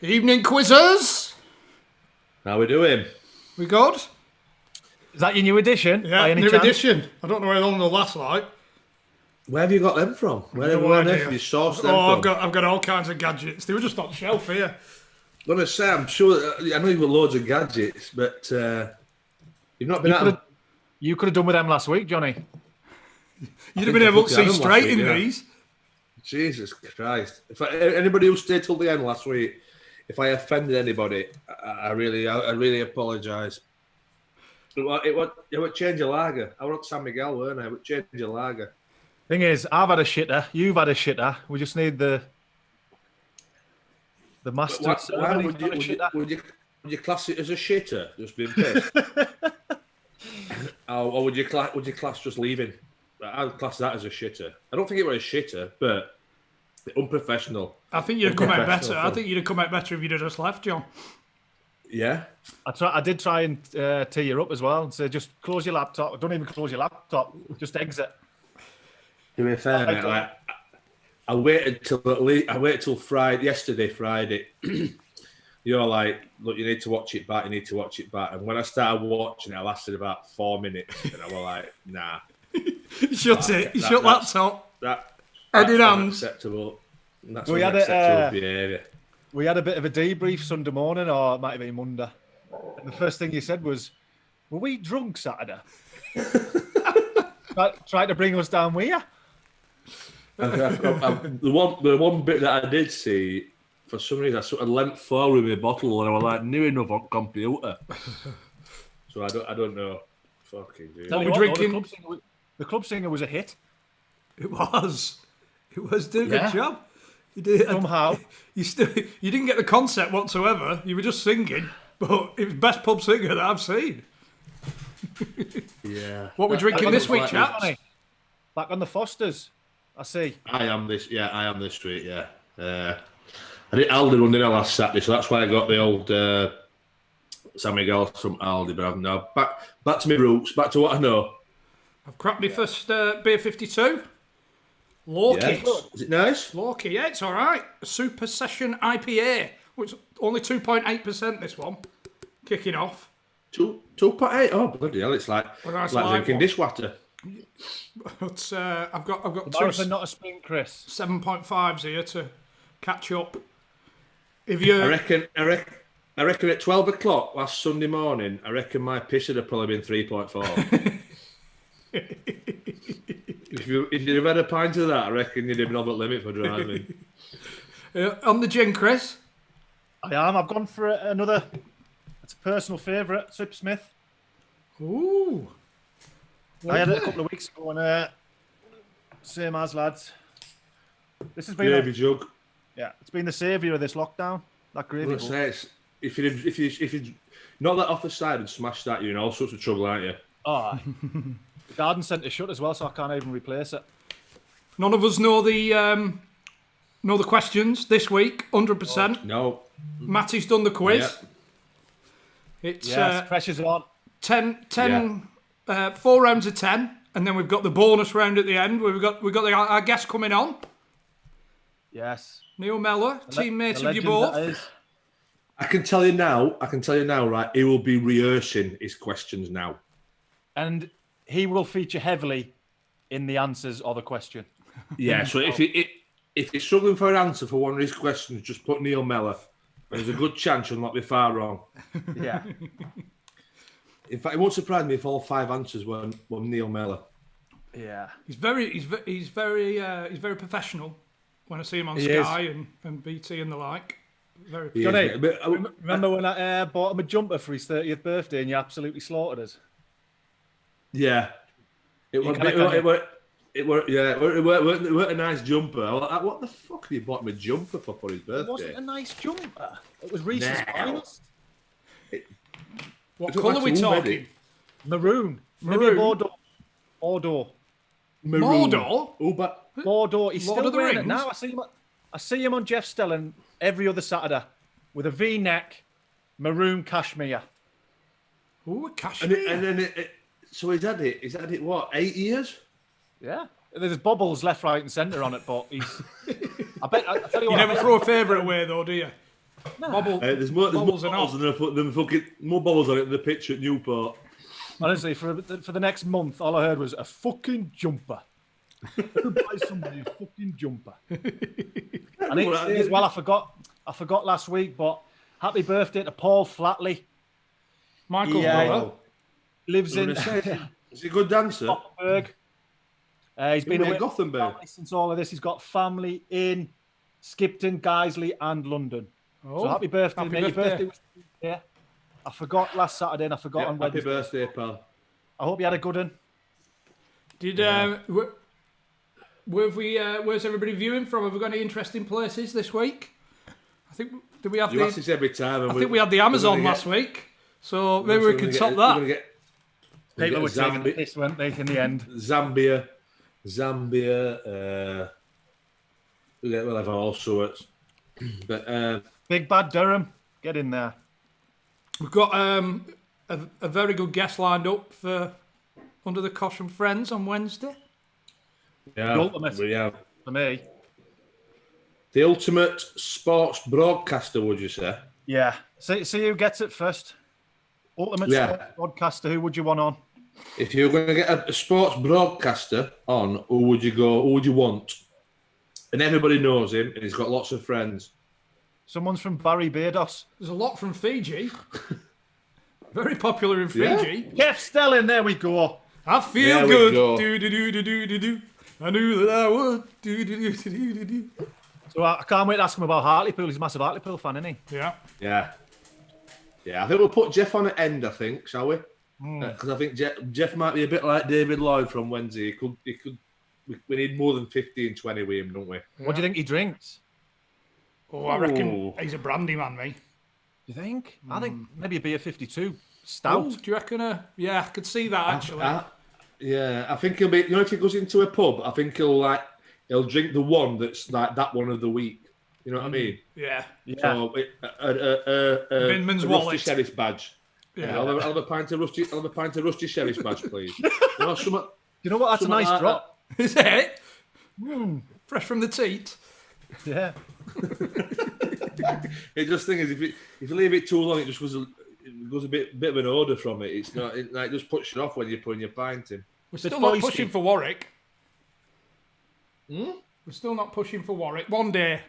Evening quizzers. How we doing? We good? Is that your new edition? Yeah, new edition. I don't know how long they'll last like. Where have you got them from? Where on earth have you sourced them from? I've got all kinds of gadgets. They were just on the shelf here. I'm going to say, I'm sure, I know you've got loads of gadgets, but you've not been out. You could have done with them last week, Johnny. You'd have been able to see straight in these. Jesus Christ. If anybody who stayed till the end last week, if I offended anybody, I really apologise. It was change of lager. I was at San Miguel, weren't I? It was change of lager. Thing is, I've had a shitter. You've had a shitter. We just need the master. Why would you class it as a shitter? Just being pissed, or would you class just leaving? I would class that as a shitter. I don't think it was a shitter, but unprofessional. I think you'd have come out better. I think you'd have come out better if you'd have just left, John. Yeah. I did try and tee you up as well and say, just close your laptop. Don't even close your laptop. Just exit. To be fair, mate, I waited till Friday. Yesterday, Friday. You're like, look, you need to watch it back. And when I started watching it, I lasted about 4 minutes, and I was like, nah. Shut laptop. Head in hands. Unacceptable. That's unacceptable behaviour. We had a bit of a debrief Sunday morning, or it might have been Monday. And the first thing he said was, were we drunk Saturday? Tried to bring us down with you. The one bit that I did see, for some reason, I sort of leant forward with my bottle and I was like, new enough on computer. So I don't know. Fucking dude. We're drinking. The club singer was a hit. It was. Doing a good job. You did. Somehow. You didn't get the concept whatsoever. You were just singing, but it was best pub singer that I've seen. Yeah. What we're drinking this week, chaps? Back on the Fosters, I see. I am this week, yeah. I did Aldi run dinner last Saturday, so that's why I got the old San Miguel from Aldi, but I'm now back to my roots, back to what I know. I've cracked my first beer 52. Lorky. Yeah. Is it nice? Lorky, yeah, it's all right. A Super Session IPA, which is only 2.8% this one, kicking off. 2.8? Oh, bloody hell, it's like drinking dishwater. But I've got two. Not a spin, Chris. 7.5s here to catch up. If you, I reckon at 12 o'clock last Sunday morning, I reckon my piss would have probably been 3.4. If you'd have had a pint of that, I reckon you'd have been on the limit for driving. On the gin, Chris? I am. I've gone for another. It's a personal favourite, Sip Smith. Ooh. I had it a couple of weeks ago, and same as lads. This has been gravy jug. Yeah, it's been the saviour of this lockdown. That gravy jug. If you not let off the side and smash that, you're in all sorts of trouble, aren't you? Oh, the garden centre shut as well, so I can't even replace it. None of us know the questions this week. 100%. No. Matty's done the quiz. Yeah. It's pressure's on. 4 rounds of 10, and then we've got the bonus round at the end. We've got our guest coming on. Yes. Neil Mellor, teammate of you both. I can tell you now, right? He will be rehearsing his questions now, and he will feature heavily in the answers of the question. Yeah. So if you're struggling for an answer for one of his questions, just put Neil Mellor. There's a good chance you'll not be far wrong. Yeah. In fact, it won't surprise me if all 5 answers were Neil Mellor. Yeah. He's very professional. When I see him on Sky and BT and the like. Very Johnny, remember when I bought him a jumper for his 30th birthday and you absolutely slaughtered us? Yeah. It weren't a nice jumper. I was like, what the fuck have you bought him a jumper for his birthday? It wasn't a nice jumper. It was Reese's finest. What colour are we talking? Maroon. Maybe Bordeaux. Maroon. Mordor? Bordeaux. He's Lord still of the wearing Rings? it now. I see him on Jeff Stelling every other Saturday with a V-neck, maroon cashmere. Ooh, cashmere. And then so he's had it what, 8 years? Yeah. There's bubbles left, right, and centre on it, but he's. I tell you You what. never throw a favourite away, though, do you? There's more bubbles bubbles than fucking more bubbles on it than the pitch at Newport. Honestly, for the next month, all I heard was a fucking jumper. Buy somebody a fucking jumper. I need to say as well, I forgot last week, but happy birthday to Paul Flatley. Michael's brother. Lives in... Is he a good dancer? Gothenburg. He's been away Gothenburg since all of this. He's got family in Skipton, Guiseley and London. Oh, so happy birthday, mate. Your birthday was yeah. I forgot last Saturday and I forgot on Wednesday. Happy birthday, pal. I hope you had a good one. Where's everybody viewing from? Have we got any interesting places this week? I think we have ask this every time. I think we had the Amazon last week, so maybe we could top that. People were taking the piss, weren't they, in the end? Zambia. We'll have all sorts. But Big Bad Durham, get in there. We've got a very good guest lined up for Under the Cosh and Friends on Wednesday. Yeah, the ultimate for me. The ultimate sports broadcaster, would you say? Yeah. See who gets it first. Ultimate sports broadcaster. Who would you want on? If you're going to get a sports broadcaster on, who would you go? Who would you want? And everybody knows him, and he's got lots of friends. Someone's from Barbados. There's a lot from Fiji. Very popular in Fiji. Jeff Stelling, there we go. I feel good. Do. I knew that I would. Do. So I can't wait to ask him about Hartlepool. He's a massive Hartlepool fan, isn't he? Yeah. I think we'll put Jeff on at end, I think, shall we? Because I think Jeff might be a bit like David Lloyd from Wednesday. We need more than 15, 20 with him, don't we? Yeah. What do you think he drinks? I reckon he's a brandy man, me. You think? I think maybe a beer 52 stout. Do you reckon? Yeah, I could see that actually. I think he'll be. You know, if he goes into a pub, I think he'll drink the one that's like that one of the week. You know what I mean? Yeah. So Binman's a wallet. Rusty Sheriff's badge. Yeah. I'll have a pint of Rusty Sheriff's badge, please. You know what? That's a nice drop. Is it? Fresh from the teat. Yeah. It just thing is, if you leave it too long, it just goes a bit of an odour from it. It's not. It just puts you off when you're putting your pint in. We're still not pushing for Warwick. We're still not pushing for Warwick. One day.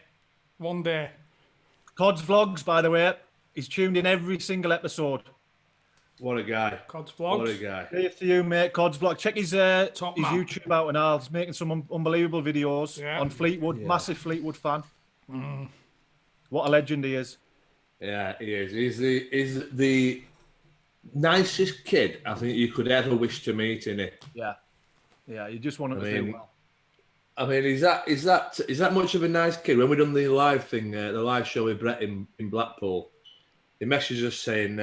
Cod's Vlogs, by the way, he's tuned in every single episode. What a guy. Cod's Vlogs. What a guy. Cheers to you, mate. Cod's Vlog. Check his YouTube out and all. He's making some unbelievable videos on Fleetwood. Yeah. Massive Fleetwood fan. What a legend he is. Yeah, he is. He's the nicest kid I think you could ever wish to meet, innit? Yeah. Yeah, you just want him to do well. I mean, is that much of a nice kid? When we done the live thing, the live show with Brett in Blackpool, he messaged us saying,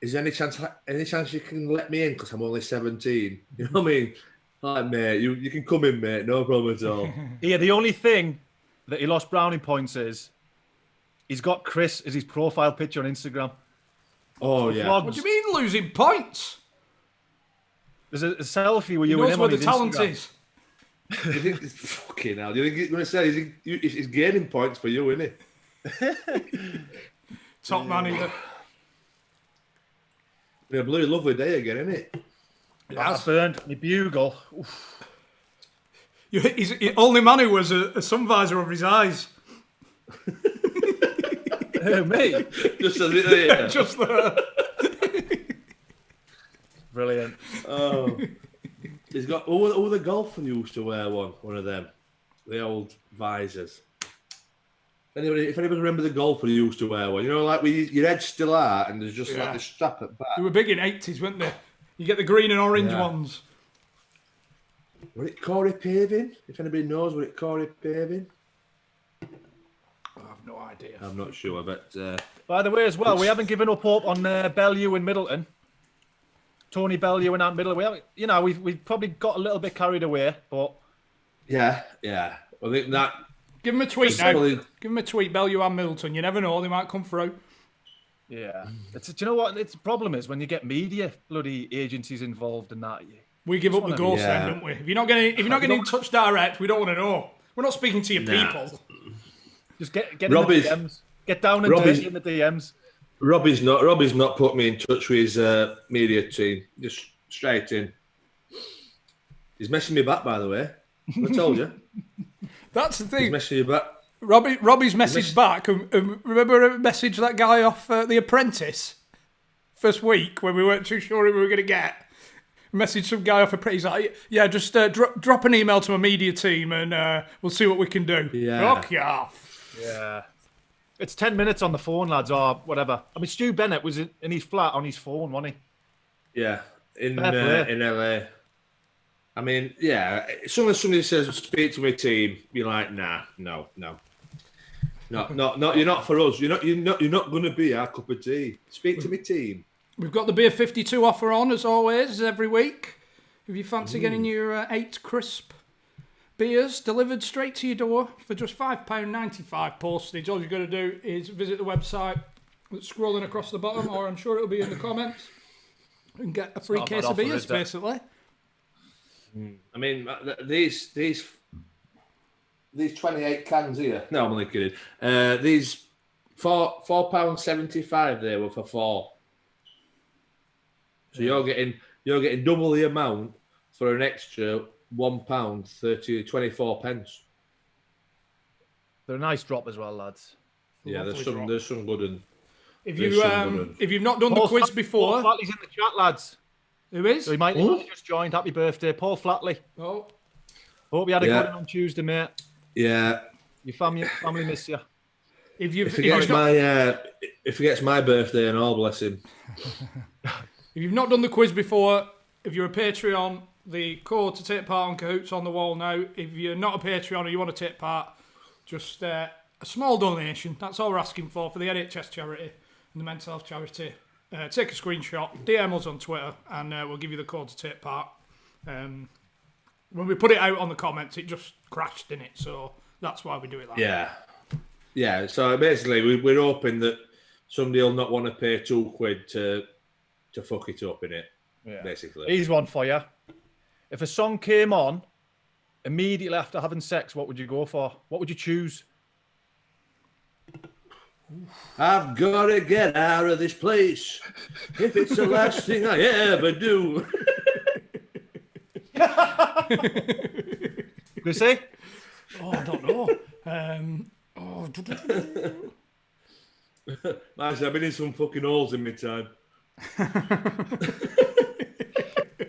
"Is there any chance you can let me in? Because I'm only 17." You know what I mean? Like, mate, you can come in, mate. No problem at all. Yeah, the only thing that he lost brownie points is he's got Chris as his profile picture on Instagram. Oh yeah. What do you mean losing points? There's a selfie with you and him where on the his talent Instagram. is. Do you think fucking hell? Do you think he's going to say he's gaining points for you, isn't he? Top man either. Yeah, bloody lovely day again, isn't it? I burned my bugle. He's the only man who was a sun visor over his eyes. Who, me? Just a little, yeah. Just there. Brilliant. Oh. He's got all the golfer used to wear one of them, the old visors. If anybody remember the golfer who used to wear one, you know, like your head's still out and there's just like the strap at back. They were big in 80s, weren't they? You get the green and orange ones. Was it Corey Paving? If anybody knows, was it Corey Paving? I have no idea. I'm not sure, but... By the way, as well, we haven't given up hope on Bellew and Middleton. Tony Bellew and Ant Middleton. We've probably got a little bit carried away, but... Yeah. I think that... Give him a tweet now. Give him a tweet, Bellew and Middleton. You never know, they might come through. Yeah. Do you know what the problem is? When you get media bloody agencies involved in that... We give up the ghost then, don't we? If you're not getting in touch direct, we don't want to know. We're not speaking to your people. Just get in the DMs. Get down and dirty in the DMs. Robbie's not put me in touch with his media team. Just straight in. He's messaging me back, by the way. I told you. That's the thing. He's messaging you back. Robbie's messaged back. And remember I messaged that guy off The Apprentice first week when we weren't too sure who we were going to get. Messaged some guy off Apprentice. He's like, yeah, just drop an email to my media team and we'll see what we can do. Yeah. Fuck you off. Yeah. It's 10 minutes on the phone, lads, or whatever. I mean, Stu Bennett was in his flat on his phone, wasn't he? Yeah, in LA. I mean, yeah. As soon as somebody says speak to my team, you're like, nah, no. You're not for us. You're not going to be our cup of tea. Speak to my team. We've got the Beer 52 offer on, as always, every week. If you fancy getting your 8 crisp beers delivered straight to your door for just £5.95 postage, all you've got to do is visit the website that's scrolling across the bottom, or I'm sure it'll be in the comments, and get a free case of beers, basically. I mean, these 28 cans here. No, I'm only kidding. These £4.75 they were for 4. So you're getting double the amount for an extra £1 24 pence. They're a nice drop as well, lads. Yeah, there's some good one. If you've not done the quiz before, Paul Flatley's in the chat, lads. Who is? So he might have just joined. Happy birthday, Paul Flatley. Oh, hope you had a good one on Tuesday, mate. Yeah. Your family miss you. If he gets my birthday and all, bless him. If you've not done the quiz before, if you're a Patreon, the code to take part on Cahoots on the wall now. If you're not a Patreon or you want to take part, just a small donation. That's all we're asking for the NHS charity and the mental health charity. Take a screenshot, DM us on Twitter, and we'll give you the code to take part. When we put it out on the comments, it just crashed in it, so that's why we do it like that. Yeah. So basically, we're hoping that somebody will not want to pay £2 to fuck it up in it. Yeah. Basically, here's one for you. If a song came on immediately after having sex, what would you go for? What would you choose? I've got to get out of this place if it's the last thing I ever do. Chrissy? Oh, I don't know. I've been in some fucking holes in my time.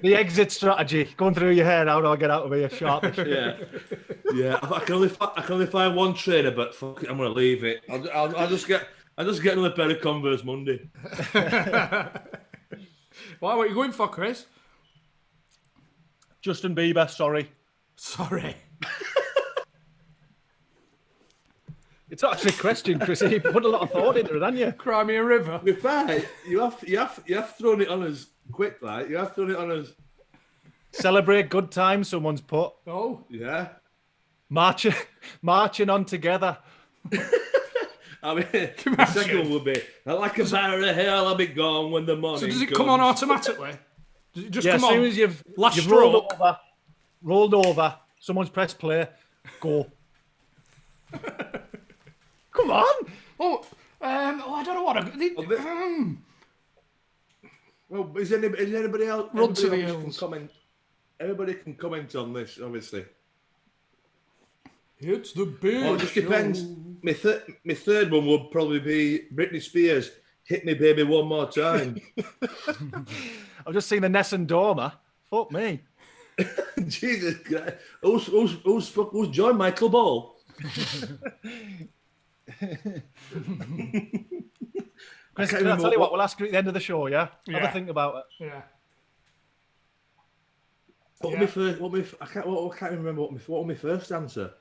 The exit strategy going through your head. How do I get out of here sharpish? Yeah. I can only find one trainer, but fuck it, I'm gonna leave it. I'll just get another pair of Converse Monday. What are you going for, Chris? Justin Bieber. Sorry. It's actually a question, Chris. You put a lot of thought into it, haven't you? Cry me a river. To be fair, you have thrown it on us quick, like you have thrown it on us. Celebrate good times. Someone's put. Oh yeah. Marching on together. I mean, the second one would be like a bar of hell. I'll be gone when the morning. So does it comes. come on automatically? Does it just come as soon on? As you've rolled over, someone's pressed play, go. Come on! I don't know what. Well, is anybody else? Run to the hills. Everybody can comment on this, obviously. It's the big It just depends. My third one would probably be Britney Spears. Hit me, baby, one more time. I've just seen the Ness and Dormer. Fuck me. Jesus Christ. Who's John Michael Ball? Chris, can I tell you what? We'll ask you at the end of the show, yeah? Have a think about it. Yeah. I can't remember what was my first answer.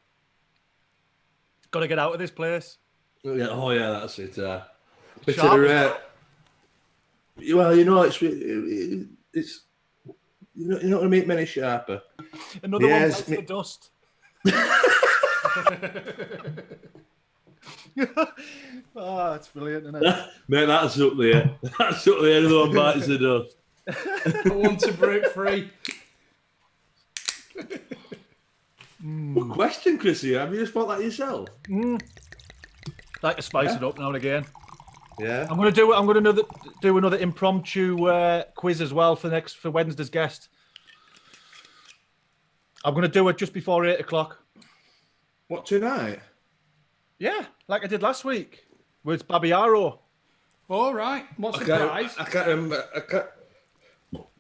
Got to get out of this place. Yeah, that's it. Well, it's you're not going to make many sharper. Another one bites the dust. Oh, it's brilliant, isn't it? Mate, that's up there. That's up there. Another one bites the dust. I want to break free. Good question, Chrissy. Have you just thought that yourself? Like to spice it up now and again. Yeah. I'm gonna do another impromptu quiz as well for Wednesday's guest. I'm gonna do it just before 8 o'clock. What, tonight? Yeah, like I did last week with Babiaro. All right. What's the prize? I can't remember.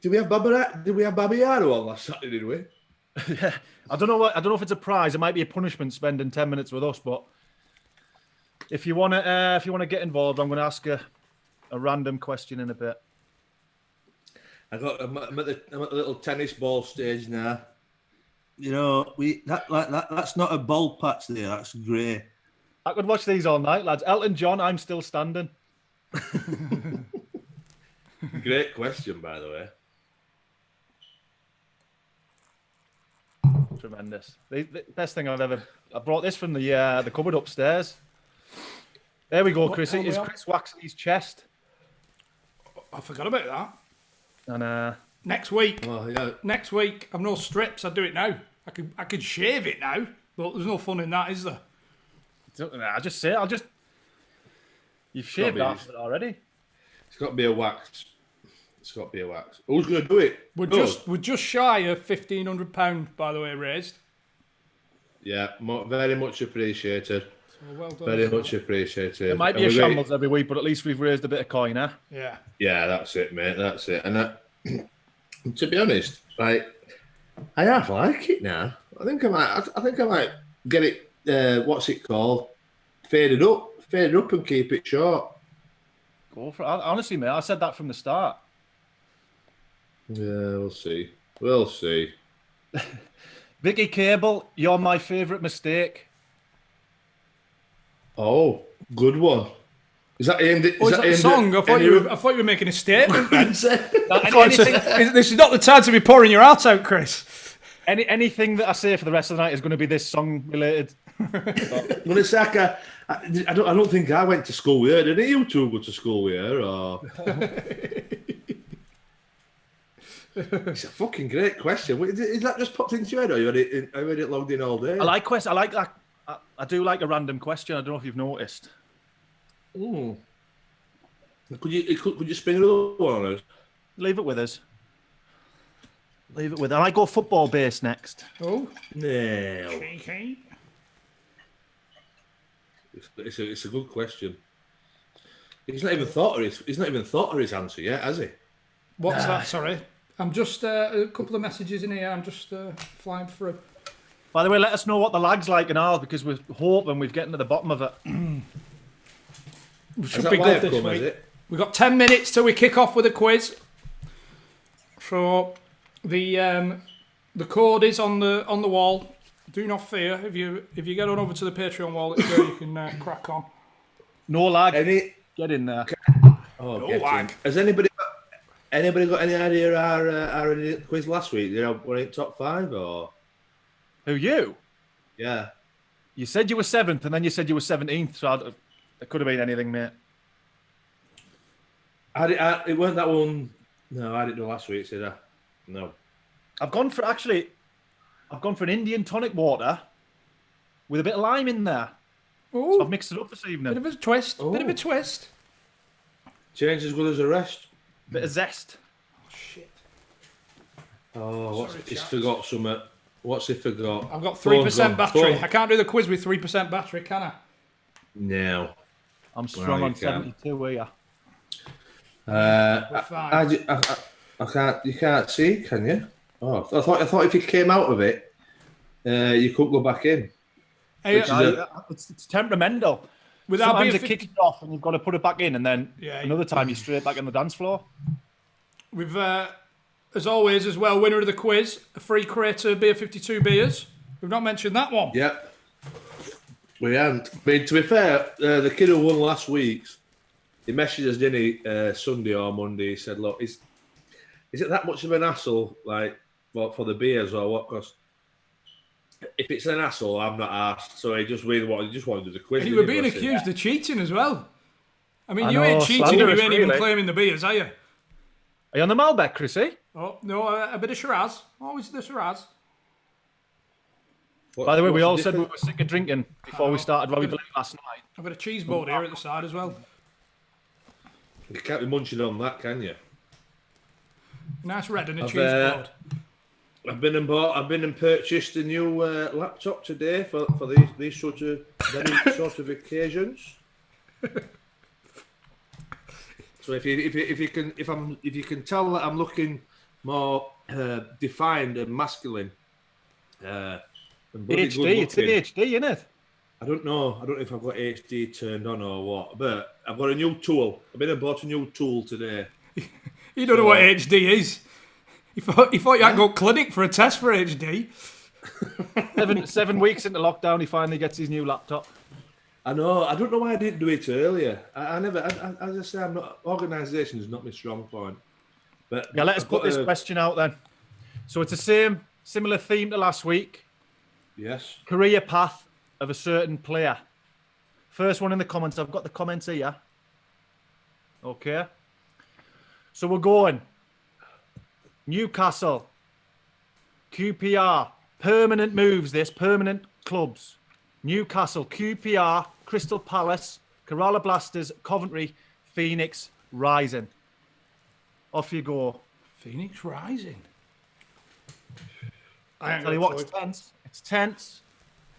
Did we have Babiaro on last Saturday? Did we? Yeah, I don't know if it's a prize. It might be a punishment spending 10 minutes with us. But if you wanna get involved, I'm gonna ask a random question in a bit. I'm at the little tennis ball stage now. You know, that's not a ball patch there. That's grey. I could watch these all night, lads. Elton John, I'm Still Standing. Great question, by the way. Tremendous. The best thing I've ever. I brought this from the cupboard upstairs. There we go, Chris. Is Chris waxing his chest? I forgot about that. And Next week. Oh, yeah. Next week. I've no strips. I'd do it now. I could shave it now, but there's no fun in that, is there? I just say you've shaved half of it already. It's got to be a wax. Who's going to do it? We're just shy of £1,500, by the way, raised. Yeah, very much appreciated. So well done. Very much appreciated. It might be a shambles every week, but at least we've raised a bit of coin, eh? Yeah. Yeah, that's it, mate. That's it. And to be honest, like, I half like it now. I think I might get it. What's it called? Faded up and keep it short. Go for it. Honestly, mate, I said that from the start. Yeah, we'll see. Vicky Cable, you're my favourite mistake. Oh, good one. Is that aimed at? Is that a song? I thought you were making a statement. This is not the time to be pouring your heart out, Chris. Anything that I say for the rest of the night is going to be this song related. Well, it's like I don't think I went to school with her. Did you two go to school with her? Or... It's a fucking great question. Is that just popped into your head, or you had it logged in all day? I like questions. I like that. I do like a random question. I don't know if you've noticed. Could you spin another one on us? Leave it with us. I might go football base next. Oh, No. okay. It's a good question. He's not even thought of his answer yet, has he? What's that? Sorry, I'm just a couple of messages in here. I'm just flying through. By the way, let us know what the lag's like and all, because we're hoping we're getting to the bottom of it. We should be good this week. Is it? We've got 10 minutes till we kick off with a quiz. So the code is on the wall. Do not fear. If you get on over to the Patreon wall, it's there. You can crack on. No lag. Get in there. Oh, No lag. Has anybody got any idea our quiz last week? Were in top 5 or? Who, you? Yeah. You said you were 7th, and then you said you were 17th, so it could have been anything, mate. It weren't that one. No, I didn't know last week, did I? No. I've gone for an Indian tonic water with a bit of lime in there. Ooh, So I've mixed it up this evening. bit of a twist. Bit of a twist. Change as good as the rest. Bit of zest. Oh, shit. Oh, Sorry, he's chaps. forgot something. What's he forgot? I've got Phone's 3% gone. battery. Phone. I can't do the quiz with 3% battery, can I? No. I'm strong you on can. 72 here. We're fine. I can't. You can't see, can you? Oh, I thought if you came out of it, you couldn't go back in. Hey, It's temperamental. without Sometimes being it kicks you off and you've got to put it back in, and then Yeah. another time you're straight back in the dance floor. We've, as always, as well, winner of the quiz, a free crate of Beer 52 beers. We've not mentioned that one. Yep. We haven't. I mean, to be fair, the kid who won last week's, he messaged us, didn't he, Sunday or Monday. He said, look, is it that much of an hassle, like, well, for the beers or what? Because if it's an hassle, I'm not asked. So he just wanted to do the quiz. And you were being accused of cheating as well. I mean, I you know, ain't cheating if you slanderous, ain't even really. claiming the beers, are you? Are you on the Malbec, Chrissy? Oh, no, a bit of Shiraz. Always the Shiraz. By the way, we all said we were sick of drinking before we started. Well, we believe last night. I've got a cheese board here at the side as well. You can't be munching on that, can you? Nice red and a cheese board. I've been and purchased a new laptop today for these sort of very sort of occasions. So if you can tell that I'm looking more defined and masculine, and bloody HD, good it's in looking. HD, isn't it? I don't know if I've got HD turned on or what, but I've got a new tool. I've been and bought a new tool today. You don't know what HD is. You thought you had to go clinic for a test for HD. 7 weeks into lockdown, he finally gets his new laptop. I know. I don't know why I didn't do it earlier. I never. As I say, I'm not. Organisation is not my strong point. But Yeah, let us put this question out then. So it's the similar theme to last week. Yes. Career path of a certain player. First one in the comments. I've got the comments here. Okay. So we're going. Newcastle. QPR. Permanent moves, permanent clubs. Newcastle, QPR, Crystal Palace, Kerala Blasters, Coventry, Phoenix, Rising. Off you go. Phoenix Rising. I tell you what, it's tense. It's tense.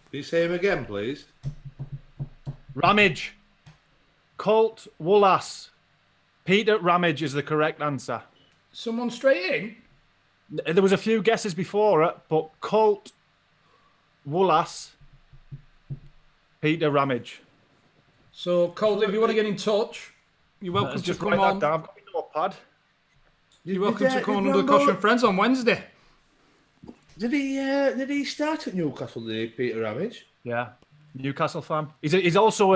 Can you say him again, please? Ramage. Colt Woolass. Peter Ramage is the correct answer. Someone straight in? There was a few guesses before it, but Colt Woolass, Peter Ramage. So, Colt, if you want to get in touch, you're welcome to come on. I've got my notepad. You're welcome to come on under the Cosh and Friends on Wednesday. Did he start at Newcastle? Did he, Peter Ramage? Yeah, Newcastle fan. He's also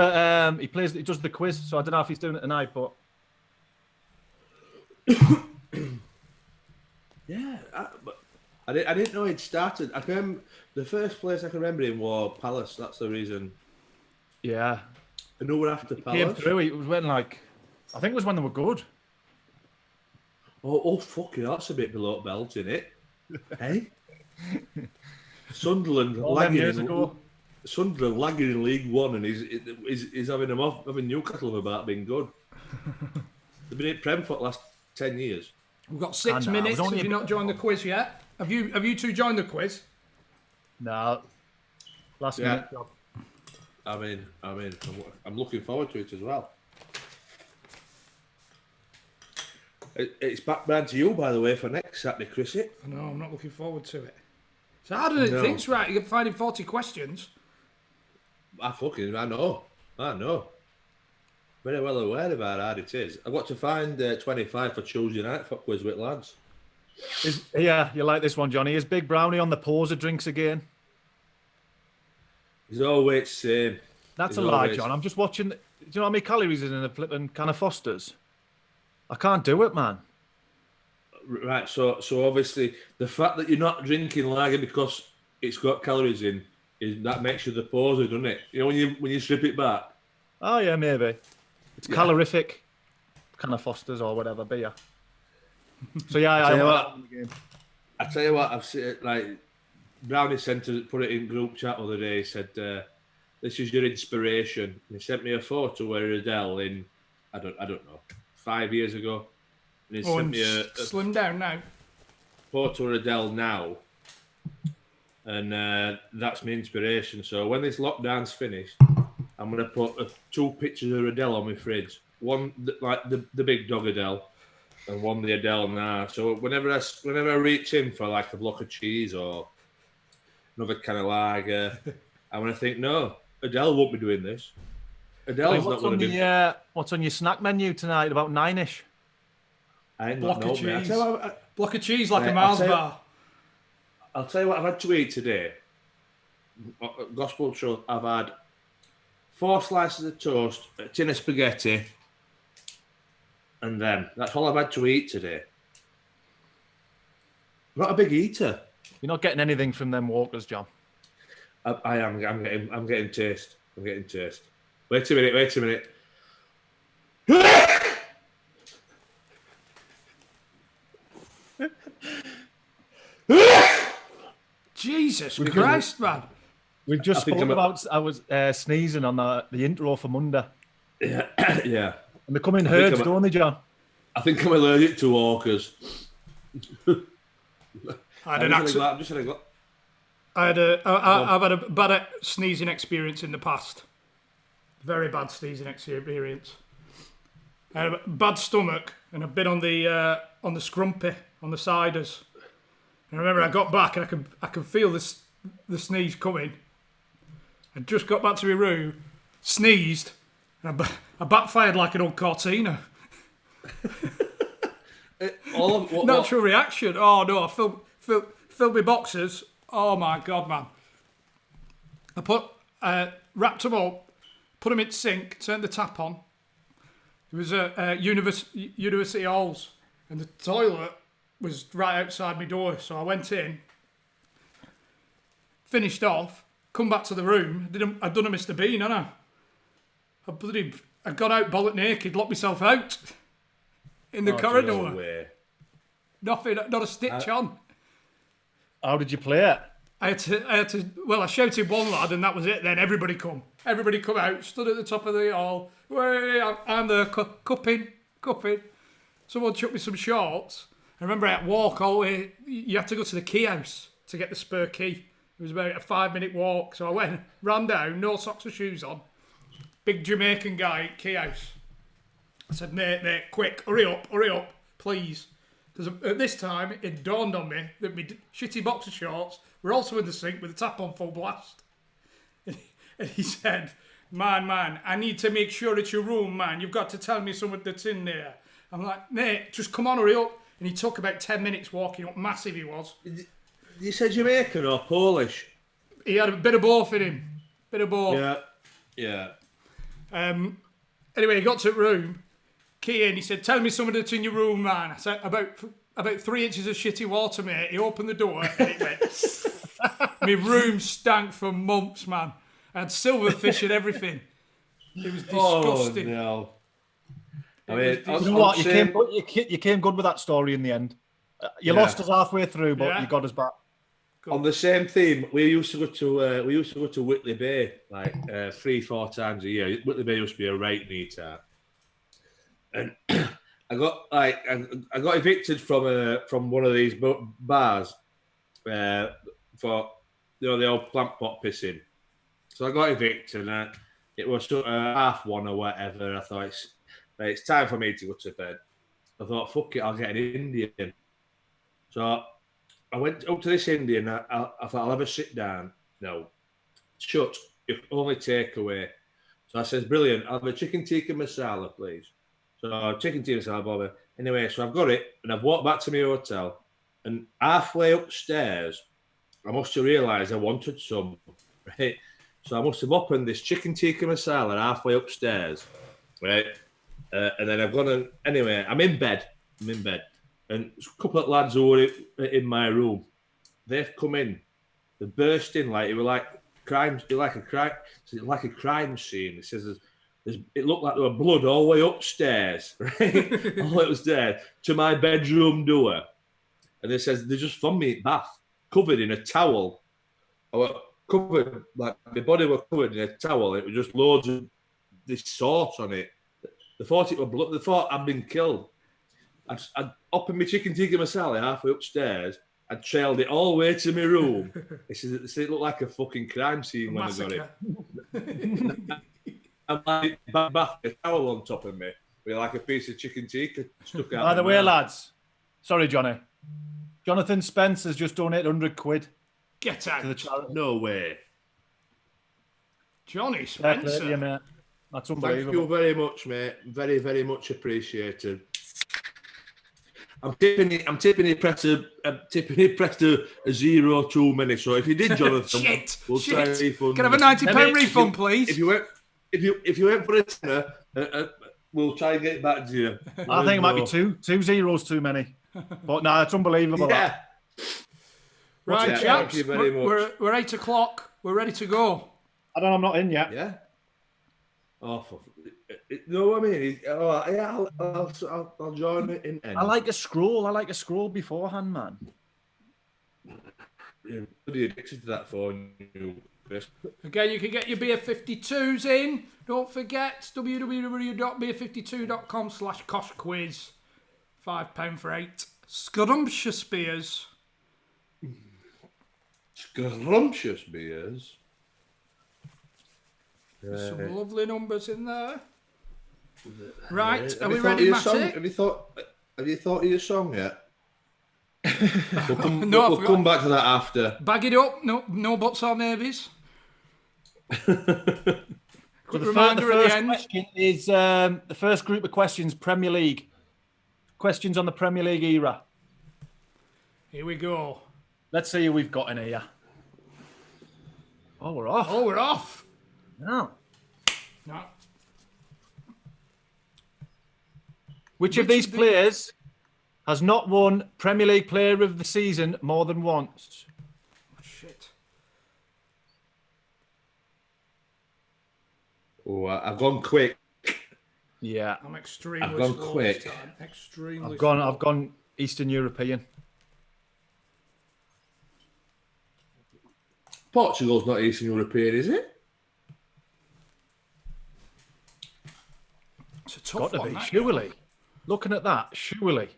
he does the quiz, so I don't know if he's doing it tonight, but yeah, I didn't know he'd started. I can remember, the first place I can remember him was Palace. That's the reason. yeah, I know we're after Palace. came through. It was when I think it was when they were good. Oh, fucking, that's a bit below belt, isn't it? Hey, Sunderland lagging in League One, and he's having them off, having Newcastle about being good. They've been at Prem for the last 10 years. We've got 6 minutes. Have you not joined the quiz yet? Have you two joined the quiz? No, last minute job. I'm looking forward to it as well. It's back round to you, by the way, for next Saturday, Chrissy. I know, I'm not looking forward to it. So how did it think, right? You're finding 40 questions. I know. Very well aware of how hard it is. I've got to find 25 for Tuesday night for quiz with lads. Yeah, you like this one, Johnny. Is Big Brownie on the poser drinks again? He's always same. That's a lie, John. I'm just watching. Do you know how many calories is in a flipping can of Foster's? I can't do it, man. Right, so obviously the fact that you're not drinking lager because it's got calories in that makes you the poser, doesn't it? You know when you strip it back. Oh yeah, maybe. It's calorific, kind of Foster's or whatever beer. So yeah, I tell you what, I've seen like Brownie put it in group chat the other day. He said, "This is your inspiration." And he sent me a photo where Adele in I don't know 5 years ago. And he sent me a slim down now. Photo of Adele now, and that's my inspiration. So when this lockdown's finished, I'm gonna put 2 pictures of Adele on my fridge. One like the big dog Adele, and one the Adele now. So whenever I reach in for like a block of cheese or another kind of lager, I'm gonna think, no, Adele won't be doing this. Adele's not going to be. What's on your snack menu tonight? About 9ish. I ain't block got of cheese. Block of cheese like a Mars bar. I'll tell you what I've had to eat today. Gospel truth. I've had 4 slices of toast, a tin of spaghetti, and then that's all I've had to eat today. I'm not a big eater. You're not getting anything from them walkers, John. I am. I'm getting taste. I'm getting taste. Wait a minute. Jesus Christ, man. We've just I think spoken about. I was sneezing on the intro for Monday. Yeah, yeah. And they come in herds, don't they, John? I think I'm allergic to walkers. I've had a bad sneezing experience in the past. Very bad sneezing experience. I had a bad stomach, and I've been on the scrumpy, on the ciders. And I remember I got back, and I could feel the sneeze coming. I just got back to my room, sneezed, and I backfired like an old Cortina. Natural reaction. Oh no! I filled my boxers. Oh my god, man! I wrapped them up, put them in the sink, turned the tap on. It was university halls, and the toilet was right outside my door. So I went in, finished off, come back to the room. I'd done a Mr. Bean, hadn't I? I'd gone out bollock naked, locked myself out in the corridor. No way. Nothing, not a stitch on. How did you play it? I had to. Well, I shouted one lad, and that was it. Then everybody come out, stood at the top of the hall. I'm there, cupping. Someone chucked me some shorts. I remember I had to walk all the way. You had to go to the key house to get the spare key. It was about a 5-minute walk. So I went, ran down, no socks or shoes on. Big Jamaican guy at key house. I said, mate, quick, hurry up, please. Because at this time, it dawned on me that my shitty boxer shorts were also in the sink with the tap on full blast. And he said, man, I need to make sure it's your room, man. You've got to tell me something that's in there. I'm like, mate, just come on, hurry up. And he took about 10 minutes walking up. Massive he was. You said Jamaican or Polish? He had a bit of both in him. Bit of both. Yeah. Anyway, he got to the room. Key in, he said, tell me something that's in your room, man. I said, about 3 inches of shitty water, mate. He opened the door and it went. My room stank for months, man. I had silverfish and everything. It was disgusting. Oh, no. I mean, you know what? You came good with that story in the end. You lost us halfway through, but you got us back. On the same theme, we used to go to Whitley Bay like 3-4 times a year. Whitley Bay used to be a right neat out. And I got evicted from one of these bars for the old plant pot pissing. So I got evicted, and it was sort of 1:30 or whatever. I thought it's time for me to go to bed. I thought, fuck it, I'll get an Indian. So I went up to this Indian. I thought I'll have a sit down. No, shut. If only takeaway. So I says, brilliant. I'll have a chicken tikka masala, please. So chicken tikka masala, bother. Anyway, so I've got it, and I've walked back to my hotel, and halfway upstairs, I must have realised I wanted some, right? So I must have opened this chicken tikka masala halfway upstairs, right? And then I've gone anyway, I'm in bed, and a couple of lads who were in my room, they've come in, they burst in like it was like a crime scene. It says it looked like there were blood all the way upstairs, right? All the way upstairs to my bedroom door, and they says they just found me bath covered in a towel. I was covered, like my body was covered in a towel. It was just loads of this sauce on it. They thought it was blood. They thought I'd been killed. I'd opened my chicken tikka masala halfway upstairs. I trailed it all the way to my room. They said it looked like a fucking crime scene when I got it. I'm like bath a towel on top of me with like a piece of chicken tikka stuck out. By the way, lads, sorry, Johnny. Jonathan Spence has just donated 100 quid. Get out. To the charity. No way. Johnny Spencer. Yeah, mate. That's unbelievable. Thank you very much, mate. Very, very much appreciated. I'm tipping it pressed a 0 2 minutes. So if you did, Jonathan, we'll try and refund. Can I have a £90 refund, please? If you went for a tenner, we'll try and get it back to you. I think it might be two zeros too many. But no, it's unbelievable. Yeah. Right, chaps. Thank you very much. We're 8 o'clock. We're ready to go. I'm not in yet. Yeah. Oh, no, I mean, I'll join it in. I like a scroll. beforehand, man. You're really addicted to that phone, Chris. Again, you can get your Beer 52s in. Don't forget, www.beer52.com/Cosh quiz. £5 for 8 scrumptious beers. Scrumptious beers. There's some lovely numbers in there. Right, are Have we you thought ready, of your song? Matty? Have you thought of your song yet? We'll No, we'll come back to that after. Bag it up. No buts or maybes. Quick reminder at the end. Question is the first group of questions, Premier League. Questions on the Premier League era. Here we go. Let's see who we've got in here. Oh, we're off. Oh, we're off. No. No. Which of these players has not won Premier League Player of the Season more than once? Shit. Oh, I've gone quick. Yeah. I'm extremely I've gone slow quick. this time. Extremely I've slow. gone Eastern European. Portugal's not Eastern European, is it? It's a tough Got to one, be, that. surely. Looking at that, surely.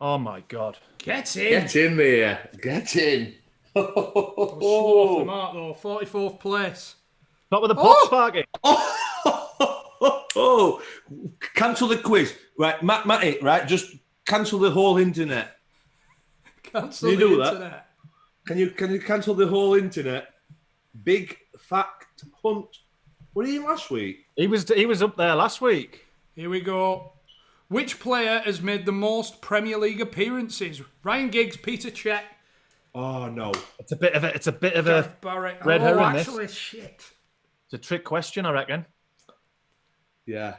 Oh my God. Get in. Get in there. Get in. Slow off the mark, though. 44th place. Not with the Pops Sparky. Oh, cancel the quiz. Right, Matty, right, just cancel the whole internet. Cancel Can you the do that? internet. Can you cancel the whole internet? Big Fact Hunt. What are you last week? He was up there last week. Here we go. Which player has made the most Premier League appearances? Ryan Giggs, Peter Cech, Oh no. It's a bit of a Gareth Barrett. red herring, this. Actually, shit. it's a trick question, I reckon. Yeah.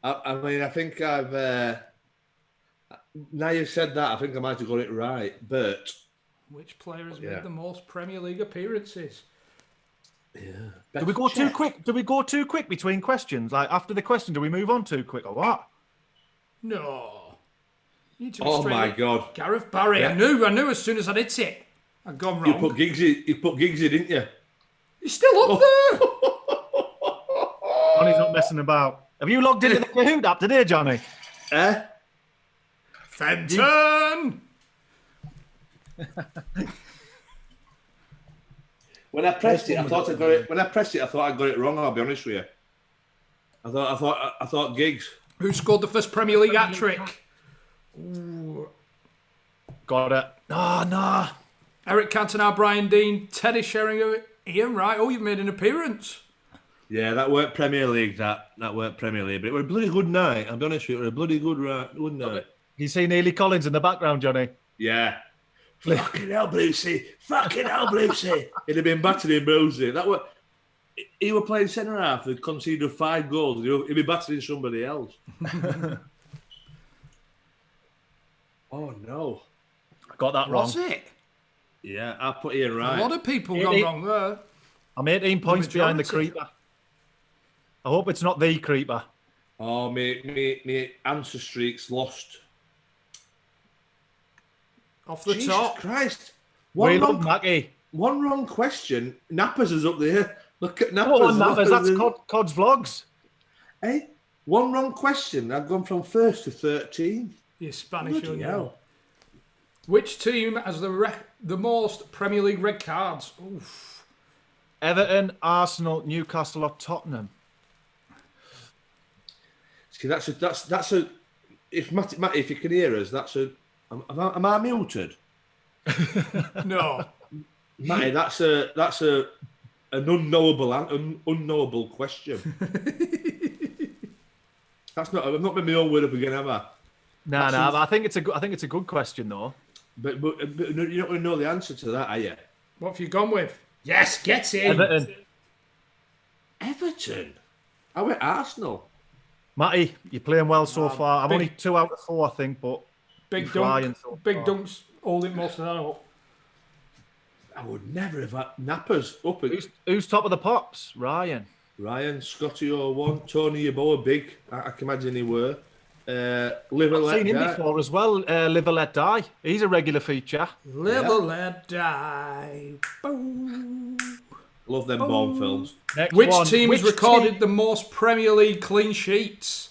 I mean, I think I've now you've said that, I think I might have got it right, but Which player has made the most Premier League appearances? yeah. Do we go too quick? Do we go too quick between questions? Like after the question, do we move on too quick or what? No. You need to be Oh straight my with God. Gareth Barry. Yeah. I knew as soon as I'd hit it. I'd gone wrong. You put Giggsy, didn't you? He's still up there. Johnny's not messing about. Have you logged into the Kahoot app today, Johnny? Fenton. When I pressed it, I thought I got it. When I pressed it, I thought I got it wrong. I'll be honest with you. I thought Giggs. Who scored the first Premier League hat trick? Got it. No. Eric Cantona, Brian Dean, Teddy Sheringham, Ian Wright. Oh, you've made an appearance. Yeah, that weren't Premier League. That weren't Premier League, but it was a bloody good night. I'll be honest with you, it was a bloody good night. You see Neely Collins in the background, Johnny? Yeah. Fucking hell, Brucey. Fucking hell, Brucey. He'd have been battered in Brucey. He were playing centre half. They'd conceded 5 goals. He'd be battering somebody else. Oh no. I got that wrong. Was it? Yeah, I put Ian right. A lot of people gone wrong there. I'm 18 points behind the majority. creeper. I hope it's not the creeper. Oh, me answer streak's lost. Off the Jesus top. Christ. We love Mackie. One wrong question. Nappers is up there. Look at Nappers. Oh, Nappers, that's Cod's Vlogs. Hey, one wrong question. I've gone from 1st to 13th. You Spanish Bloody onion. hell. Which team has the most Premier League red cards? Oof. Everton, Arsenal, Newcastle, or Tottenham? See, that's a. If Matty, if you can hear us, that's a. Am I muted? No. Matty, that's an unknowable question. That's not. I've not been my own word up again, have I? No. I think it's a good question though. But you're not going to know the answer to that, are you? What have you gone with? Yes, get in. Everton. I went Arsenal. Matty, you're playing well so far. I'm only 2 out of 4, I think, but Big you're flying dunk. so Big far. dunks holding most of that up. I would never have had Nappers up at Who's top of the pops? Ryan. Ryan, Scotty 01, Tony Yeboah, big. I can imagine he were. Live and I've Let seen him Die. before as well. Live or Let Die. He's a regular feature. Live or let die. Boom. Love them Bourne films. Next Which one. team has Which recorded team- the most Premier League clean sheets?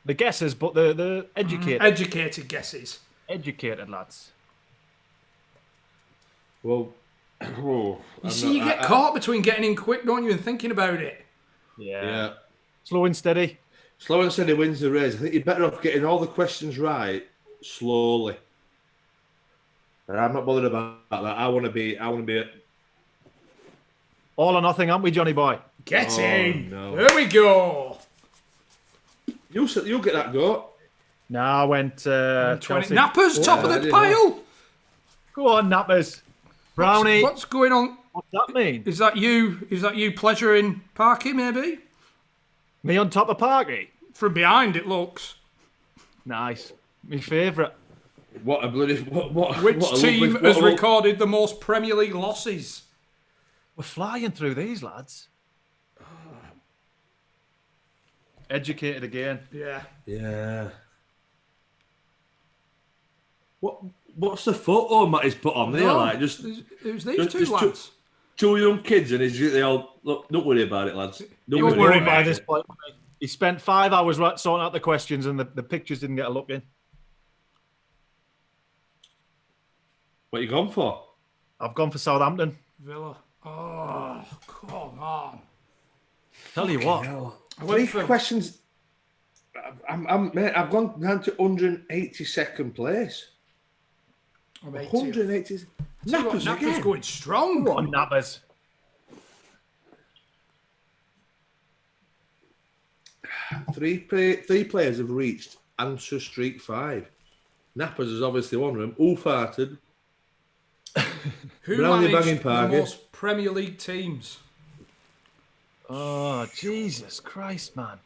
The guesses, but the educated. Educated guesses. Educated lads. Well, You get caught between getting in quick, don't you, and thinking about it. yeah. Slow and steady. Slow and steady wins the race. I think you're better off getting all the questions right slowly. And I'm not bothered about that. I want to be. All or nothing, aren't we, Johnny boy? Get in. No. There we go. You'll get that go. No, I went 20. Chelsea. Nappers, top of I the didn't pile. Go on, Nappers. Brownie. What's going on? What's that mean? Is that you pleasuring Parky, maybe? Me on top of Parky? From behind, it looks. Nice. My favourite. What a bloody what? Which what a team lovely- has what a- recorded the most Premier League losses? We're flying through these, lads. Educated again. Yeah. Yeah. What's the photo Matty's put on there? No, Like just it was these just- two just lads. two young kids, and they all look. Don't worry about it, lads. Don't Don't worry worry about about By it. this point, he spent 5 hours sorting out the questions, and the pictures didn't get a look in. What you gone for? I've gone for Southampton. Villa. Oh, come on. Tell you what. I went Three for questions. Mate, I've gone down to 182nd place. I'm 80th. 180. Tell you what, Nappers Nappers again. going strong. Go on, Nappers. Three players have reached answer streak 5. Nappers is obviously one of them. All farted. Who Brownie managed banging the Parky. most Premier League teams? Oh, Jesus Christ, man.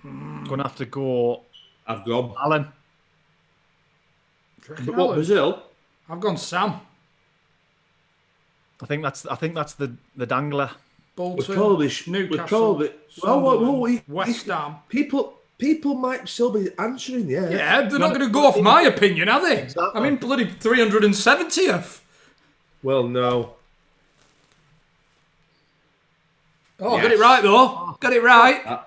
Gonna have to go I've gone. Alan. Do you reckon But what, Alan? Brazil? I've gone Sam. I think that's the dangler. Bolton. We're Newcastle. probably. Sunderland, West Ham. People might still be answering, yeah. Yeah, they're not going to go off my opinion, are they? Exactly. I'm in bloody 370th. Well, no. Oh, Yes. got it right though. Got it right.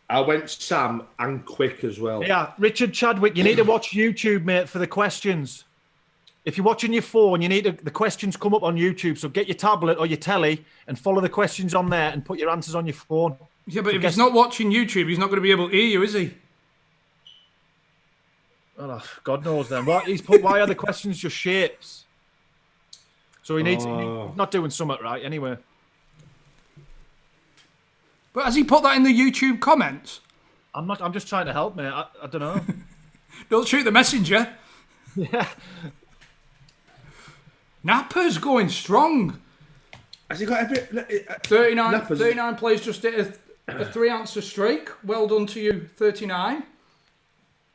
I went Sam and quick as well. Yeah, Richard Chadwick, you need to watch YouTube, mate, for the questions. If you're watching your phone, the questions come up on YouTube. So get your tablet or your telly and follow the questions on there and put your answers on your phone. Yeah, but if he's not watching YouTube, he's not going to be able to hear you, is he? Oh, God knows then. Why are the questions just shapes? So he's not doing something right anyway. But has he put that in the YouTube comments? I'm just trying to help, mate. I don't know. Don't shoot the messenger. Yeah. Napper's going strong. Has he got every 39, Nappers- 39 plays just hit a 3-answer streak. Well done to you, 39.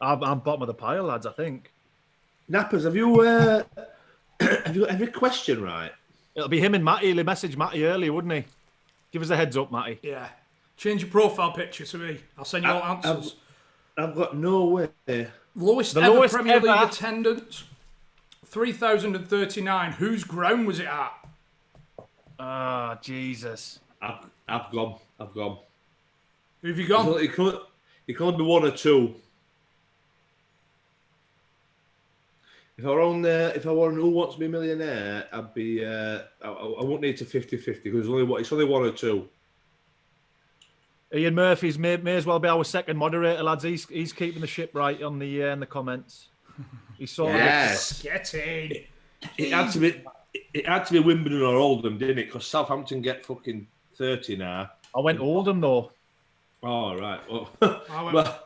I'm bottom of the pile, lads, I think. Nappers? Have you have you got every question right? It'll be him and Matty. He'll message Matty earlier, wouldn't he? Give us a heads up, Matty. Yeah. Change your profile picture to me. I'll send you all answers. I've got no way. Lowest The ever lowest Premier League ever. attendance, 3,039. Whose ground was it at? Ah, Jesus. I've gone. Who have you gone? It can only be one or two. If I were on Who Wants to Be a Millionaire, I'd be. I wouldn't need to 50-50 because it's only one or two. Ian Murphy's may as well be our second moderator, lads. He's keeping the ship right on the in the comments. He's sort Yes. Get in. It had to be Wimbledon or Oldham, didn't it? Because Southampton get fucking 30 now. I went Oldham though. Oh right. Well, I went- well,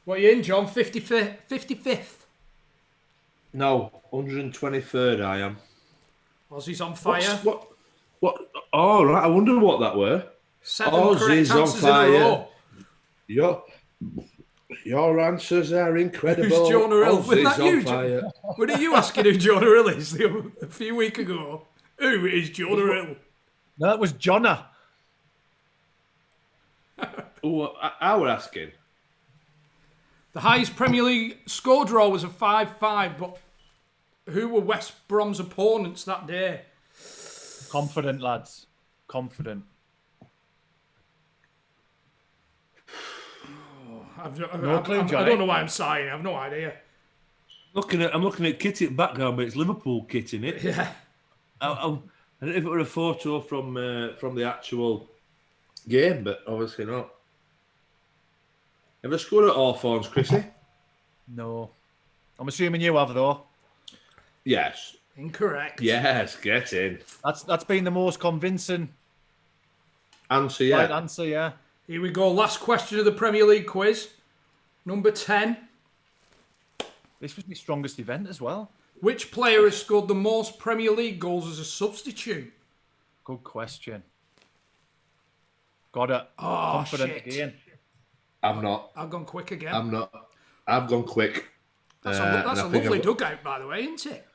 What are you in, John? 55th. no, 123rd I am. Aussie's on fire. What? Oh right. I wonder what that were. 7 Aussie's correct on answers in a fire. row. Your answers are incredible. Who's Jonah Hill? Was Aussie's that on you, fire. Were it you asking who Jonah Hill is a few weeks ago? Who is Jonah Hill? No, that was Jonna. Oh, I were asking. The highest Premier League score draw was a 5-5, but who were West Brom's opponents that day? Confident, lads. Confident. No clue, I don't know why I'm sighing. I have no idea. I'm looking at kit in the background, but it's Liverpool kit in it. Yeah. I don't know if it were a photo from the actual game, but obviously not. Ever scored at Hawthorns, Chrissy? No. I'm assuming you have, though. Yes. Incorrect. Yes, get in. That's been the most convincing Answer, yeah. right answer, yeah. Here we go. Last question of the Premier League quiz. Number 10. This was my strongest event as well. Which player has scored the most Premier League goals as a substitute? Good question. Got it. Oh, Confident shit. again. I'm not. I've gone quick again. I'm not. I've gone quick. That's a lovely dugout, by the way, isn't it?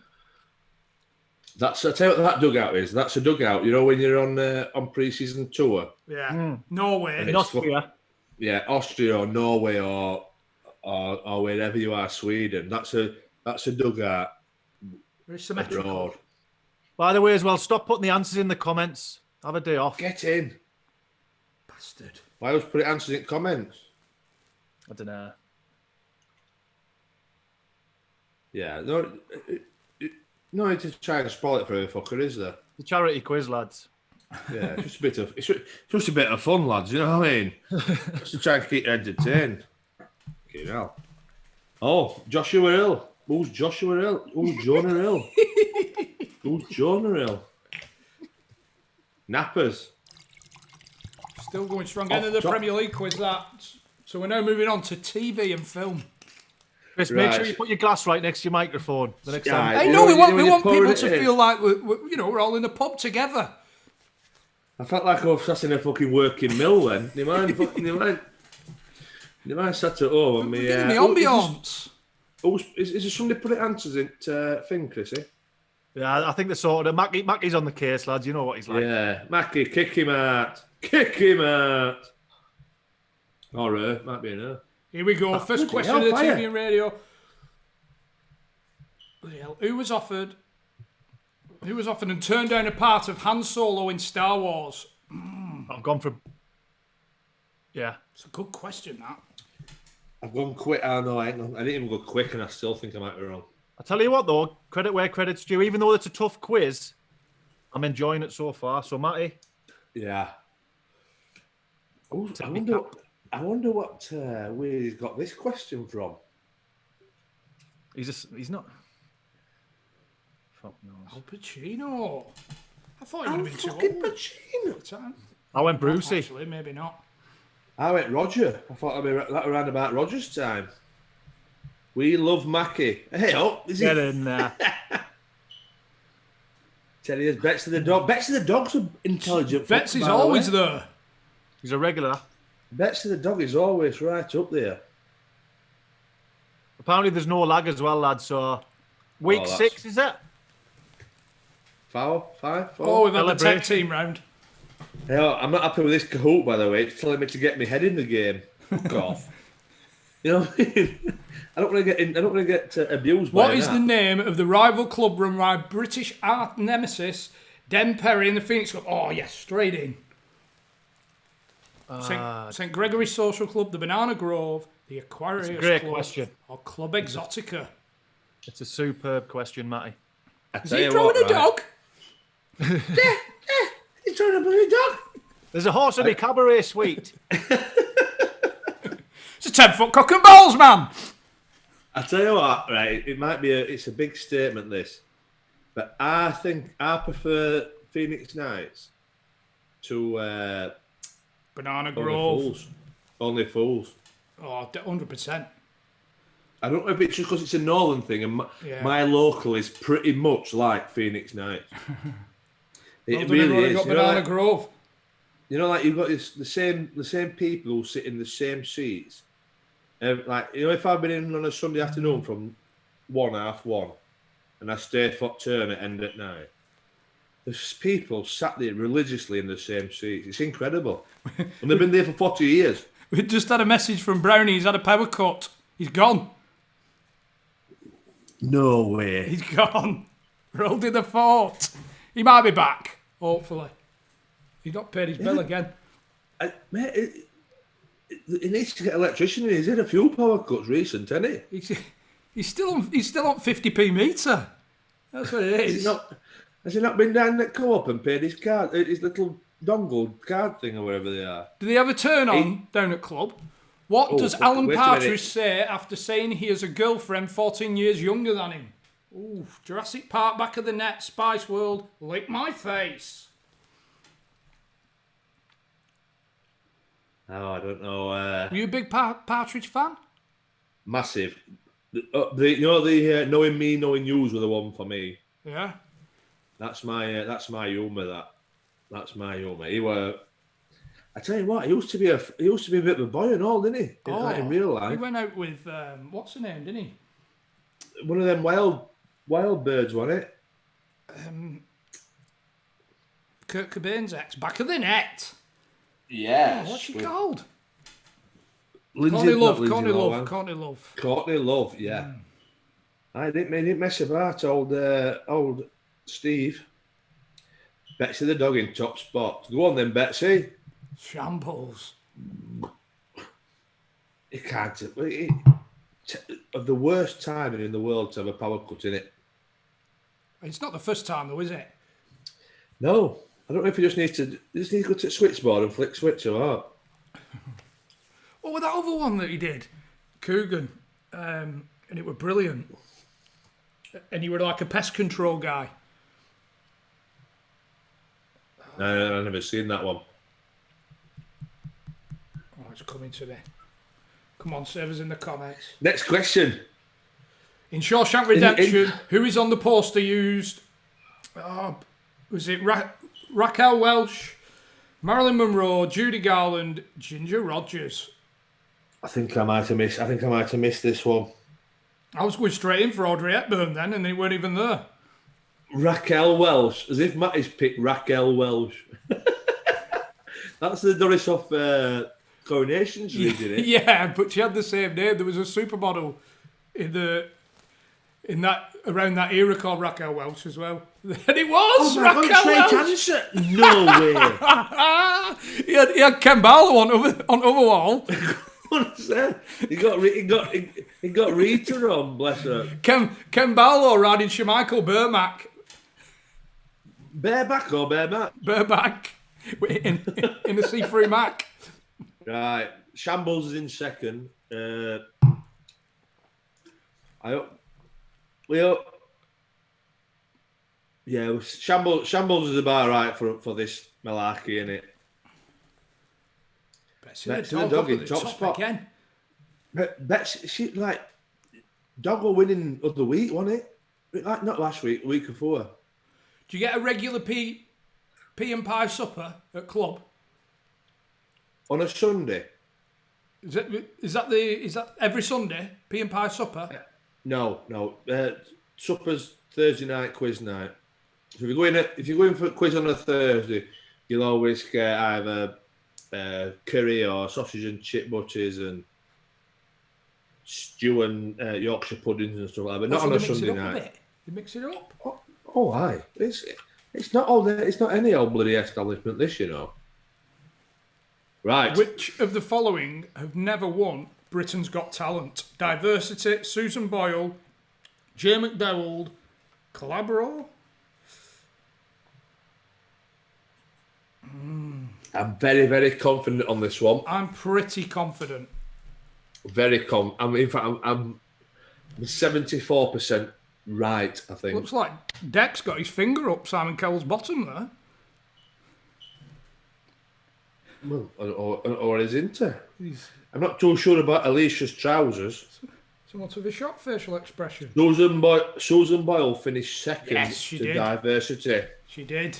I'll tell you what that dugout is. That's a dugout. You know when you're on pre-season tour. Yeah. Norway. In Austria. Yeah, Austria or Norway or wherever you are, Sweden. That's a dugout. Very symmetrical. Abroad. By the way, as well, stop putting the answers in the comments. Have a day off. Get in. Bastard. Why always put answers in comments? I don't know. Yeah, no need to try and spoil it for every fucker, is there? The charity quiz, lads. Yeah, it's just a bit of fun, lads. You know what I mean? Just to try and keep you entertained. Okay, now. Oh, Joshua Hill. Who's Joshua Hill? Who's Jonah Hill? Who's Jonah Hill? Nappers. Still going strong. End of the Premier League quiz, that. So we're now moving on to TV and film. Chris, make sure you put your glass right next to your microphone the next time. Hey, no, we want people to feel like we're all in the pub together. I felt like I was sat in a fucking working mill then. Do you mind sat at home and Giving me ambience. Is there somebody put it answers in thing, Chrissy? Yeah, I think the sort of Mackie's on the case, lads. You know what he's like. Yeah, Mackie, kick him out. Kick him out. Or her, might be an her. Here we go. First question of the TV and radio. Who was offered and turned down a part of Han Solo in Star Wars? I've gone for... Yeah. It's a good question, that. I've gone quick. I know, I didn't even go quick and I still think I might be wrong. I tell you what, though, credit where credit's due. Even though it's a tough quiz, I'm enjoying it so far. So, Matty? Yeah. Ooh, I wonder what where he's got this question from. He's not... Fuck knows. Al Pacino. I thought he would have been too old. Pacino. I went Brucey. Actually, maybe not. I went Roger. I thought that around about Roger's time. We love Mackie. Hey, Get in there. Teddy has Betsy the dog. Betsy the dog's an intelligent. Betsy's always there. He's a regular. Betsy the dog is always right up there. Apparently, there's no lag as well, lads. So, week 6 is it? 5, 4. Oh, we've had the tech team round. Hey, I'm not happy with this Kahoot, by the way. It's telling me to get my head in the game. Fuck off. You know what I mean? I don't want to get abused by What is the name of the rival club run by British art nemesis Den Perry in the Phoenix Club? Oh, yes, straight in. St. Gregory's Social Club, the Banana Grove, the Aquarius great Club, question. or Club Exotica. It's a superb question, Matty. Is he throwing a dog? He's throwing a bloody dog. There's a horse in a cabaret suite. It's a 10-foot cock and balls, man. I tell you what, right? It's a big statement, this, but I think I prefer Phoenix Knights to Banana Grove. Only Fools. Oh, 100%. I don't know if it's just because it's a northern thing, and my local is pretty much like Phoenix Nights. It really is. Got Banana Grove. You know, like you've got the same people who sit in the same seats. Like, you know, if I've been in on a Sunday afternoon from 1:30, and I stay for turn at end at night, there's people sat there religiously in the same seats. It's incredible. And they've been there for 40 years. We just had a message from Brownie. He's had a power cut. He's gone. No way. He's gone. Rolled in the fort. He might be back, hopefully. He's not paid his bill again. Mate, he needs to get an electrician. He's had a few power cuts recent, hasn't he? He's still on 50p meter. That's what it is. Has he not been down at Co-op and paid his card, his little dongle card thing or whatever they are? Do they have a turn on down at club? What does Alan Partridge say after saying he has a girlfriend 14 years younger than him? Ooh, Jurassic Park, back of the net, Spice World, lick my face. Oh, I don't know. Were you a big Partridge fan? Massive. Knowing me, knowing you's were the one for me. Yeah. That's my humour. That's my humour. He were. I tell you what, he used to be a bit of a boy and all, didn't he? In real life. He went out with what's her name, didn't he? One of them wild birds, wasn't it? Kurt Cobain's ex, back of the net. Yes. What's she called? Courtney Love, yeah. I didn't mess about, old Steve. Betsy the dog in top spot. Go on then, Betsy. Shambles. It can't. Of the worst timing in the world to have a power cut in it. It's not the first time though, is it? No. I don't know if you just need to go to the switchboard and flick switch or what. What was that other one that he did? Coogan. And it were brilliant. And you were like a pest control guy. No, I've never seen that one. Oh, it's coming to me. Come on, save us in the comments. Next question. In Shawshank Redemption, who is on the poster used? Was it Raquel Welch, Marilyn Monroe, Judy Garland, Ginger Rogers? I think I might have missed this one. I was going straight in for Audrey Hepburn then, and they weren't even there. Raquel Welch, as if Matty's picked Raquel Welch. That's the Doris off Coronation Street, isn't it? Yeah, but she had the same name. There was a supermodel around that era called Raquel Welch as well. And it was Raquel Welch. Answer. No way. he had Ken Barlow on other wall. What's that? He got Rita on, bless her. Ken Barlow riding Shemichael Burmack. Bareback or bareback? Bareback in a C3 Mac. Right, Shambles is in second. Shambles is about right for this malarkey, innit? Betsy the dog in top spot again. Betsy, she like dog were winning other week, wasn't it? Like not last week, the week before. Do you get a regular pea and pie supper at club on a Sunday? Is that every Sunday? Pea and pie supper? No. Supper's Thursday night, quiz night. So if you're going for a quiz on a Thursday, you'll always get either curry or sausage and chip butties and stew and Yorkshire puddings and stuff like that. But not on a Sunday night. You mix it up. Oh, aye. It's not all there. It's not any old bloody establishment. This, you know. Right. Which of the following have never won Britain's Got Talent? Diversity, Susan Boyle, Jay McDowell, Calabro. I'm very, very confident on this one. I'm pretty confident. Very in fact, I'm 74% right, I think. Looks like Deck's got his finger up Simon Cowell's bottom there. Well, or his inter. I'm not too sure about Alicia's trousers. Somewhat of a shock facial expression. Susan Boyle finished second to Diversity. She did.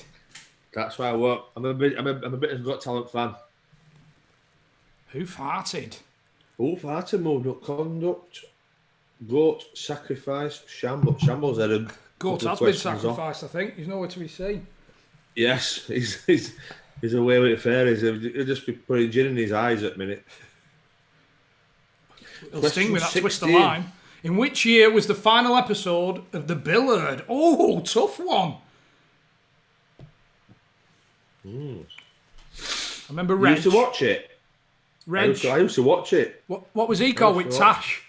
That's why I'm a bit of a Got Talent fan. Who farted? Who farted? Moved up conduct. Goat sacrifice. Shambles had a Goat has been sacrificed, I think. He's nowhere to be seen. Yes, he's away with the fairies. He'll just be putting gin in his eyes at the minute. It'll sting with that twist of lime. In which year was the final episode of The Billard? Oh, tough one. I remember Reg. You used to watch it? Reg. I used to watch it. What was he called with Tash?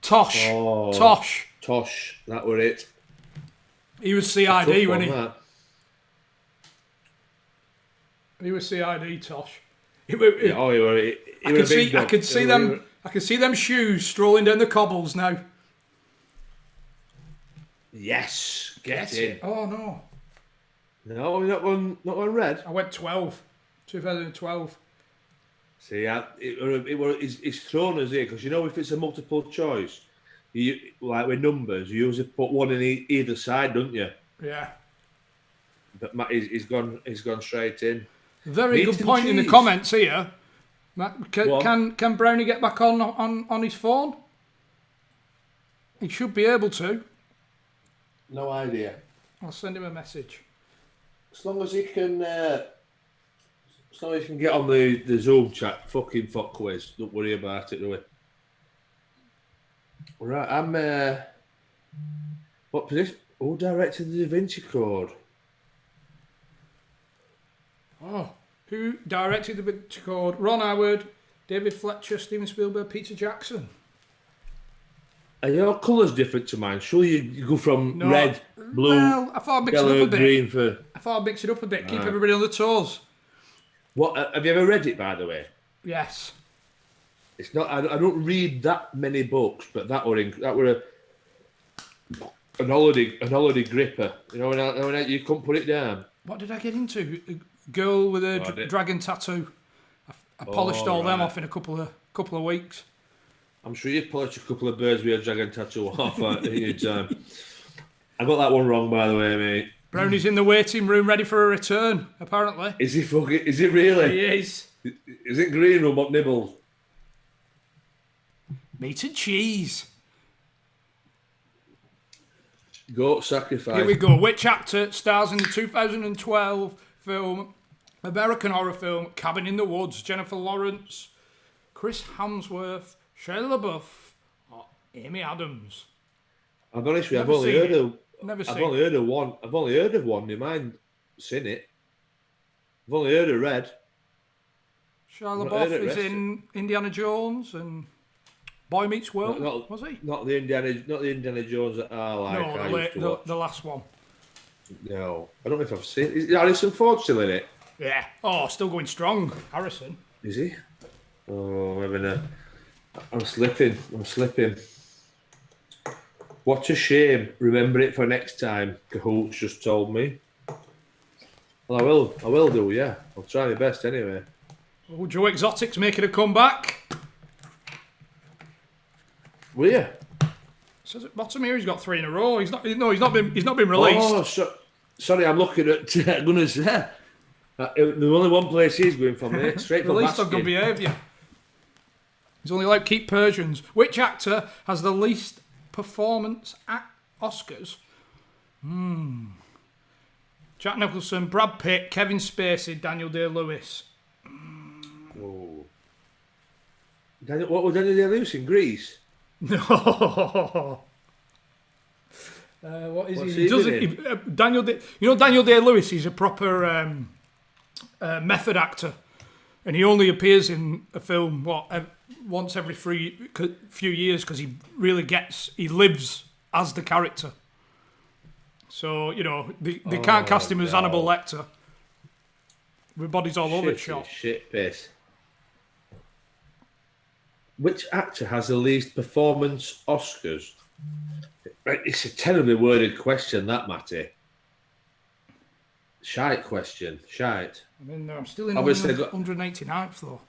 Tosh. Oh, Tosh. Tosh, that were it. He was CID, wasn't he? That. He was CID, Tosh. He were. I could see them shoes strolling down the cobbles now. Yes, get in. Oh no. No, not one red. I went 2012. See, it's thrown us here because if it's a multiple choice, you like with numbers, you usually put one in either side, don't you? Yeah. But Matt, he's gone straight in. Very good point in the comments here. Matt, can Brownie get back on his phone? He should be able to. No idea. I'll send him a message. As long as he can get on the Zoom chat, fucking fuck quiz. Don't worry about it, do we? Right, I'm what position? Who directed the Da Vinci Code? Oh, who directed the Da Vinci Code? Ron Howard, David Fletcher, Steven Spielberg, Peter Jackson. Are your colours different to mine? Sure, you go from red, blue, I thought I'd mix yellow, it up a bit. green for. I thought I'd mix it up a bit. Keep everybody on the toes. What have you ever read it, by the way? Yes. It's not. I don't read that many books, but that were an holiday gripper. When you couldn't put it down. What did I get into? A girl with a dragon tattoo. I polished all them off in a couple of weeks. I'm sure you polished a couple of birds with a dragon tattoo off at any time. I got that one wrong, by the way, mate. Brownie's in the waiting room, ready for a return. Apparently. Is he fucking? Is it really? He is. Is it green room or nibbles? Meat and cheese. Goat sacrifice. Here we go. Which actor stars in the 2012 film, American horror film, Cabin in the Woods? Jennifer Lawrence, Chris Hemsworth, Shia LaBeouf, or Amy Adams? I'll be honest with you, I've only heard of one. I've only heard of one. You mind seen it? I've only heard of Red. Shia LaBeouf is in Indiana Jones and Boy Meets World. Was he? Not the Indiana Jones that I like. No, the last one. No, I don't know if I've seen it. Is Harrison Ford still in it? Yeah. Oh, still going strong, Harrison. Is he? Oh, I'm slipping. What a shame. Remember it for next time. Cahoots just told me. Well, I will do, yeah. I'll try my best anyway. Oh, Joe Exotic's making a comeback. Will you? Says at bottom here he's got 3 in a row. He's not been released. Oh, sorry, I'm looking at. I'm gonna say there's only one place he's going from, mate. Straight for released on good behaviour. He's only like keep Persians. Which actor has the least performance at Oscars? Jack Nicholson, Brad Pitt, Kevin Spacey, Daniel Day-Lewis. Oh. What was Daniel Day-Lewis in Greece? No. What is he? He doesn't. Daniel Day-Lewis. He's a proper method actor, and he only appears in a film once every few years because he lives as the character. So they can't cast him as Hannibal Lecter. Everybody's all over the shop. Shit piss. Which actor has the least performance Oscars? It's a terribly worded question, that, Matty. Shite question. Shite. I'm still in 189th, though.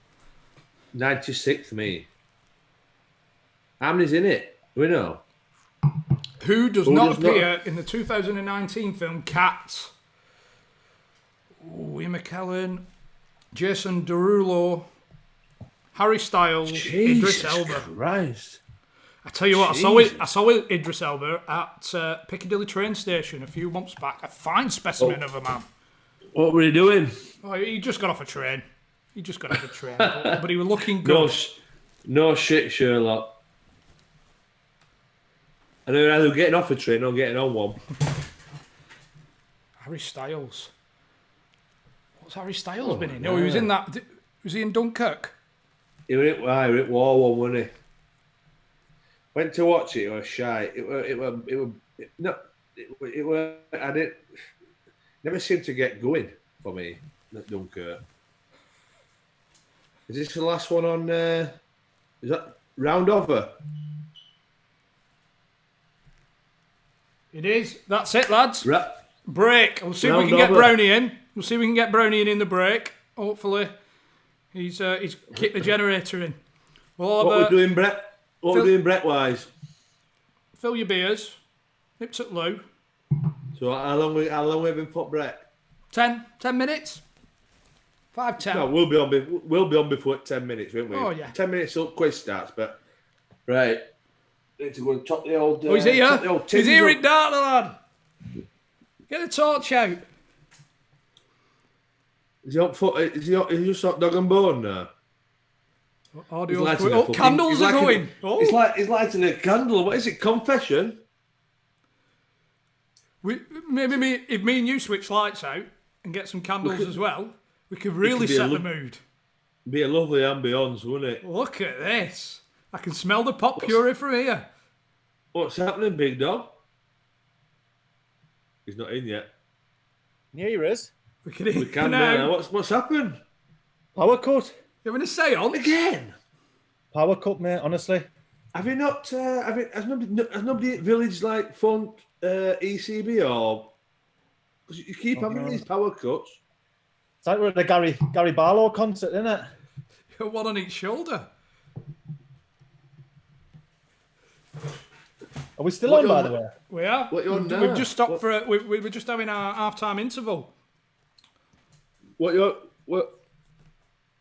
96th, me. How many's in it? We know. Who does not appear in the 2019 film Cats? Ian McKellen, Jason Derulo, Harry Styles, Idris Elba. Christ. I tell you what, I saw Idris Elba at Piccadilly train station a few months back. A fine specimen of a man. What were he doing? Oh, he just got off a train. But he was looking good. No shit, Sherlock. I know either getting off a train or getting on one. Harry Styles. What's Harry Styles been in? No, he was in that. Was he in Dunkirk? He was at War One, wasn't he? Went to watch it. It was shy. I didn't. Never seemed to get going for me at Dunkirk. Is this the last one on? Is that round over? It is. That's it, lads. Break. We'll see if we can Round get over. Brownie in. We'll see if we can get Brownie in the break. Hopefully, he's kicked the generator in. What we're doing, Brett? What we're doing, Brett-wise? Fill your beers. Nips at Lou. So how long we having put Brett? 10 minutes. 5, 10. No, we'll be on before 10 minutes, won't we? Oh yeah. 10 minutes till quiz starts, but right. Need to go and top the old. Oh, he's here. top the old He's tins here up. in Dartler, lad. Get the torch out. Is he up foot? Is he just hot dog and bone now? Audio's He's lighting going. a Oh, fucking- candles he's are lighting- going. Oh. He's lighting a candle. What is it? Confession? Maybe if me and you switch lights out and get some candles as well, we could really be a set the lo- mood. Be a lovely ambience, wouldn't it? Look at this. I can smell the pot puree from here. What's happening, big dog? He's not in yet. Yeah, here is. We can hear We can now. now. What's happened Power cut. You having a seance? again? Power cut, mate, honestly. Have you not? Has nobody at Village like phoned ECB or? Because you keep having these power cuts. It's like we're at a Gary Barlow concert, isn't it? One on each shoulder. Are we still What on, by you're- the way? We are. What you on now? We've just stopped for. We were just having our half-time interval. What you're now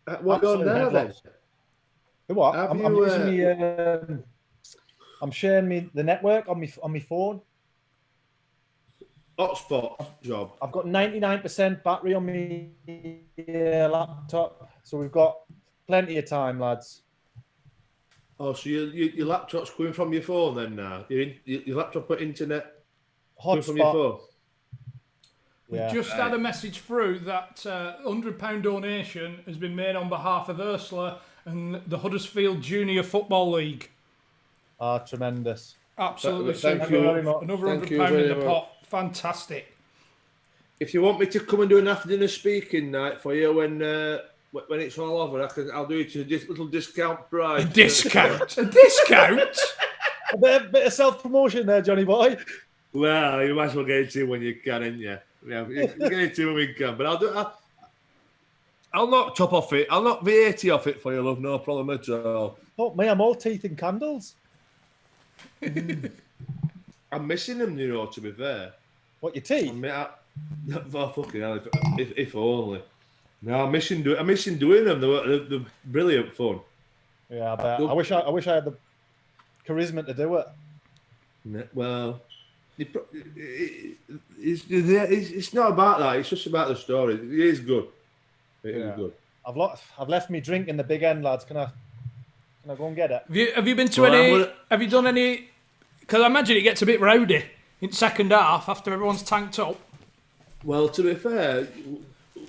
Absolute then? headlocks. What? Have I'm you, using me. I'm sharing me the network on my phone. Hotspot job. I've got 99% battery on my laptop, so we've got plenty of time, lads. Oh, so your laptop's coming from your phone then now? Your laptop got internet coming from your Hotspot. phone? Yeah. Just had a message through that £100 donation has been made on behalf of Ursula and the Huddersfield Junior Football League. Ah, tremendous. Absolutely. Thank super. you. very much. Another Thank you £100 in very the much. pot. Fantastic. If you want me to come and do an afternoon speaking night for you when it's all over, I'll do it to a little discount price. A discount? A discount? A bit of self-promotion there, Johnny boy. Well, you might as well get it in when you can, ain't you? Yeah, you get it in when we can. But I'll not top off it. I'll not VAT off it for you, love. No problem at all. Oh, me, I'm all teeth and candles. I'm missing them, you know. To be fair, What, your teeth? Oh, fucking hell, if only. No, I'm missing doing them. They're brilliant fun. Yeah, I bet. I wish I had the charisma to do it. Well, it's not about that. It's just about the story. It is good. It is good. I've left me drink in the big end, lads. Can I go and get it? Have you been to Well, any? Have you done any? Because I imagine it gets a bit rowdy in second half after everyone's tanked up. Well, to be fair,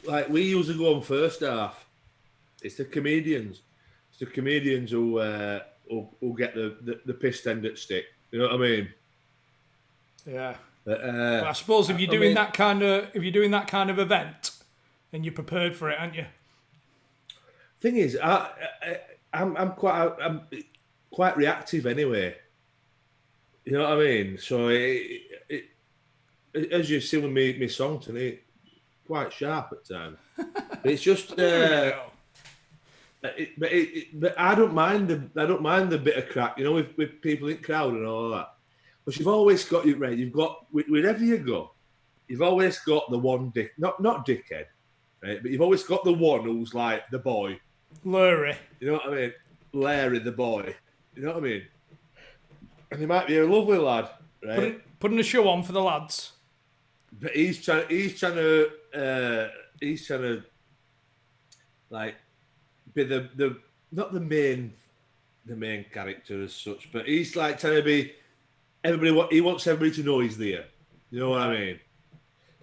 like we usually go on first half. It's the comedians. It's the comedians who get the piss end at stick. You know what I mean? Yeah. But, But I suppose if you're doing that kind of event, then you're prepared for it, aren't you? Thing is, I'm quite reactive anyway. You know what I mean? So as you've seen with me song tonight, quite sharp at times. It's just, but I don't mind the bit of crack, you know, with people in crowd and all that. But you've always got it right. You've got wherever you go, you've always got the one not dickhead, right? But you've always got the one who's like the boy. Lurie. You know what I mean? Larry the boy. You know what I mean? and he might be a lovely lad, right? Putting a show on for the lads. But he's trying to like be the not the main character as such, but he's like trying to be everybody. He wants everybody to know he's there. You know what I mean?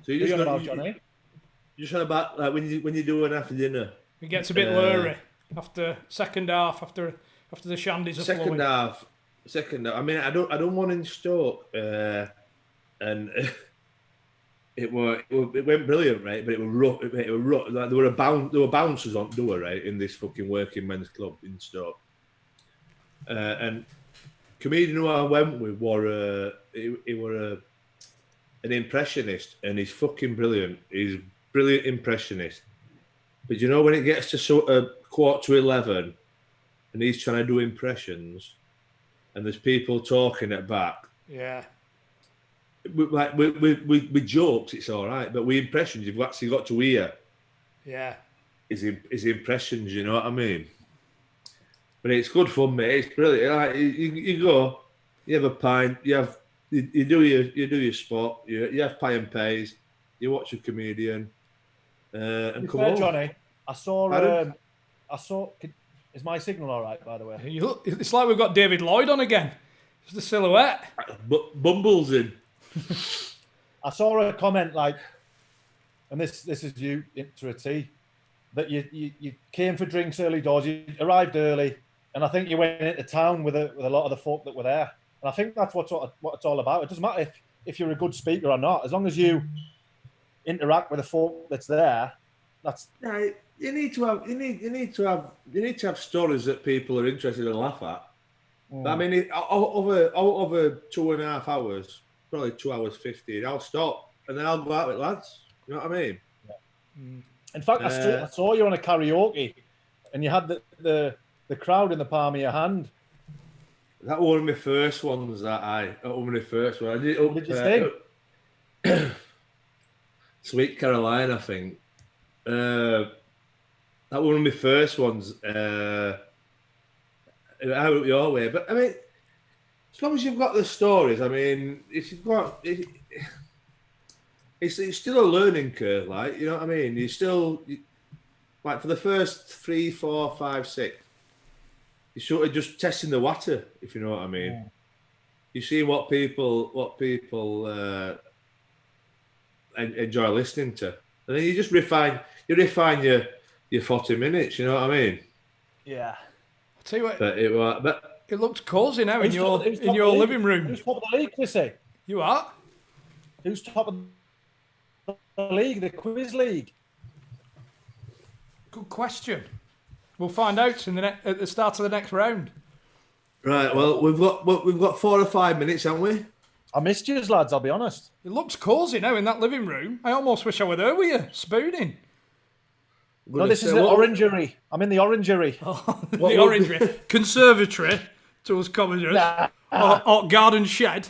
So you just about Johnny. You're just about like when you do an after dinner. It gets a bit lurid after second half, after the shandies are flowing. Second half. I mean, I don't want in Stoke, and it went brilliant, right? But it was rough. It was rough. Like, there were bouncers on door, right, in this fucking working men's club in Stoke. And comedian who I went with he were an impressionist, and he's fucking brilliant. He's a brilliant impressionist. But you know when it gets to sort of 11:15, and he's trying to do impressions, and there's people talking at back. Yeah. With jokes, it's all right, but with impressions, you've actually got to hear. Yeah. His impressions, you know what I mean? But it's good fun, mate. It's brilliant. Like you go, you have a pint, you do your spot, you have pie and pays, you watch a comedian, and come on, Johnny. I saw. Is my signal all right? By the way, it's like we've got David Lloyd on again. It's the silhouette. Bumble's in. I saw a comment like, and this is you to a T, that you came for drinks early doors. You arrived early, and I think you went into town with a lot of the folk that were there. And I think that's what it's all about. It doesn't matter if you're a good speaker or not, as long as you interact with the folk that's there. That's you need to have stories that people are interested in and laugh at. I mean, over 2.5 hours, probably 2 hours 50, I'll stop and then I'll go out with lads. You know what I mean? Yeah. In fact, I saw you on a karaoke, and you had the crowd in the palm of your hand. That was one of my first ones. That was one of my first ones. What did you sing? Sweet Caroline, I think. That was one of my first ones. Out your way, but I mean, as long as you've got the stories, I mean, if you've got, it's still a learning curve, like, you know what I mean. Like for the first 3, 4, 5, 6, you're sort of just testing the water, if you know what I mean. Yeah. You see what people enjoy listening to, and then you just refine your 40 minutes. You know what I mean? Yeah. I'll tell you what. But it looks cosy now in your living room. Who's top of the league, Chrissy? You are? Who's top of the league? The quiz league. Good question. We'll find out at the start of the next round. Right. Well, we've got 4 or 5 minutes, haven't we? I missed you, lads. I'll be honest. It looks cosy now in that living room. I almost wish I were there with you, spooning. No, this is the orangery. I'm in the orangery. Oh, the orangery. Conservatory, to us commoners. Or garden shed.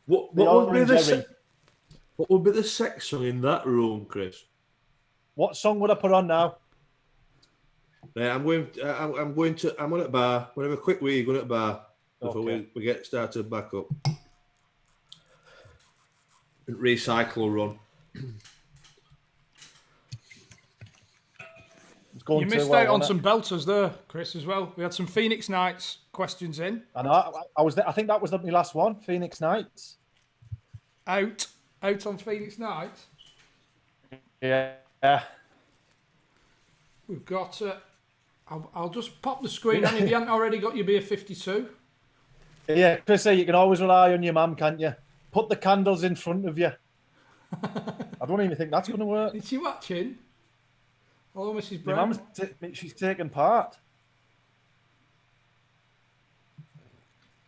What would be the sex song in that room, Chris? What song would I put on now? I'm on at bar. We'll have a quick wee, going at bar before we get started back up. Recycle run. You missed out on some belters there, Chris, as well. We had some Phoenix Knights questions in. I know. I was there. I think that was my last one. Phoenix Knights. Out on Phoenix Knights. Yeah. We've got. I'll just pop the screen on if you haven't already got your beer 52. Yeah, Chris, you can always rely on your mum, can't you? Put the candles in front of you. I don't even think that's going to work. Is she watching? Hello, Mrs. Your Brown. She's taking part.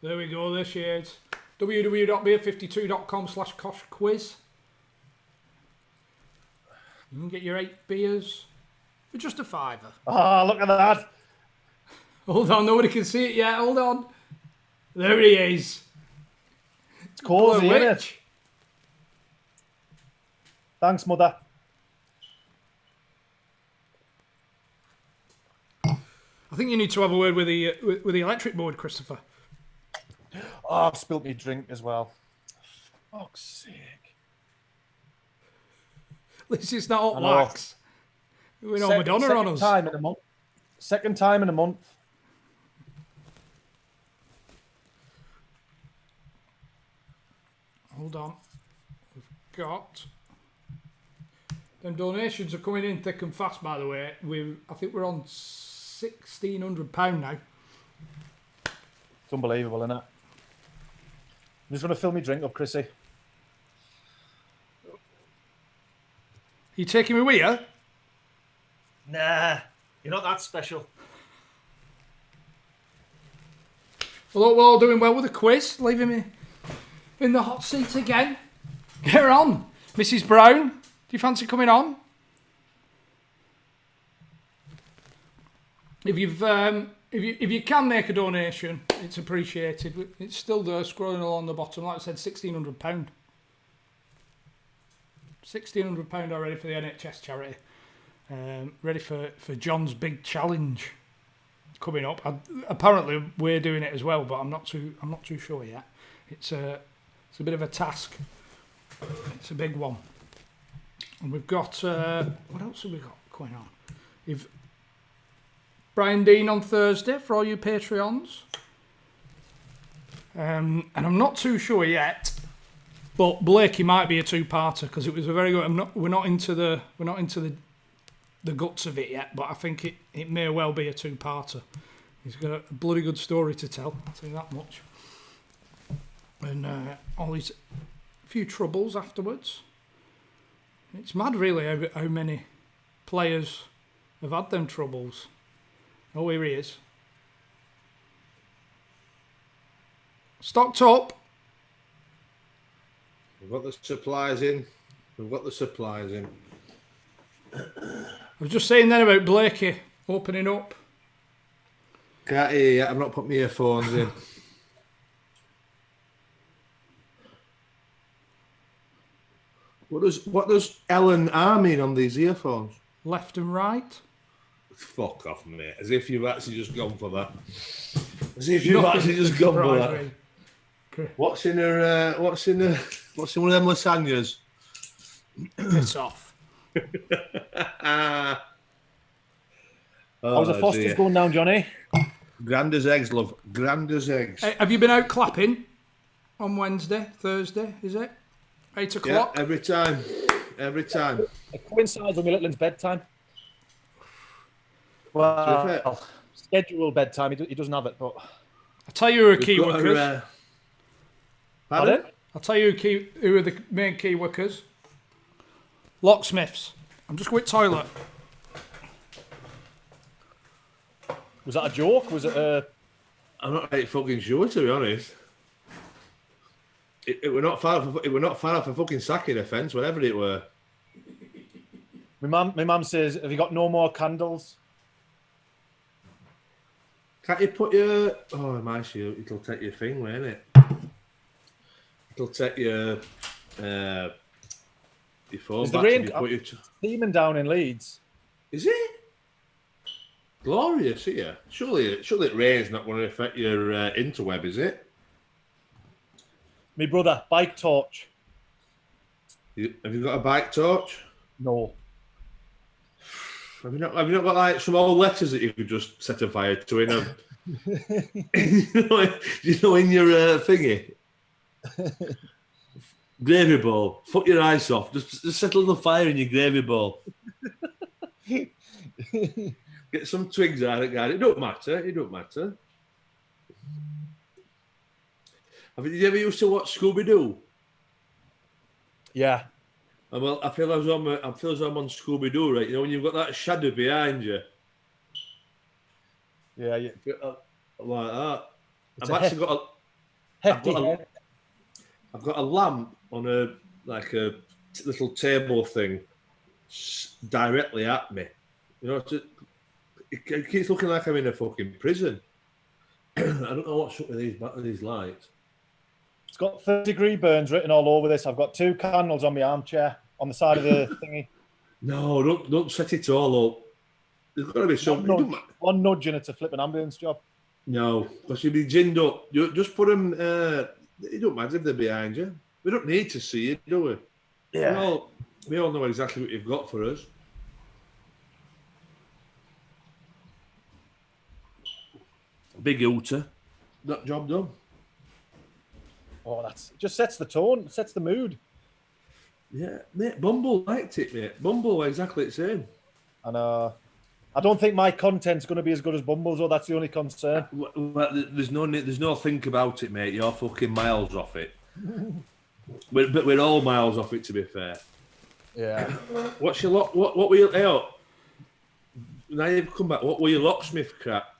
There we go, there she is. www.beer52.com/Cosh quiz. You can get your 8 beers for just a £5. Ah, look at that. Hold on, nobody can see it yet. Hold on. There he is. It's cosy, isn't it? Thanks, Mother. I think you need to have a word with the electric board, Christopher. Oh, I've spilt me drink as well. Fuck's sake. At least it's not hot I know. wax. We're not Madonna on us. Time in a month. Second time in a month. Hold on. We've got... Them donations are coming in thick and fast, by the way. I think we're on £1,600 now. It's unbelievable, isn't it? I'm just going to fill me drink up, Chrissy. You taking me with you? Nah, you're not that special. Well, we're all doing well with the quiz. Leaving me in the hot seat again. Get her on. Mrs. Brown, do you fancy coming on? If you can make a donation, it's appreciated. It's still there, scrolling along the bottom. Like I said, £1,600. £1,600 already for the NHS charity. Ready for John's big challenge coming up. Apparently we're doing it as well, but I'm not too sure yet. It's a bit of a task. It's a big one. And we've got what else have we got going on? We've Brian Dean on Thursday for all you Patreons. And I'm not too sure yet, but Blakey might be a two-parter because it was a very good. We're not into the guts of it yet, but I think it may well be a two-parter. He's got a bloody good story to tell. I'll tell you that much. And all these few troubles afterwards. It's mad, really, how many players have had them troubles. Oh, here he is. Stocked up. We've got the supplies in. I was just saying then about Blakey opening up. Can't hear you. I've not put my earphones in. What does L and R mean on these earphones? Left and right. Fuck off, mate. As if you've actually just gone for that. As if you've actually just gone for that. Okay. What's in one of them lasagnas? It's off. How's the Fosters going down, Johnny? Grand as eggs, love. Grand as eggs. Hey, have you been out clapping on Wednesday, Thursday, is it? 8 o'clock? Yeah, every time. It coincides with my little one's bedtime. Well, scheduled bedtime. He doesn't have it, but... I'll tell you who are key workers. Pardon? I'll tell you who are the main key workers. Locksmiths. I'm just going to toilet. Was that a joke? Was it a... I'm not really fucking sure, to be honest. It were not far off a fucking sacking offence, whatever it were. My mum says, have you got no more candles? Can't you put your... Oh, my shield. It'll take your thing, won't it? It'll take your phone Is the back. rain steaming down in Leeds? Is it? Glorious here. Surely it rain's not going to affect your interweb, is it? My brother, bike torch. Have you got a bike torch? No. Have you not got like some old letters that you could just set a fire to in a in your thingy? Gravy bowl. Fuck your eyes off. Just settle the fire in your gravy bowl. Get some twigs out of it, guys. It don't matter. Did you ever used to watch Scooby-Doo? Yeah. Well, I feel as I'm on Scooby-Doo, right? You know when you've got that shadow behind you. Yeah. Like that. It's I've got a lamp on a little table thing directly at me. You know, it keeps looking like I'm in a fucking prison. I don't know what's up with these lights. It's got 30-degree burns written all over this. I've got 2 candles on my armchair on the side of the thingy. No, don't set it all up. There's got to be something. One nudge and it's a flipping ambulance job. No, because you'll be ginned up. You just put them. It don't matter if they're behind you. We don't need to see it, do we? Yeah. We all know exactly what you've got for us. Big Hooter. That job done. Oh, that's just sets the tone, sets the mood. Yeah, mate. Bumble liked it, mate. Bumble exactly the same. And I don't think my content's going to be as good as Bumble's, or that's the only concern. Well, there's no think about it, mate. You're fucking miles off it. But we're all miles off it, to be fair. Yeah. What's your lock? What were you? Now you've come back. What were your locksmith crap?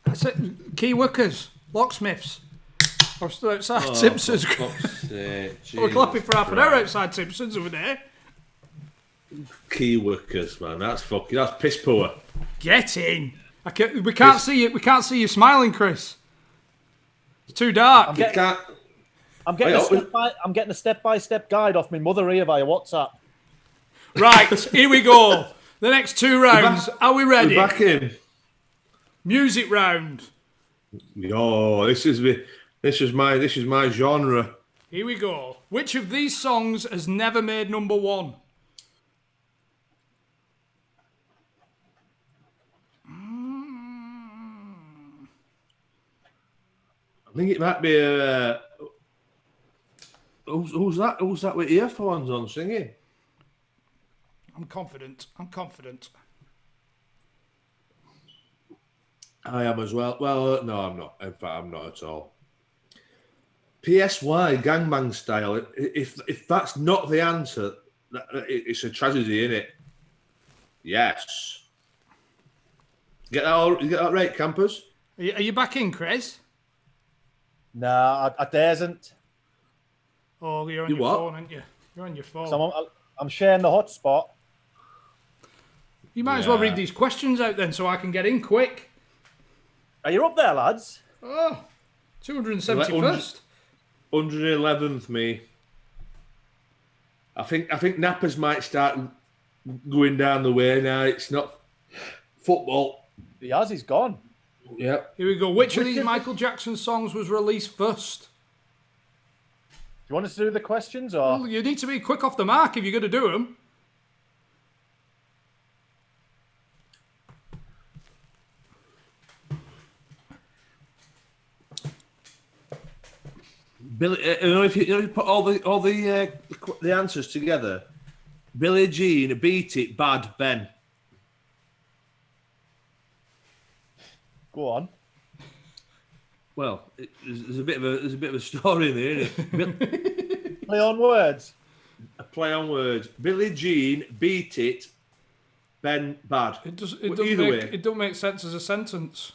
That's it. Key workers, locksmiths. We're still outside Simpsons. We're clapping for half an hour outside Simpsons over there. Key workers, man. That's piss poor. Get in. We can't see you. We can't see you smiling, Chris. It's too dark. I'm getting a step-by-step guide off my mother here via WhatsApp. Right, here we go. The next 2 rounds. Are we ready? We're back in. Music round. Oh, this is my genre. Here we go. Which of these songs has never made number 1? I think it might be who's that? Who's that with earphones on singing? I'm confident. I am as well. Well, no, I'm not. In fact, I'm not at all. PSY gangbang style. If that's not the answer, it's a tragedy, isn't it? Yes. You get that right, campers? Are you back in, Chris? Nah, I daresn't. Oh, you're on You your what? phone, aren't you? You're on your phone. So I'm sharing the hotspot. You might as well read these questions out then so I can get in quick. Are you up there, lads? Oh, 271st. 111th, me. I think nappers might start going down the way now. It's not football. He's gone. Yep. Here we go. Which of these Michael Jackson songs was released first? Do you want us to do the questions, or Well, you need to be quick off the mark if you're going to do them. Billy, if you put all the answers together, Billie Jean, Beat It, Bad, Ben. go on? Well, there's a bit of a story in there, isn't it? Play on words. A play on words. Billie Jean, Beat It, Ben, Bad. It don't make sense as a sentence.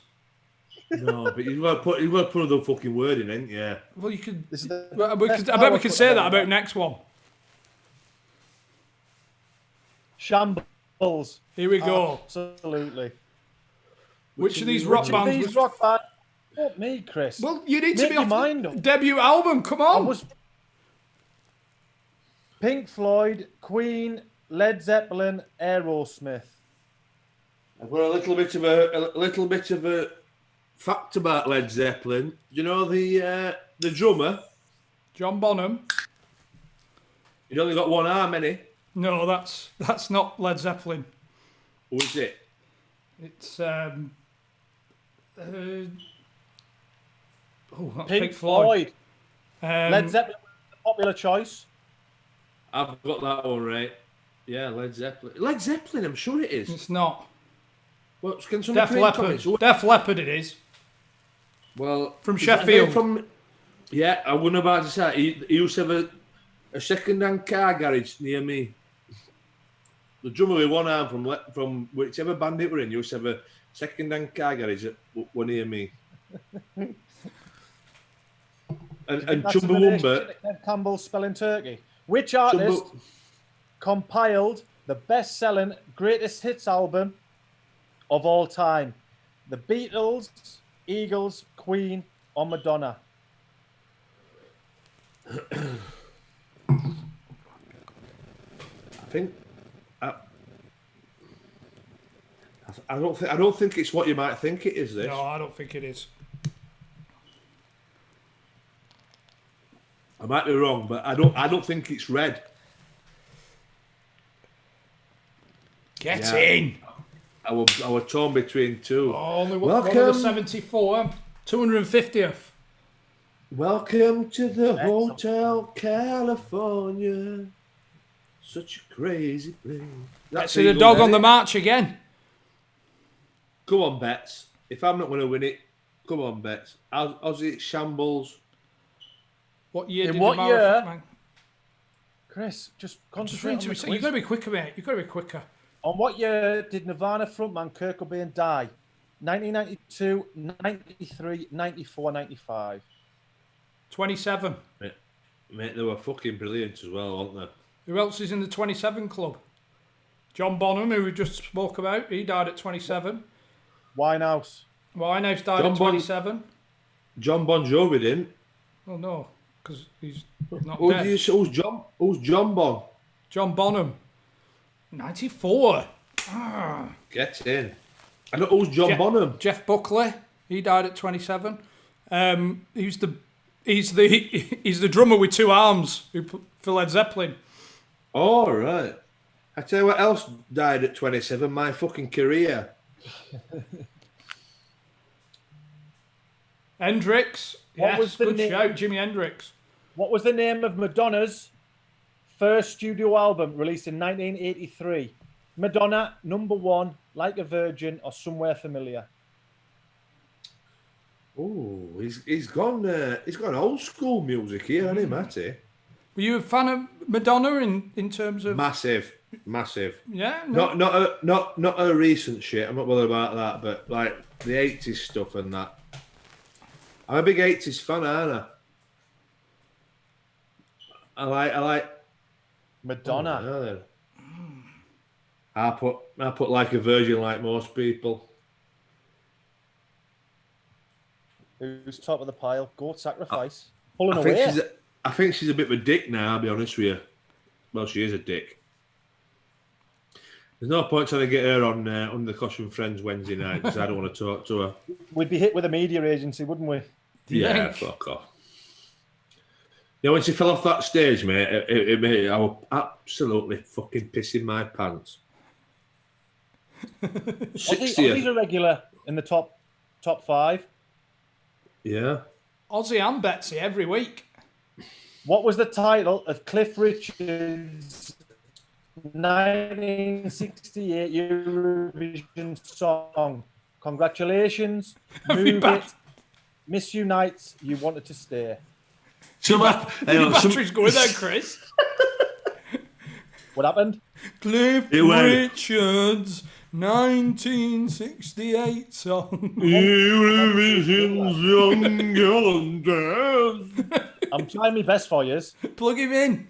No, but you've got to put another fucking word in, ain't you? Well, you could. I I bet we could say that about next one. Shambles. Here we go. Absolutely. Which of these rock bands? Fuck me, Chris. Well, you need to Make be your off mind the up. debut album. Come I on. was Pink Floyd, Queen, Led Zeppelin, Aerosmith. I've got a little bit of a fact about Led Zeppelin. You know the drummer. John Bonham. He's only got one arm, ain't he? No, that's not Led Zeppelin. Who is it? It's that's Pink Floyd. Led Zeppelin, popular choice. I've got that one right. Yeah, Led Zeppelin. Led Zeppelin, I'm sure it is. It's not. Well, can someone Def put in Leppard. comments? Def Leppard it is. Well, From is that Sheffield. From, yeah, I wasn't about to say. He used to have a second-hand car garage near me. The drummer with one arm from whichever band it were in used to have a second-hand car garage that were near me. and Chumbawamba. Campbell's spelling turkey. Which artist compiled the best-selling greatest hits album of all time? The Beatles, Eagles, Queen, or Madonna? I don't think it's what you might think it is. This. No, I don't think it is. I might be wrong, but I don't think it's red. Get in. I was torn between two. Oh, only one of the 74, 250th. Welcome to the Hotel California. Such a crazy place. Let's see the dog on the march again. Come on, Bets. If I'm not going to win it, come on, Bets. Aussie Shambles. What year In did what the year? marathon? Chris, just Just concentrate read on to the me. quiz. You've got to be quicker, mate. You've got to be quicker. On what year did Nirvana frontman Kurt Cobain die? 1992, 93, 94, 95. 27. Mate, they were fucking brilliant as well, weren't they? Who else is in the 27 club? John Bonham, who we just spoke about. He died at 27. Winehouse. Winehouse died John at 27. John Bon Jovi didn't. Oh, no. Because he's not dead. Who's John Bon? John Bonham. 94. Get in. I know who's John Bonham. Jeff Buckley. He died at 27. He's the drummer with two arms for Led Zeppelin. Oh, right. I tell you what else died at 27, my fucking career. Hendrix. What was the good name? shout, Jimi Hendrix. What was the name of Madonna's first studio album released in 1983? Madonna, Number One, Like a Virgin, or Somewhere Familiar? Oh, he's gone old school music here, hasn't he, Matty? Were you a fan of Madonna in terms of Massive. Yeah, no. Not a recent shit. I'm not bothered about that, but like the 80s stuff and that. I'm a big 80s fan, aren't I? I like Madonna. Oh, yeah, I put Like a Virgin, like most people. Who's top of the pile? Goat Sacrifice. Pulling away. I think she's a bit of a dick now, I'll be honest with you. Well, she is a dick. There's no point trying to get her on the Cosh and Friends Wednesday night because I don't want to talk to her. We'd be hit with a media agency, wouldn't we? Yeah, fuck off. You know, when she fell off that stage, mate, it made I was absolutely fucking pissing my pants. 60th. a regular in the top five. Yeah. Ozzy and Betsy every week. What was the title of Cliff Richard's 1968 Eurovision song? Congratulations, Move It, Miss You Nights, You Wanted to Stay. Your battery's going there, Chris. What happened? Cliff Richard's 1968 song. Eurovision's young girls. I'm trying my best for you. Plug him in.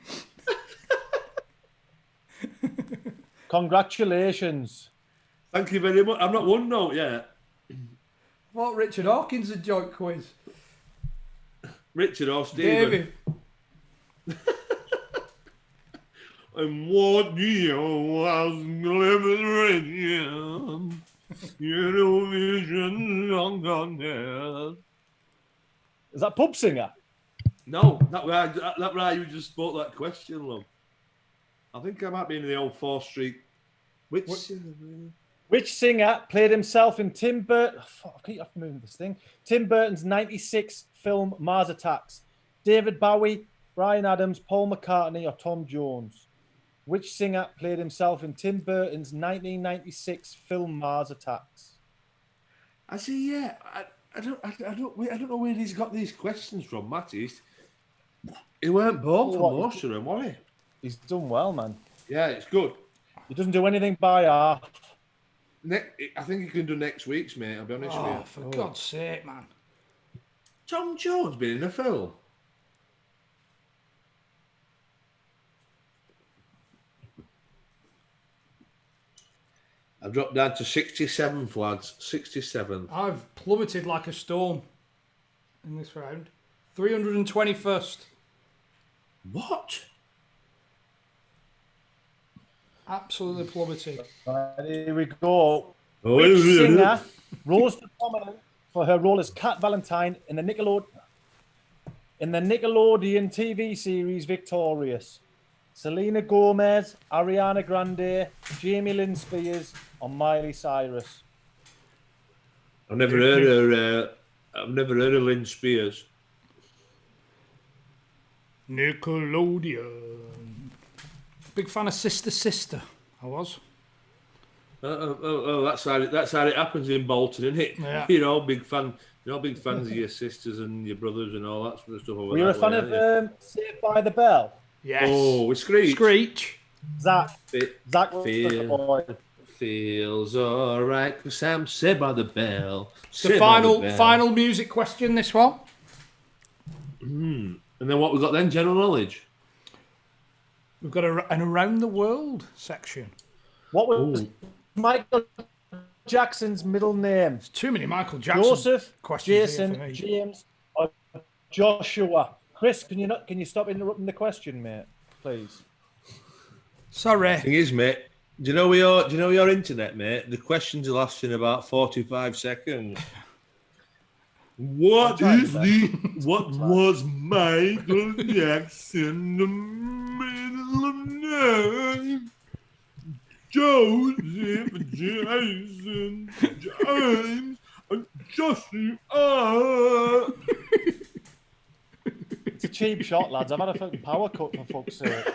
Congratulations. Thank you very much. I'm not one note yet. What, Richard Hawkins' a joint quiz? Richard or Stephen? David. And what you was living Eurovision young girls. Is that Pub Singer? No, that right. You just spoke that question, love. I think I might be in the old 4th Street. Which singer played himself in Tim Burton? I keep moving this thing. Tim Burton's '96 film Mars Attacks. David Bowie, Bryan Adams, Paul McCartney, or Tom Jones? Which singer played himself in Tim Burton's 1996 film Mars Attacks? I see. Yeah, I don't know where he's got these questions from, Matty. He weren't born for most of them, was he? He's done well, man. Yeah, it's good. He doesn't do anything by half. I think he can do next week's, mate. I'll be honest with you. For God's sake, man. Tom Jones been in a film. I've dropped down to 67th, lads. 67th. I've plummeted like a stone in this round. 321st. What? Absolutely plummeted. Right, here we go. Which singer rose to prominence for her role as Cat Valentine in the Nickelodeon TV series Victorious? Selena Gomez, Ariana Grande, Jamie Lynn Spears, or Miley Cyrus? I've never heard of Lynn Spears. Nickelodeon. Big fan of Sister Sister. I was. That's how it happens in Bolton, isn't it? Yeah. You're all big fans of your sisters and your brothers and all that sort of stuff. Were you a fan of Saved by the Bell? Yes. Oh, with Screech. Screech. Zach was the boy. Feels alright because I'm Saved by the Bell. The final music question, this one. And then what we got then? General knowledge. We've got an around the world section. What was Michael Jackson's middle name? There's too many Michael Jackson Joseph, questions here for Jason, me. James, or Joshua? Chris, can you stop interrupting the question, mate, please? Sorry. Thing is, mate, do you know your internet, mate? The questions are lasting about 45 seconds. What was Michael Jackson the middle of night? Joseph, Jason, James, and Joshua. It's a cheap shot, lads. I've had a fucking power cut, for fuck's sake.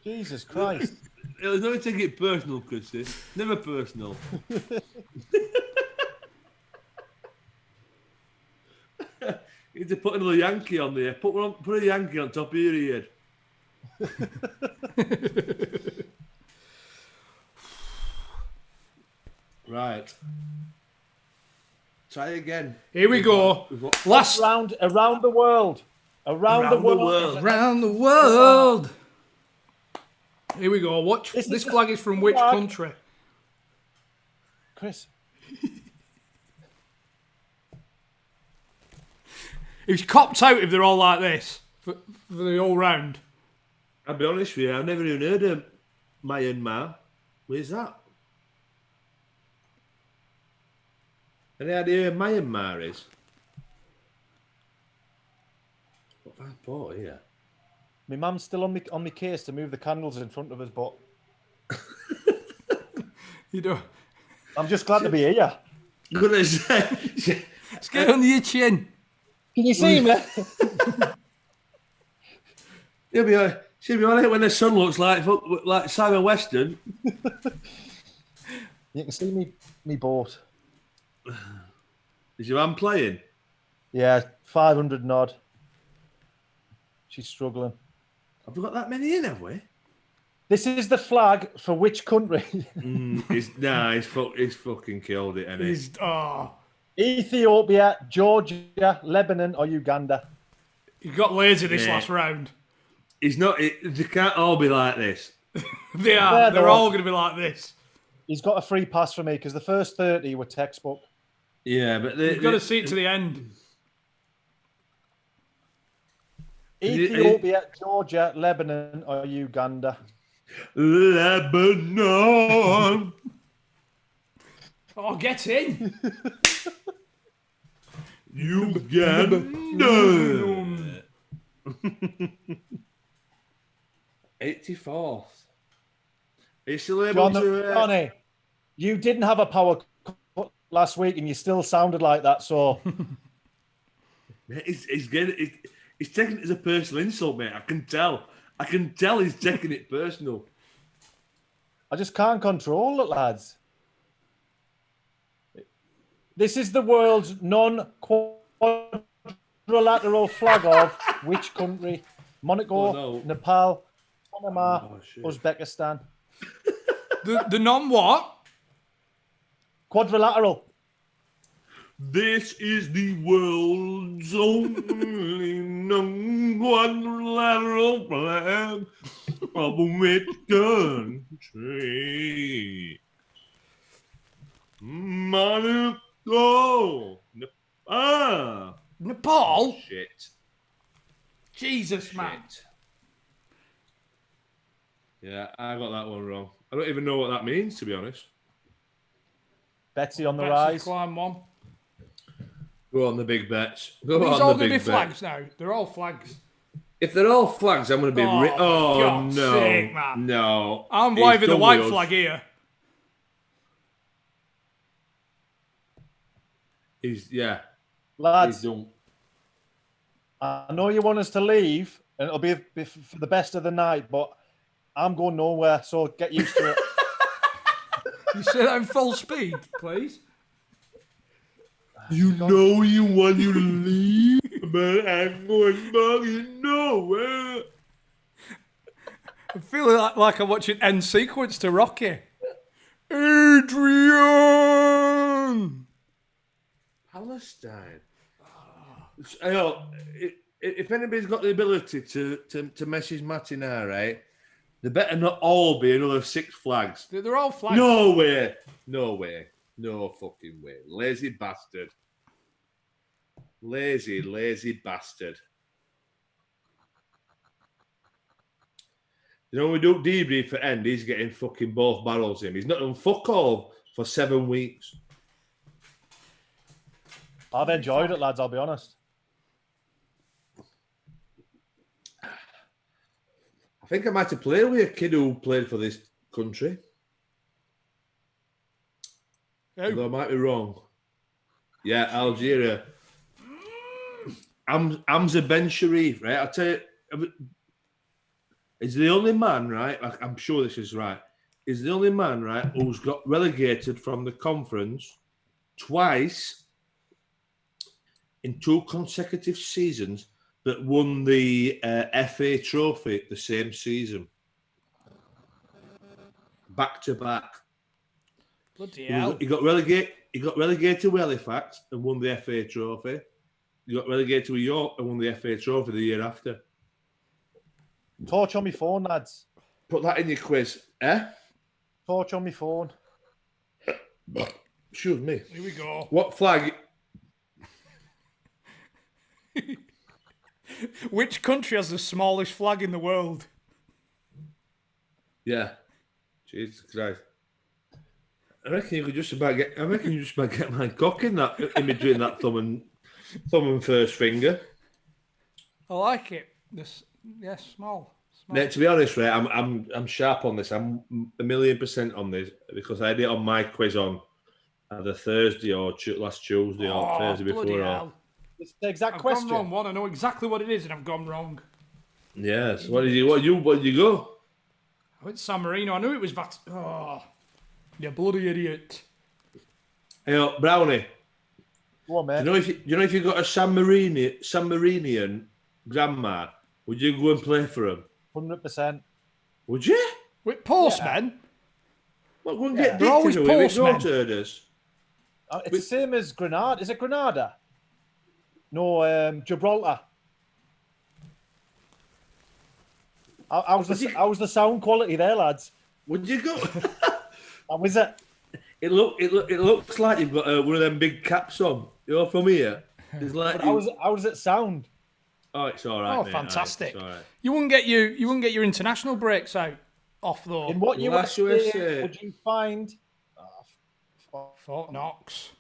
Jesus Christ. Don't take it personal, Chrissy. Never personal. You need to put another Yankee on there. Put a Yankee on top of your head. Right. Try again. Here we go. Last around the world. Around the world. Here we go. Watch. This flag is from which country? Chris. He's copped out if they're all like this for the all round. I'll be honest with you, I've never even heard of Myanmar. Where's that? Any idea where Myanmar is? What have I bought here? My mum's still on my case to move the candles in front of us, but You know, I'm just glad to be here. I'm gonna say, let's get under your chin. Can you see me? she'll be alright when the sun looks like Simon Weston. You can see me boat. Is your mum playing? Yeah, 500 nod. She's struggling. Have we got that many in, have we? This is the flag for which country? He's fucking killed it, hasn't he? Ethiopia, Georgia, Lebanon, or Uganda? You got lazy this last round. He's not. They can't all be like this. They are. They're all going to be like this. He's got a free pass for me because the first 30 were textbook. Yeah, but you've got to see it to the end. Ethiopia, Georgia, Lebanon, or Uganda? Lebanon. Oh, get in. Uganda. 84th. Are you still able to... Johnny, you didn't have a power cut last week and you still sounded like that, so... He's taking it as a personal insult, mate. I can tell he's taking it personal. I just can't control it, lads. This is the world's non-quadrilateral flag of which country? Monaco, Nepal, Panama, Uzbekistan. The non-what? Quadrilateral. This is the world's only non-quadrilateral flag of which country? Monaco. Nepal? Shit. Jesus, man. Yeah, I got that one wrong. I don't even know what that means, to be honest. Betsy on the Betsy's rise. climb one. Go on the big bets. Are Go these on all the going to be big flags bet. now? They're all flags. If they're all flags, I'm going to be... Oh, for God's no. sake, man. No. I'm He's waving the done white with us. flag here. He's Lads, done. I know you want us to leave, and it'll be for the best of the night, but I'm going nowhere, so get used to it. You say that in full speed, please. You know you want you to leave, but I'm going fucking nowhere. I'm feeling like I'm watching end sequence to Rocky. Adrian! Palestine. I know, if anybody's got the ability to message Martina, right, there better not all be another 6 flags. They're all flags. No way. No way. No fucking way. Lazy bastard. Lazy bastard. You know, we don't debrief for end. He's getting fucking both barrels in. He's not done fuck all for 7 weeks. I've enjoyed it, lads, I'll be honest. I think I might have played with a kid who played for this country. Although I might be wrong. Yeah, Algeria. Hamza Ben Sharif, right? I'll tell you, he's the only man, right? I'm sure this is right. He's the only man, right, who's got relegated from the conference twice in 2 consecutive seasons, but won the FA Trophy the same season. Back to back. Bloody hell. He got relegated with Halifax and won the FA Trophy. He got relegated with York and won the FA Trophy the year after. Torch on my phone, lads. Put that in your quiz, eh? Torch on my phone. Excuse me. Here we go. What flag? Which country has the smallest flag in the world? Yeah. Jesus Christ. I reckon you just about get my cock in that in between that thumb and first finger. I like it. Small. Mate, to be honest, right, I'm sharp on this. I'm 1,000,000% on this because I did it on my quiz on either Thursday or last Tuesday or Thursday before. Hell. It's the exact I've question. gone wrong one. I know exactly what it is, and I've gone wrong. Yes. What did you go? I went San Marino. I knew it was that. Oh, you bloody idiot! Hey, Brownie. Go on, mate. You know if you got a San Marinian grandma, would you go and play for him? 100%. Would you? With postmen. Well, go and get They're always dick with postmen. goat herders. It's the same as Grenada. Is it Grenada? No, Gibraltar. How's the sound quality there, lads? Would you go? How is it? It looks like you've got one of them big caps on. You're from here. It's like How does it sound? Oh, it's all right. Oh, mate. fantastic! It's all right. You wouldn't get your international breaks out off though. In what USA USA would you find? Fort Knox.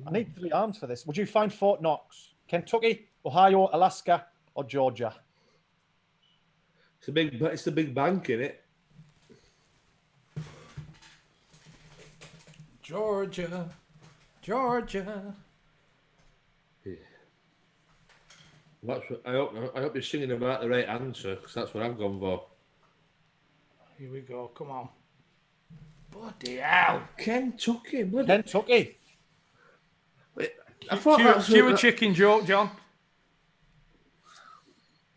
I need 3 arms for this. Would you find Fort Knox, Kentucky, Ohio, Alaska, or Georgia? It's the big bank, isn't it? Georgia. I hope you're singing about the right answer because that's what I've gone for. Here we go. Come on. Bloody hell. Kentucky. Bloody. Kentucky. Wait, I thought that's Cue a chicken joke, John.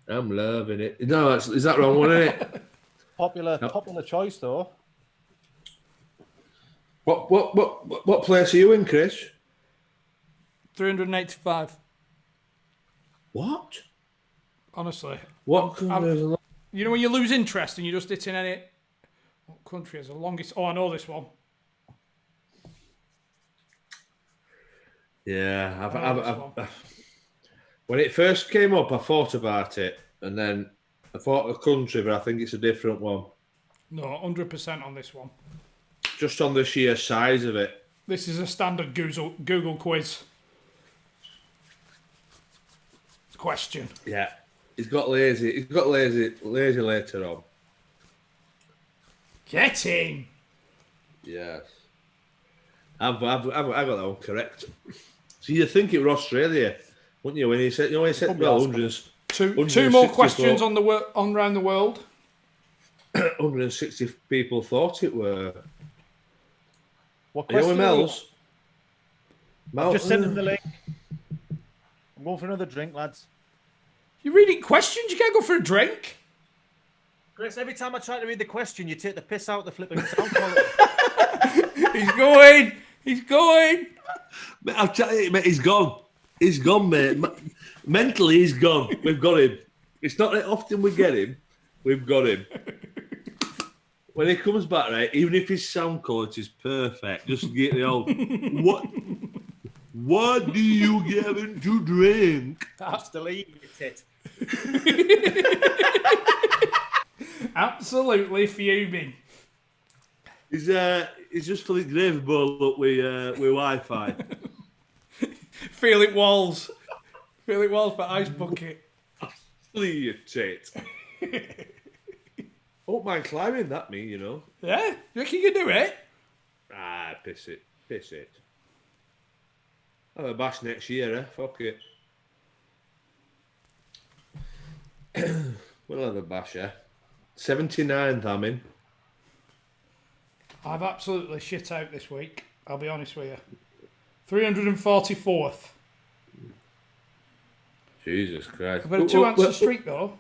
I'm loving it. No, is that wrong one, isn't it? Popular choice though. What place are you in, Chris? 385. What? Honestly. What? You know when you lose interest and you just hit in any... What country has the longest... Oh, I know this one. Yeah, when it first came up, I thought about it, and then I thought a country, but I think it's a different one. No, 100% on this one. Just on the sheer size of it. This is a standard Google quiz question. Yeah. He's got lazy. He's got lazy later on. Get in. Yes. I've got that one correct. So you think it was Australia, wouldn't you? When he said, well, 2 more questions on around the world. 160 people thought it were. What Are you question? with Mel's? I've just sent him the link. I'm going for another drink, lads. You're reading questions? You can't go for a drink? Chris, every time I try to read the question, you take the piss out the flipping sound quality. He's going. He's going. Mate, I'll tell you, mate, he's gone. He's gone, mate. Mentally, he's gone. We've got him. It's not that often we get him. We've got him. When he comes back, right, even if his sound quality is perfect, just get the old, what do you give him to drink? I'm still eating it. Absolutely fuming. He's just filling the gravy bowl up with Wi-Fi. Feel it walls. Feel it walls for ice bucket. Flee your tit. Don't mind climbing that, me, you know. Yeah? You reckon you can do it? Ah, piss it. Piss it. Have a bash next year, eh? Fuck it. We'll have a bash, eh? 79th, I'm in. I've absolutely shit out this week. I'll be honest with you. 344th. Jesus Christ. I've got a 2-answer streak, though.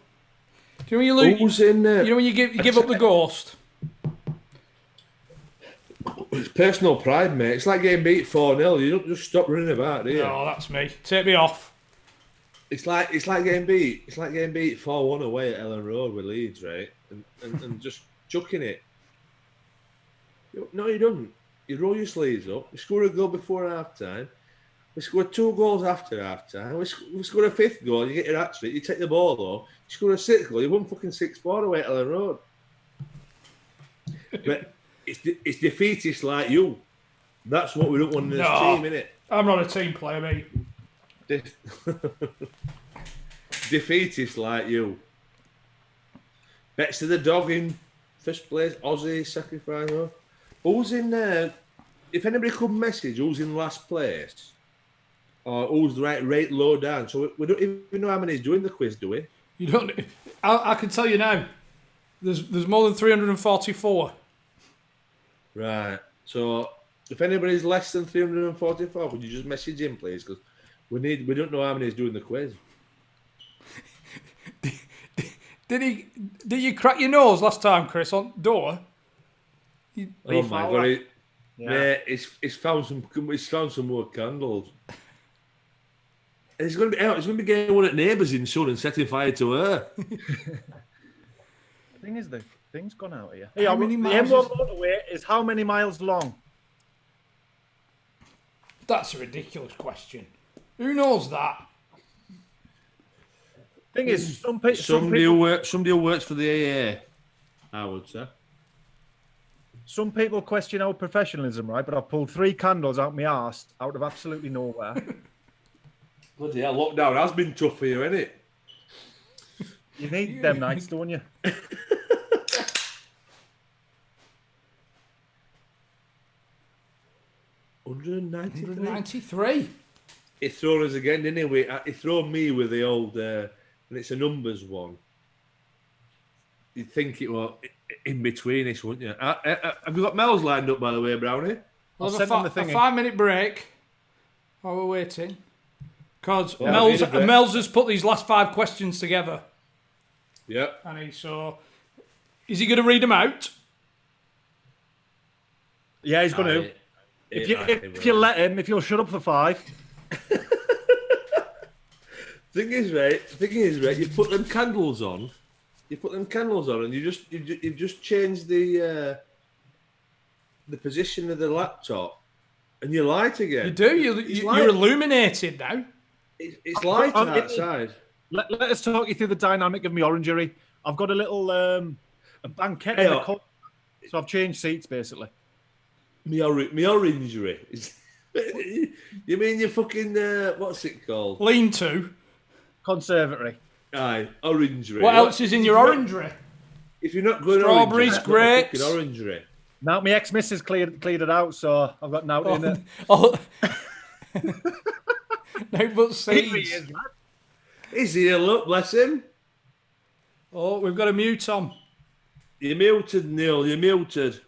Do you know when you lose? Who's in there? You know when you give up the ghost? It's personal pride, mate. It's like getting beat 4-0. You don't just stop running about, do you? No, that's me. Take me off. It's like getting beat. It's like getting beat 4-1 away at Ellen Road with Leeds, right? And just chucking it. No, you don't. You roll your sleeves up. You score a goal before half time. We scored 2 goals after half time. We scored a 5th goal. You get your hat trick. You take the ball though. You score a 6th goal. You won fucking 6-4 away at Ellen Road. But it's defeatists like you. That's what we don't want in this team, innit? I'm not a team player, mate. Defeatists like you. Bets to the dog in first place. Aussie sacrifice. Who's in there? If anybody could message who's in last place or who's right low down, so we don't even know how many is doing the quiz, do we? You don't. I can tell you now. There's more than 344. Right. So if anybody's less than 344, would you just message in, please? Because we don't know how many is doing the quiz. Did you crack your nose last time, Chris, on door? Oh my God! Yeah. It's found some more candles. It's going to be getting one at neighbours in soon and setting fire to her. The thing is, the thing's gone out here. How many the miles M1 motorway is how many miles long? That's a ridiculous question. Who knows that? Thing is, Somebody who works for the AA, I would say. Some people question our professionalism, right? But I've pulled 3 candles out my arse out of absolutely nowhere. Bloody hell, lockdown has been tough for you, hasn't it? You need them nights, don't you? 193. He thrown us again, didn't he? He thrown me with the old, and it's a numbers one. You'd think it was in betweenish, wouldn't you? Have you got Mel's lined up, by the way, Brownie? Well, a 5-minute break while we're waiting. Because Mel's has put these last 5 questions together. Yep. And is he going to read them out? Yeah, he's going to. If you let him, if you'll shut up for 5. Thing is, right, you put them candles on. And you just change the position of the laptop, and you light again. You do. You're illuminated now. It's light outside. Let us talk you through the dynamic of my orangery. I've got a little a banquette Hey, in the corner, so I've changed seats basically. Me orangery. You mean your fucking what's it called? Lean to. Conservatory. Aye, orangery. What else is in your orangery? If you're not going Strawberries, orangery, grapes. fucking orangery. Now my ex-missus cleared it out, so I've got now in it. Oh. No, but seeds. Is he? Look, bless him. Oh, we've got a mute on. You're muted, Neil. You're muted.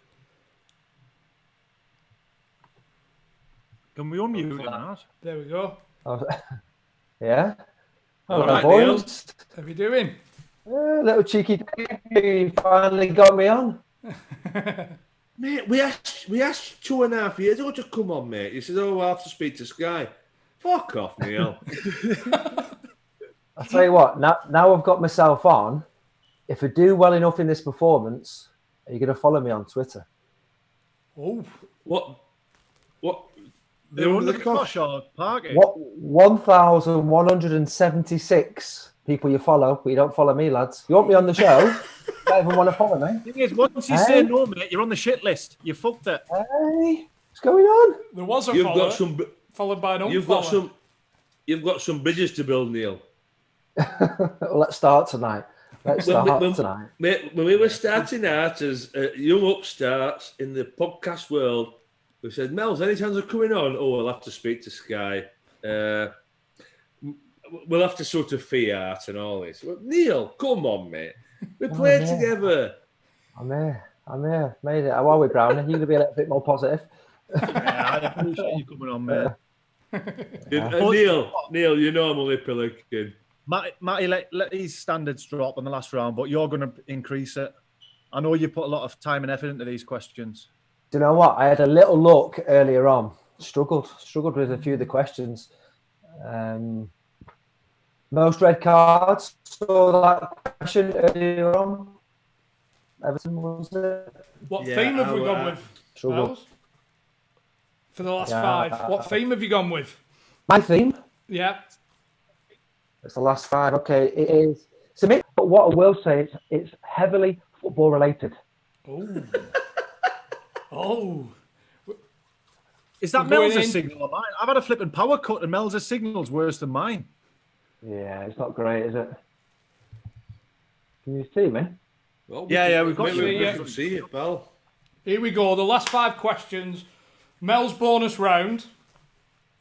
Can we unmute that? There we go. Yeah. All Hello, right, boys. How are you doing? Little cheeky thing, you finally got me on. Mate, we asked you 2.5 years ago to come on, mate. You said, "Oh, I'll have to speak to Sky." Fuck off, Neil. I'll tell you what. Now I've got myself on. If I do well enough in this performance, are you going to follow me on Twitter? Oh, What? They're under the Cosh or Parky? What 1,176 people you follow, but you don't follow me, lads. You want me on the show? Don't even want to follow me. The thing is, once you say no, mate, you're on the shit list. You fucked it. Hey, what's going on? there was a You've follow, got some. followed by an unfollow. You've got some bridges to build, Neil. Well, let's start tonight. Let's start tonight. Mate, when we were starting out as young upstarts in the podcast world, we said, "Mel's, any chance of coming on? Oh, we'll have to speak to Sky. We'll have to sort of fiat and all this." Well, Neil, come on, mate. We played together. I'm here. Made it. How are we, Brownie? You're going to be a little bit more positive. Yeah, I appreciate you coming on, mate. Neil, you know I'm only pelican. Matty let his standards drop in the last round, but you're going to increase it. I know you put a lot of time and effort into these questions. Do you know what? I had a little look earlier on. Struggled with a few of the questions. Most red cards. Saw that question earlier on. Everton, was it? What theme have we gone with? Struggled. Miles? For the last 5. What theme have you gone with? My theme. Yeah. It's the last 5. Okay, it is. To me, but what I will say, it's heavily football related. Oh. Oh. Is that We're going Mel's in. signal or mine? I've had a flipping power cut and Mel's signal's worse than mine. Yeah, it's not great, is it? Can you see me? Well, Yeah, we've got we you. can see it, pal. Here we go. The last 5 questions. Mel's bonus round.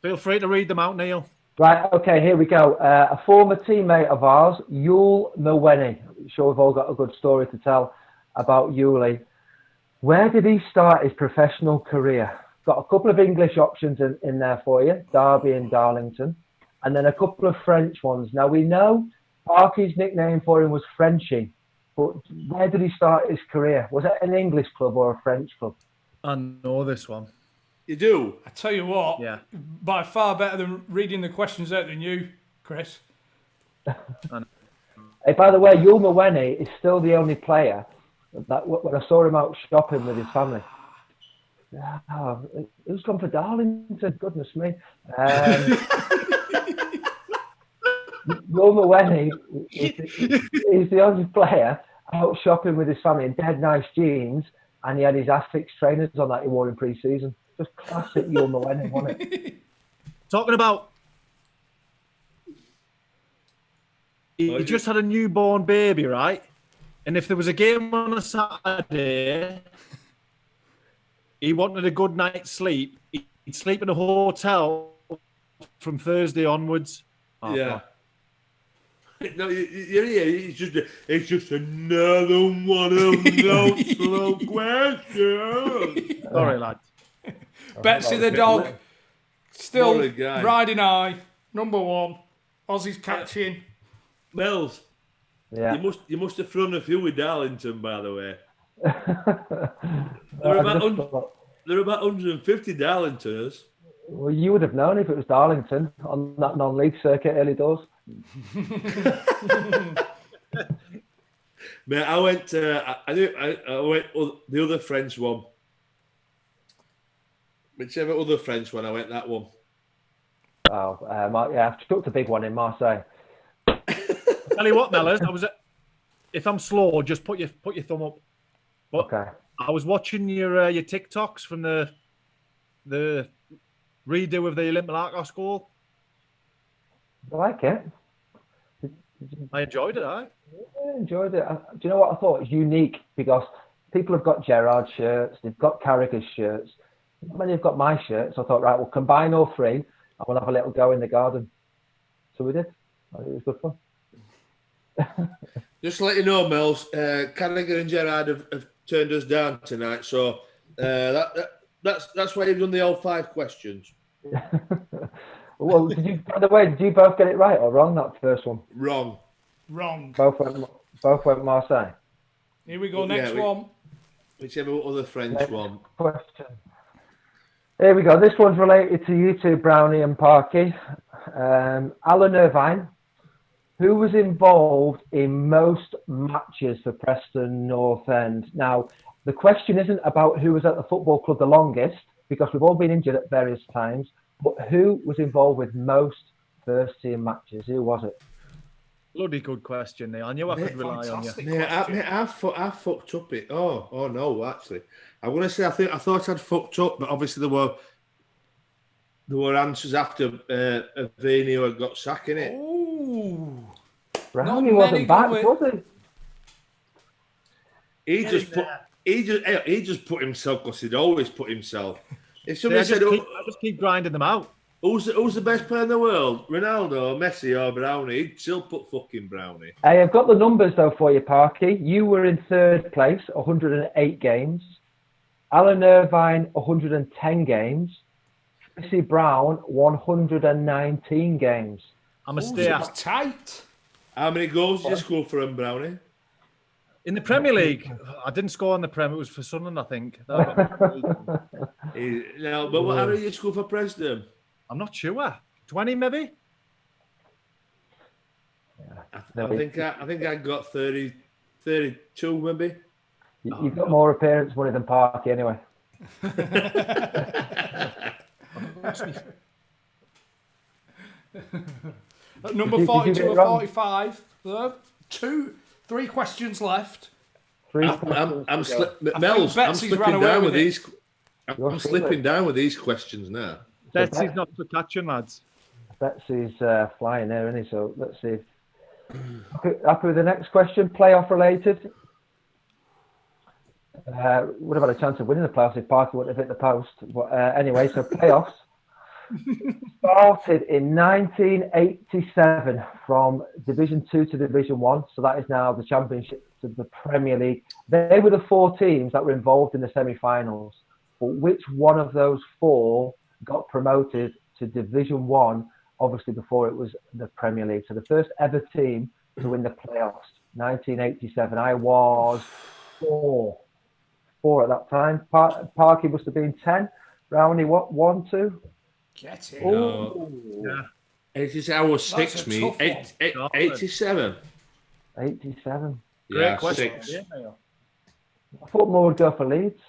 Feel free to read them out, Neil. Right, okay, here we go. A former teammate of ours, Yul Milweni. I'm sure we've all got a good story to tell about Yuli. Where did he start his professional career? Got a couple of English options in there for you, Derby and Darlington, and then a couple of French ones. Now, we know Parky's nickname for him was Frenchie, but where did he start his career? Was it an English club or a French club? I know this one. You do? I tell you what, Yeah. by far better than reading the questions out than you, Chris. Hey, by the way, Yul Milweni is still the only player that when I saw him out shopping with his family. Oh, it was gone for Darlington, goodness me. Yul Milweni is the only player out shopping with his family in dead nice jeans, and he had his Asics trainers on that he wore in pre-season. Just classic Yul Milweni, wasn't it? Talking about... He just had a newborn baby, right? And if there was a game on a Saturday, he wanted a good night's sleep. He'd sleep in a hotel from Thursday onwards. Oh, Yeah. God. No, it's just another one of those slow questions. Sorry, lads. Betsy the dog, still What a guy. riding high. Number 1. Aussie's catching. Mel's, Yeah. you must have thrown a few with Darlington, by the way. There are about 150 Darlingtons. Well, you would have known if it was Darlington on that non-league circuit early doors. Mate, I went. I went the other French one. Whichever other French one, I went that one. Oh, yeah, I've chucked a big one in Marseille. Tell you what, Mellors, if I'm slow, just put your thumb up. But Okay. I was watching your TikToks from the redo of the Olympiacos goal. I like it. I enjoyed it. I enjoyed it. Do you know what I thought? It's unique because people have got Gerrard shirts, they've got Carragher's shirts. Not many have got my shirts. So I thought, right, we'll combine all three and we'll have a little go in the garden. So we did. It was good fun. Just to let you know, Mels, Carragher and Gerrard have turned us down tonight. So that's why you've done the old 5 questions. Well, by the way, did you both get it right or wrong, that first one? Wrong. Both went Marseille. Here we go, next one. Whichever other French one. Question. Here we go. This one's related to you two, Brownie and Parky. Alan Irvine, who was involved in most matches for Preston North End? Now, the question isn't about who was at the football club the longest, because we've all been injured at various times, but who was involved with most first-team matches? Who was it? Bloody good question, Neil. I knew I could rely on you. Yeah, I fucked up it. Oh no, actually, I'm gonna say I thought I'd fucked up, but obviously there were answers after Avini who had got sacked in it. Ooh. Brownie wasn't back, was he? He just put himself because he'd always put himself. If somebody I just keep grinding them out. Who's the best player in the world? Ronaldo, Messi, or Brownie? He'd still put fucking Brownie. Hey, I've got the numbers though for you, Parky. You were in third place, 108 games. Alan Irvine, 110 games. Messi Brown, 119 games. I'm a stay That's tight. How many goals did you score for him, Brownie? In the Premier League, I didn't score in the Premier. It was for Sunderland, I think. But how did you score for Preston? I'm not sure. 20 maybe. I think I got 30, 32 maybe. You've got more appearance money than Parky anyway. At number 42 or 45, three questions left. I'm slipping down with these. I'm slipping down with these questions now. Betsy's not for catching, lads. Betsy's flying there, isn't he? So let's see. Happy with the next question, playoff related. Would have had a chance of winning the playoffs if Parky wouldn't have hit the post. But anyway, so playoffs started in 1987 from Division 2 to Division 1. So that is now the Championship to the Premier League. They were the 4 teams that were involved in the semi-finals. But which one of those 4 got promoted to Division 1, obviously before it was the Premier League? So the first ever team to win the playoffs, 1987. I was 4 at that time. Parky must have been 10. Brownie, what? 1, 2? Get it. Yeah. 87, I was 6, me. 87. 87. Yeah, question. 6. Yeah, I thought more would go for Leeds.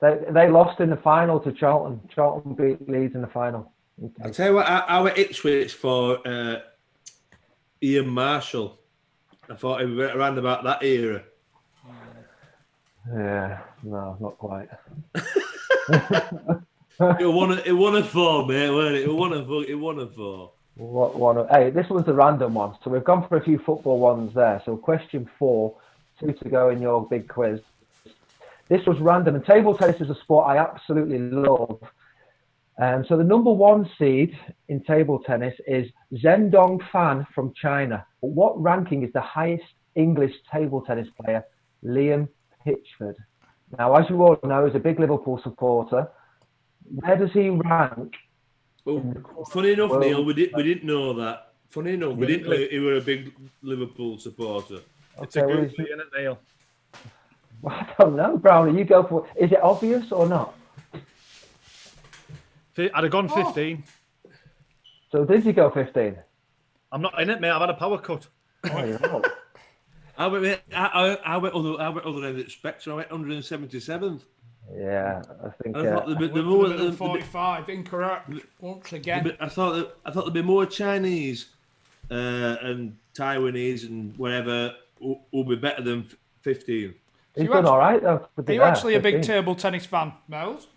They lost in the final to Charlton. Charlton beat Leeds in the final. I'll tell you what, I went Ipswich for Ian Marshall. I thought it was around about that era. Yeah, no, not quite. It won a 4, mate, weren't it? It won a 4. Hey, this was the random one. So we've gone for a few football ones there. So question 4, 2 to go in your big quiz. This was random, and table tennis is a sport I absolutely love. So the number 1 seed in table tennis is Zhendong Fan from China. But what ranking is the highest English table tennis player? Liam Pitchford. Now, as you all know, he's a big Liverpool supporter. Where does he rank? Well, funny enough, Neil, we didn't know that. Funny enough, we didn't know he was a big Liverpool supporter. It's a good thing, isn't it, Neil? Well, I don't know, Brownie. You go for it. Is it obvious or not? I'd have gone 15. So did you go 15? I'm not in it, mate. I've had a power cut. Oh, you're not. I went other end of the spectrum. I went 177th. Yeah, I think. I thought there'd be more than 45. Incorrect. Once again. I thought there'd be more Chinese and Taiwanese and whatever will be better than 15. He's done all right though. Are you actually a big table tennis fan, Miles?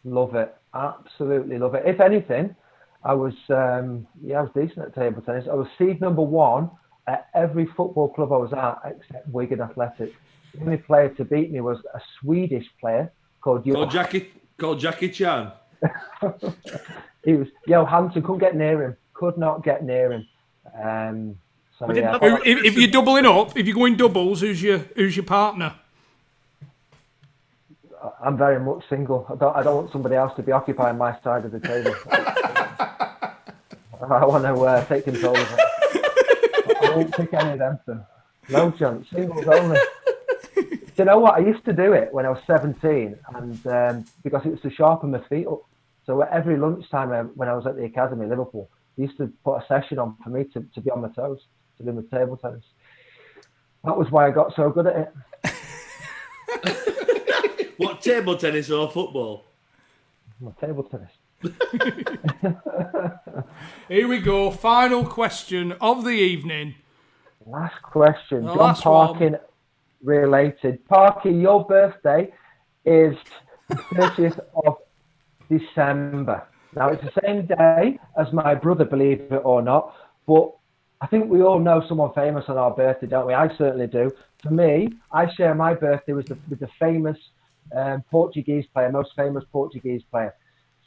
Love it, absolutely love it. If anything, I was decent at table tennis. I was seed number 1 at every football club I was at except Wigan Athletic. The only player to beat me was a Swedish player called Jackie Chan. He was Johansson. Couldn't get near him. Could not get near him. If you're doubling up, if you're going doubles, who's your partner? I'm very much single. I don't want somebody else to be occupying my side of the table. I want to take control of it. I won't pick any of them. So. No chance. Singles only. Do you know what? I used to do it when I was 17, and because it was to sharpen my feet up. So at every lunchtime when I was at the academy in Liverpool, they used to put a session on for me to be on my toes, to do my table tennis. That was why I got so good at it. What, table tennis or football? My table tennis. Here we go. Final question of the evening. Last question. The John last Parkin one. related. Parky, your birthday is the 30th of December. Now, it's the same day as my brother, believe it or not, but I think we all know someone famous on our birthday, don't we? I certainly do. For me, I share my birthday with the famous Portuguese player, most famous Portuguese player.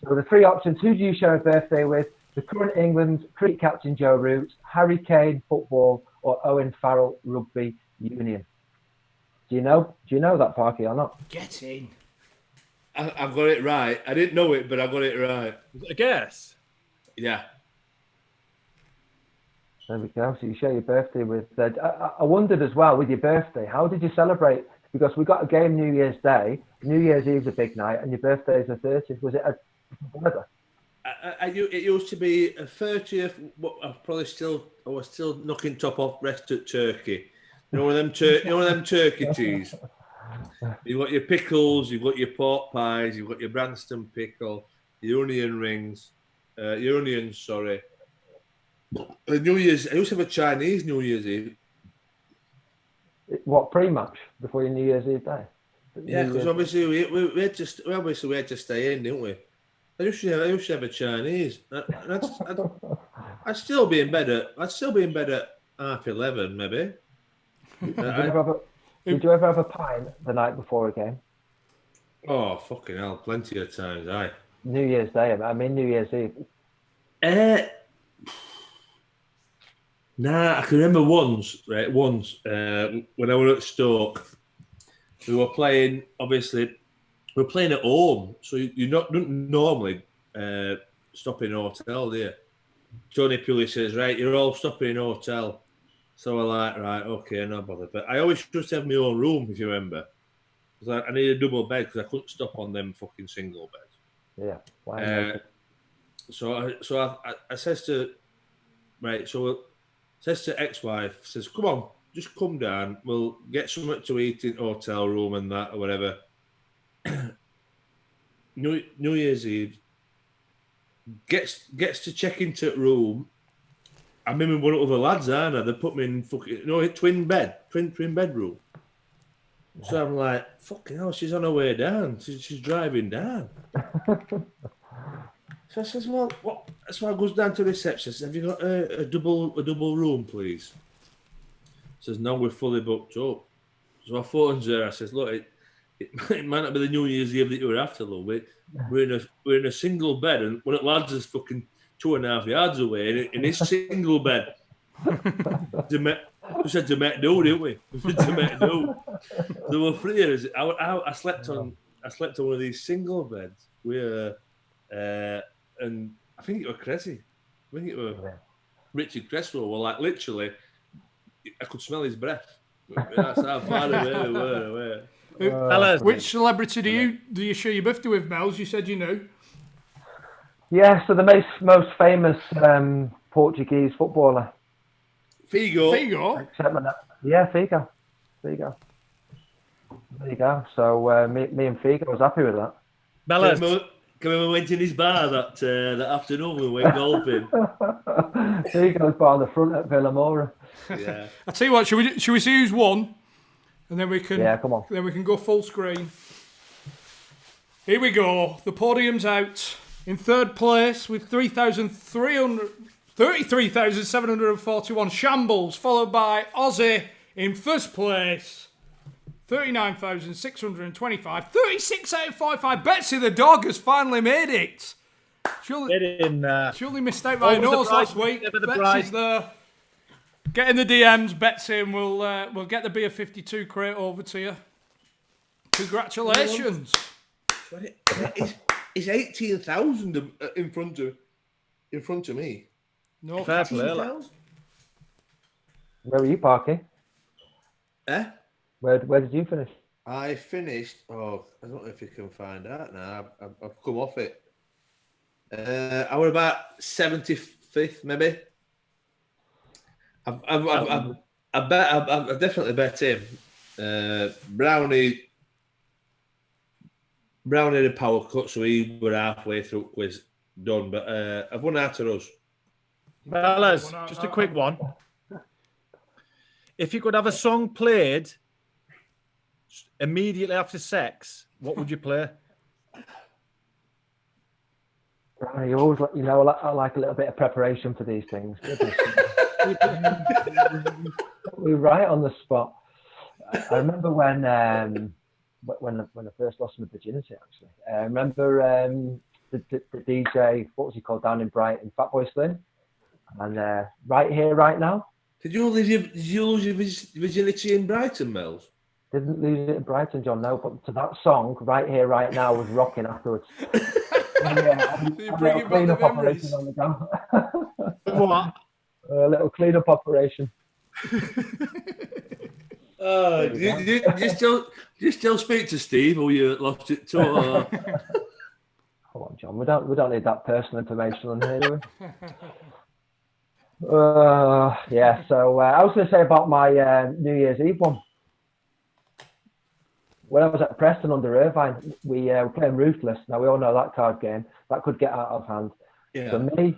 So the 3 options: who do you share a birthday with? The current England cricket captain Joe Root, Harry Kane football, or Owen Farrell rugby union? Do you know that, Parky, or not? Get in. I've got it right. I didn't know it, but I got it right. A guess? Yeah. There we go. So you share your birthday with... I wondered as well, with your birthday, how did you celebrate? Because we got a game New Year's Day. New Year's Eve's a big night, and your birthday is the 30th. Was it a weather? It used to be a 30th. I was still knocking top off rest at turkey. You know one of them turkey teas. You've got your pickles, you've got your pork pies, you've got your Branston pickle, your onion rings, your onions. Sorry. New Year's. I used to have a Chinese New Year's Eve. What, pre-match before your New Year's Eve day? Yeah, because obviously we had to stay in, didn't we? I used to have a Chinese. I'd still be in bed at 11:30, maybe. Did you ever have a pint the night before a game? Oh, fucking hell, plenty of times, aye. New Year's Day, I mean New Year's Eve. Nah, I can remember once when I was at Stoke, we were playing, obviously, we were playing at home, so don't normally stop in a hotel, do you? Tony Pulley says, right, you're all stopping in a hotel. So we're like, right, okay, no bother. But I always used to have my own room, if you remember. Because I needed a double bed because I couldn't stop on them fucking single beds. Yeah. Why so I says to, right, so says to ex-wife, says, come on, just come down. We'll get something to eat in hotel room and that or whatever. New Year's Eve, gets to check into the room. I remember one of the lads, aren't I? They put me in fucking, twin bedroom. So I'm like, fucking hell, she's on her way down. She's driving down. So I says, well, what? So I goes down to reception. Says, have you got a double room, please? Says, no, we're fully booked up. So I phones her. I says, look, it might not be the New Year's Eve that you were after, though. We're in a single bed, and one of the lads is fucking 2.5 yards away in his single bed. We said to make do, didn't we? We said to make do. There were 3 of us. I slept on one of these single beds. And I think it was Cressy. I think it was Richard Cresswell. Well, like literally, I could smell his breath. That's how far away we were. Which celebrity do you share your birthday with, Mels? You said you knew. Yeah, so the most famous Portuguese footballer. Figo. Yeah, Figo. There you go. So me and Figo was happy with that. Bellas. we went in his bar that afternoon. We went golfing. There he goes by on the front at Villamora. Yeah. I tell you what, should we see who's won, and then we can Come on. Then we can go full screen. Here we go. The podium's out. In third place with 33,741 Shambles, followed by Aussie in first place. 39,625. 36 out of 45. Betsy the dog has finally made it. Surely missed out by a nose last week. Betsy's there. Get in the DMs, Betsy, and we'll get the Beer 52 crate over to you. Congratulations. It's 18,000 in front of me. No, Fair play. Where were you parking? Where did you finish? I finished. Oh, I don't know if you can find out now. I've come off it. I was about 75th, maybe. I definitely bet him. Brownie had a power cut, so he were halfway through quiz done. But I've won out of us. Fellas, just a quick one. If you could have a song played immediately after sex, what would you play? You always, I like a little bit of preparation for these things. We're right on the spot. I remember when I first lost my virginity. Actually, I remember the DJ. What was he called down in Brighton? Fatboy Slim. And right here, right now. Did you lose your virginity in Brighton, Mel's? Didn't lose it in Brighton, John. No, but to that song, right here, right now, was rocking afterwards. You bring it back the memories. On the go. What? A little clean-up operation. Do you still speak to Steve, or you lost it too? Come on, John. We don't need that personal information on here, do we? Yeah. So I was going to say about my New Year's Eve one. When I was at Preston under Irvine, we were playing Ruthless. Now we all know that card game that could get out of hand. Yeah. So me,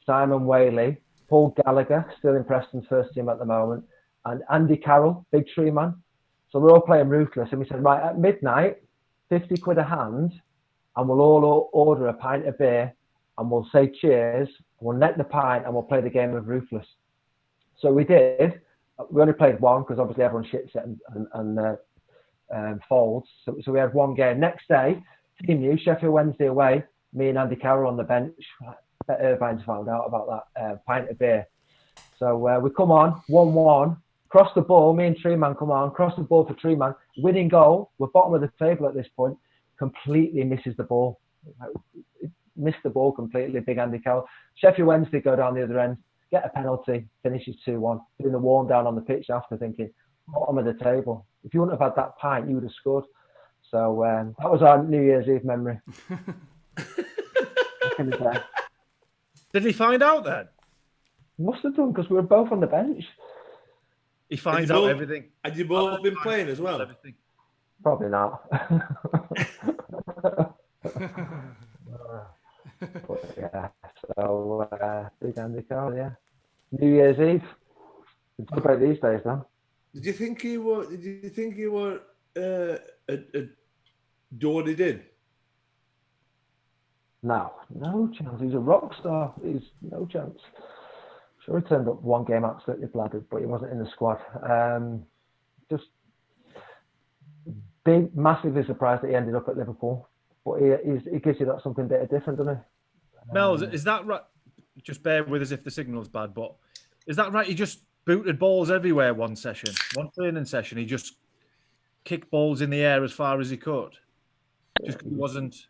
Simon Whaley, Paul Gallagher, still in Preston's first team at the moment, and Andy Carroll, big tree man. So we're all playing Ruthless, and we said, right, at midnight, 50 quid a hand, and we'll all order a pint of beer, and we'll say cheers, we'll net the pint, and we'll play the game of Ruthless. So we did. We only played one, because obviously everyone shits it and folds. So we had one game. Next day, team news, Sheffield Wednesday away, me and Andy Carroll on the bench. I bet Irvine's found out about that pint of beer. So we come on, 1-1, cross the ball, me and Treeman come on, cross the ball for Treeman, winning goal, we're bottom of the table at this point, completely misses the ball. Missed the ball completely, big Andy Carroll. Sheffield Wednesday go down the other end, get a penalty, finishes 2-1, doing the warm down on the pitch after, thinking, bottom of the table. If you wouldn't have had that pint, you would have scored. So that was our New Year's Eve memory. Did he find out then? Must have done, because we were both on the bench. He finds out everything. Had you both been playing as well? Everything. Probably not. But yeah, so big Andy Carroll, yeah. New Year's Eve. It's about these days, though. Did you think he were doing it in? No chance. He's a rock star. He's no chance. Sure, he turned up one game absolutely bladdered, but he wasn't in the squad. Just massively surprised that he ended up at Liverpool. But he gives you that something bit different, doesn't he? Mel, is that right? Just bear with us if the signal's bad, but is that right? He just booted balls everywhere one training session. He just kicked balls in the air as far as he could. Just 'cause he wasn't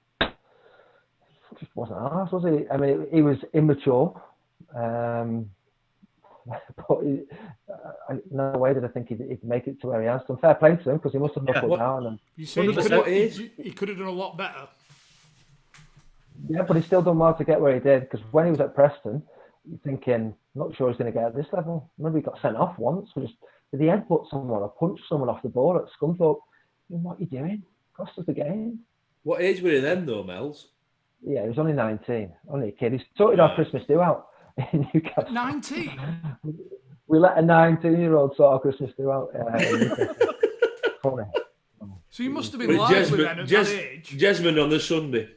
arsed, was he? I mean, he was immature. But no way did I think he'd make it to where he has done. Fair play to him, because he must have knuckled down. And you say he could have done a lot better. Yeah, but he's still done well to get where he did, because when he was at Preston, you're thinking, not sure he's going to get at this level. Remember, he got sent off once. Did he headbutt someone or punch someone off the ball at Scunthorpe? What are you doing? Cost us the game. What age were he then, though, Mels? Yeah, he was only 19, only a kid. He sorted our Christmas do out in Newcastle. 19? We let a 19-year-old sort our Christmas do out in Newcastle. Funny. So you must have been lively then at that age. Jasmine on the Sunday.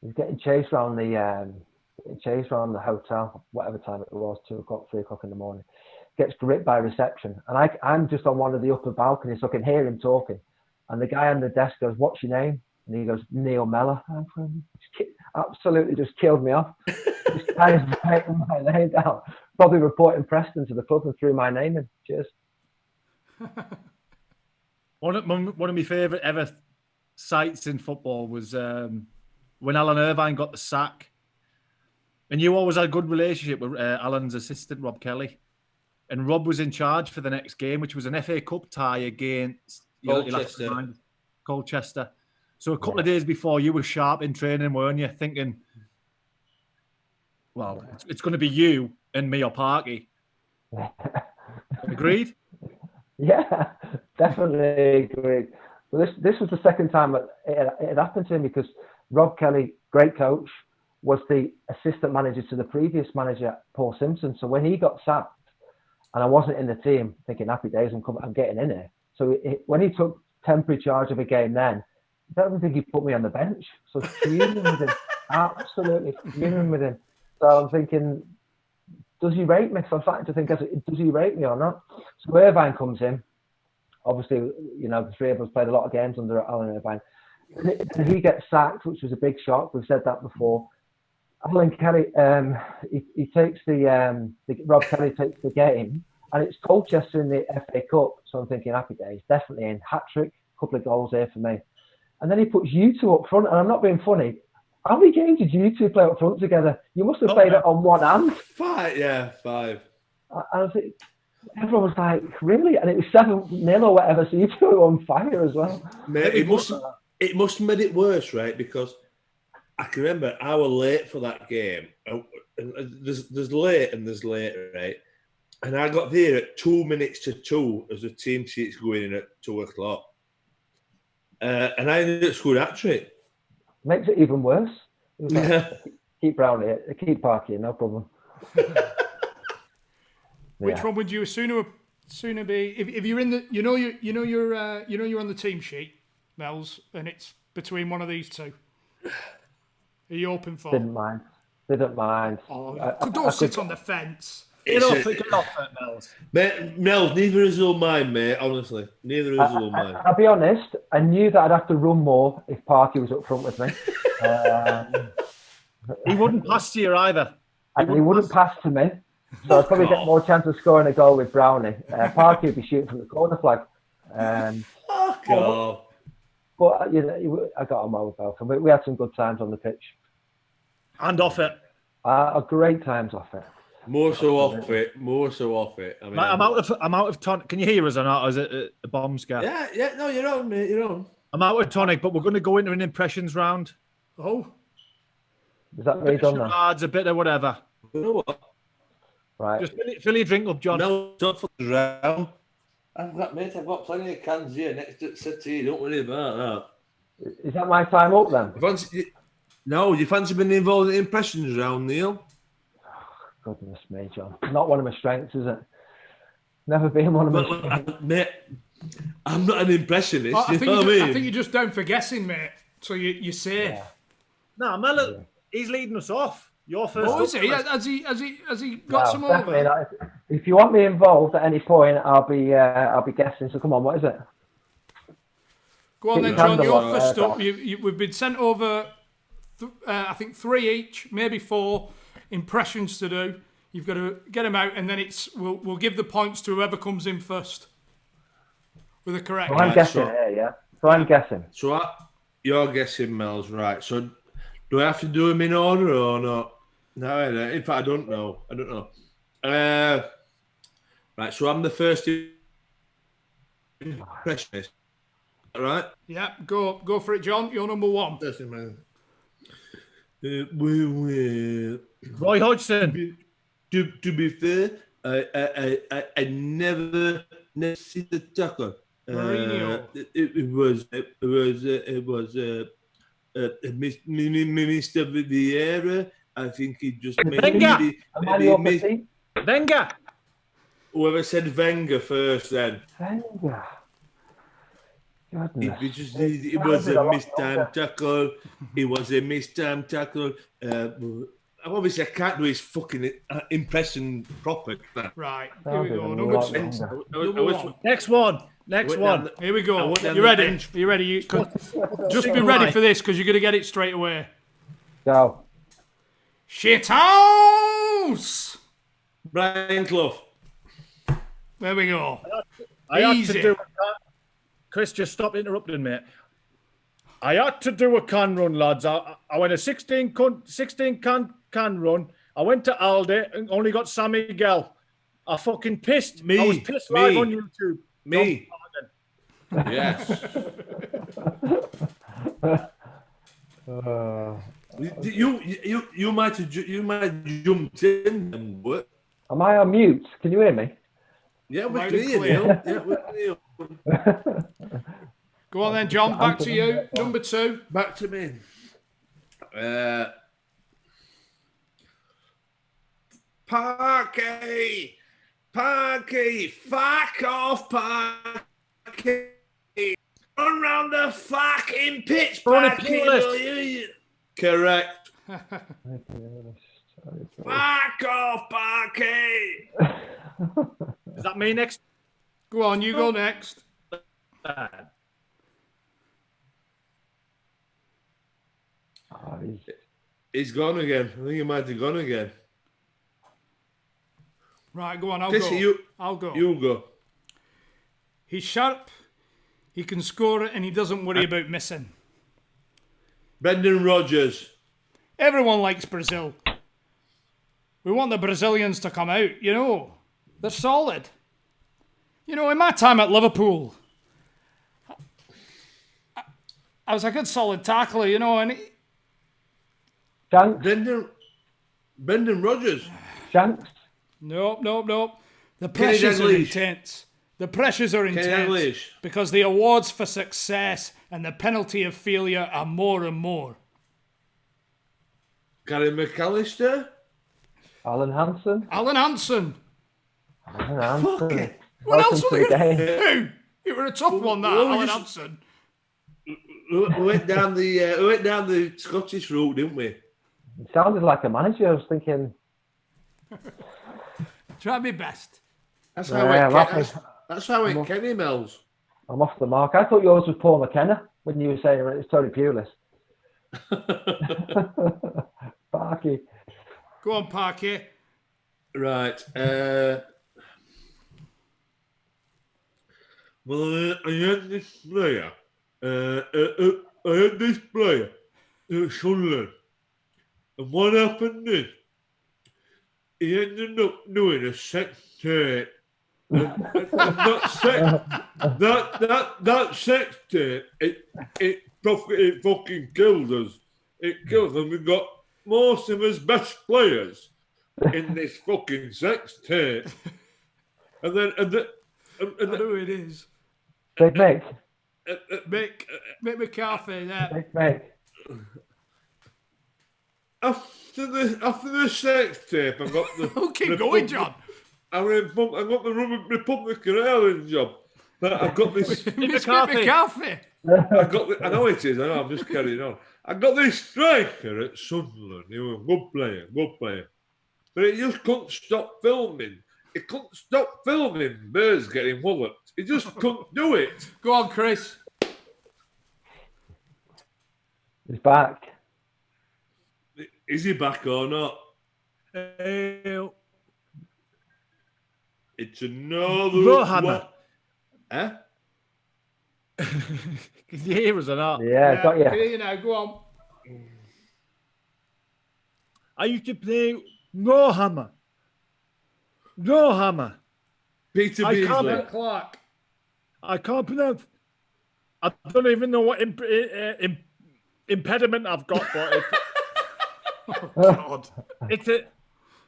He's getting chased around the hotel, whatever time it was, 2 o'clock, 3 o'clock in the morning. Gets gripped by reception, and I'm just on one of the upper balconies, so I can hear him talking. And the guy on the desk goes, "What's your name?" And he goes, "Neil Mellor." Absolutely just killed me off. This guy is writing my name down. Probably reporting Preston to the club and threw my name in. Cheers. One of my favourite ever sights in football was when Alan Irvine got the sack. And you always had a good relationship with Alan's assistant, Rob Kelly. And Rob was in charge for the next game, which was an FA Cup tie against Colchester. So a couple of days before, you were sharp in training, weren't you? Thinking, well, it's going to be you and me or Parky. Agreed? Yeah, definitely agreed. Well, this was the second time it happened to him, because Rob Kelly, great coach, was the assistant manager to the previous manager, Paul Simpson. So when he got sacked, and I wasn't in the team, thinking, happy days, I'm getting in here. So when he took temporary charge of a game then, I don't think he put me on the bench. So fuming with him, absolutely fuming with him. So I'm thinking, does he rate me? So I'm starting to think, does he rate me or not? So Irvine comes in. Obviously, the three of us played a lot of games under Alan Irvine. And he gets sacked, which was a big shock. We've said that before. Alan Kelly, he takes Rob Kelly takes the game, and it's Colchester in the FA Cup. So I'm thinking, happy days, definitely in. Hat-trick, couple of goals here for me. And then he puts you two up front, and I'm not being funny. How many games did you two play up front together? You must have played it on one hand. 5, yeah, 5. I was like, everyone was like, really? And it was 7-0 or whatever, so you two were on fire as well. Mate, it must have made it worse, right? Because I can remember I was late for that game. And there's late and there's late, right? And I got there at 2 minutes to 2 as the team sheet's going in at 2 o'clock. And I ended up scoring hat-trick. Makes it even worse. It like, keep Brownlee, keep Parky, no problem. Which one would you sooner be if you're in the you're on the team sheet, Mel's, and it's between one of these two? Are you open for? Didn't mind. Oh, don't sit on the fence. Get off it, Mel's. Mel's, neither is all mine, mate. Honestly, neither is all mine. I'll be honest. I knew that I'd have to run more if Parky was up front with me. He wouldn't pass to you either. He wouldn't pass to me, so I'd probably get more chance of scoring a goal with Brownie. Parky would be shooting from the corner flag. Fuck off. But I got on well with Belkin. We had some good times on the pitch. And off it. Great times off it. More so off it. I mean, I'm out of tonic. Can you hear us or not? Or is it a bomb scare? Yeah. No, you're on, mate. You're on. I'm out of tonic, but we're going to go into an impressions round. Oh. Is that really done now? Cards, a bit of whatever. You know what? Right. Just fill your drink up, John. No, don't fuck around. I've got plenty of cans here next to settee. Don't worry about that. Is that my time up then? You fancy being involved in impressions round, Neil? Goodness me, John. Not one of my strengths, is it? Never been one of my strengths. Mate, I'm not an impressionist. I think you're just down for guessing, mate. So you're safe. Yeah. No, Mel, he's leading us off. Your first. Oh, is he? Has he got some over? Not. If you want me involved at any point, I'll be guessing. So come on, what is it? Go on then, John. You're first up. We've been sent over. I think 3 each, maybe 4 impressions to do. You've got to get them out, and then we'll give the points to whoever comes in first with the correct. So I'm guessing here, yeah. So I'm guessing. So you're guessing, Mel's right. So do I have to do them in order or not? No, in fact, I don't know. Right. So I'm the first impressionist. All right. Yeah. Go for it, John. You're number 1. Roy Hodgson. To be fair, I never see the tackle. Mourinho. It was Mr. Vieira. I think he just Wenger! maybe Wenger! whoever said Wenger first then. Wenger. Goodness. It was a mistimed tackle. It was a mistimed tackle. Obviously, I can't do his fucking impression proper. Right, here we go. Number two. Next one. Next one. Here we go. You ready? Are you ready? Just be ready for this because you're going to get it straight away. Go. Shithouse! Brian Clough. There we go. I had Easy. to do Chris, just stop interrupting, mate. I had to do a can run, lads. I went a 16 can run. I went to Aldi and only got San Miguel. I fucking pissed. I was pissed live on YouTube. Me. Yes. You might have jumped in and what? Am I on mute? Can you hear me? Yeah, we can hear you. Yeah, we can hear you. Go on then, John. Back to you. Number two. Back to me. Parky, fuck off, Parky. Run round the fucking pitch, Parky. Correct. Fuck off, Parky. Is that me next? Go on, you go next. He's gone again. I think he might have gone again. Right, go on, I'll Chrissy, go. I'll go. You go. He's sharp, he can score it, and he doesn't worry about missing. Brendan Rodgers. Everyone likes Brazil. We want the Brazilians to come out, you know. They're solid. You know, in my time at Liverpool, I was a good solid tackler, you know, and Shanks? Brendan Rodgers. Shanks? Nope. The pressures are intense. The pressures are intense because the awards for success and the penalty of failure are more and more. Gary McAllister. Alan Hansen? Alan Hansen. What else were they going to do? It was a tough one, that, Alan Hansen. We went down the Scottish route, didn't we? It sounded like a manager. I was thinking... Try my best. That's how it Kenny Mills. I'm off the mark. I thought yours was Paul McKenna when you were saying it was Tony Pulis. Parky. Go on, Parky. Right. Well, I had this player. At Sunderland. And what happened is, he ended up doing a sex tape. And that sex tape, it fucking killed us. It killed us. We got most of his best players in this fucking sex tape. I know who it is. Big Mick. Mick McCarthy, yeah. Big Mick. After the sex tape, I got the. Keep going, John. I got the Republican Ireland job. I got this. McCarthy. I know it is. I know. I'm just carrying on. I got this striker at Sunderland. He was a good player. But he just couldn't stop filming. He couldn't stop filming birds getting walloped. He just couldn't do it. Go on, Chris. He's back. Is he back or not? It's another Rohammer. Eh? Can you hear us or not? Yeah, got you. Here you now, go on. I used to play Rohammer. Peter Beasley. Clark. I can't pronounce. I don't even know what impediment I've got, but God. it's a.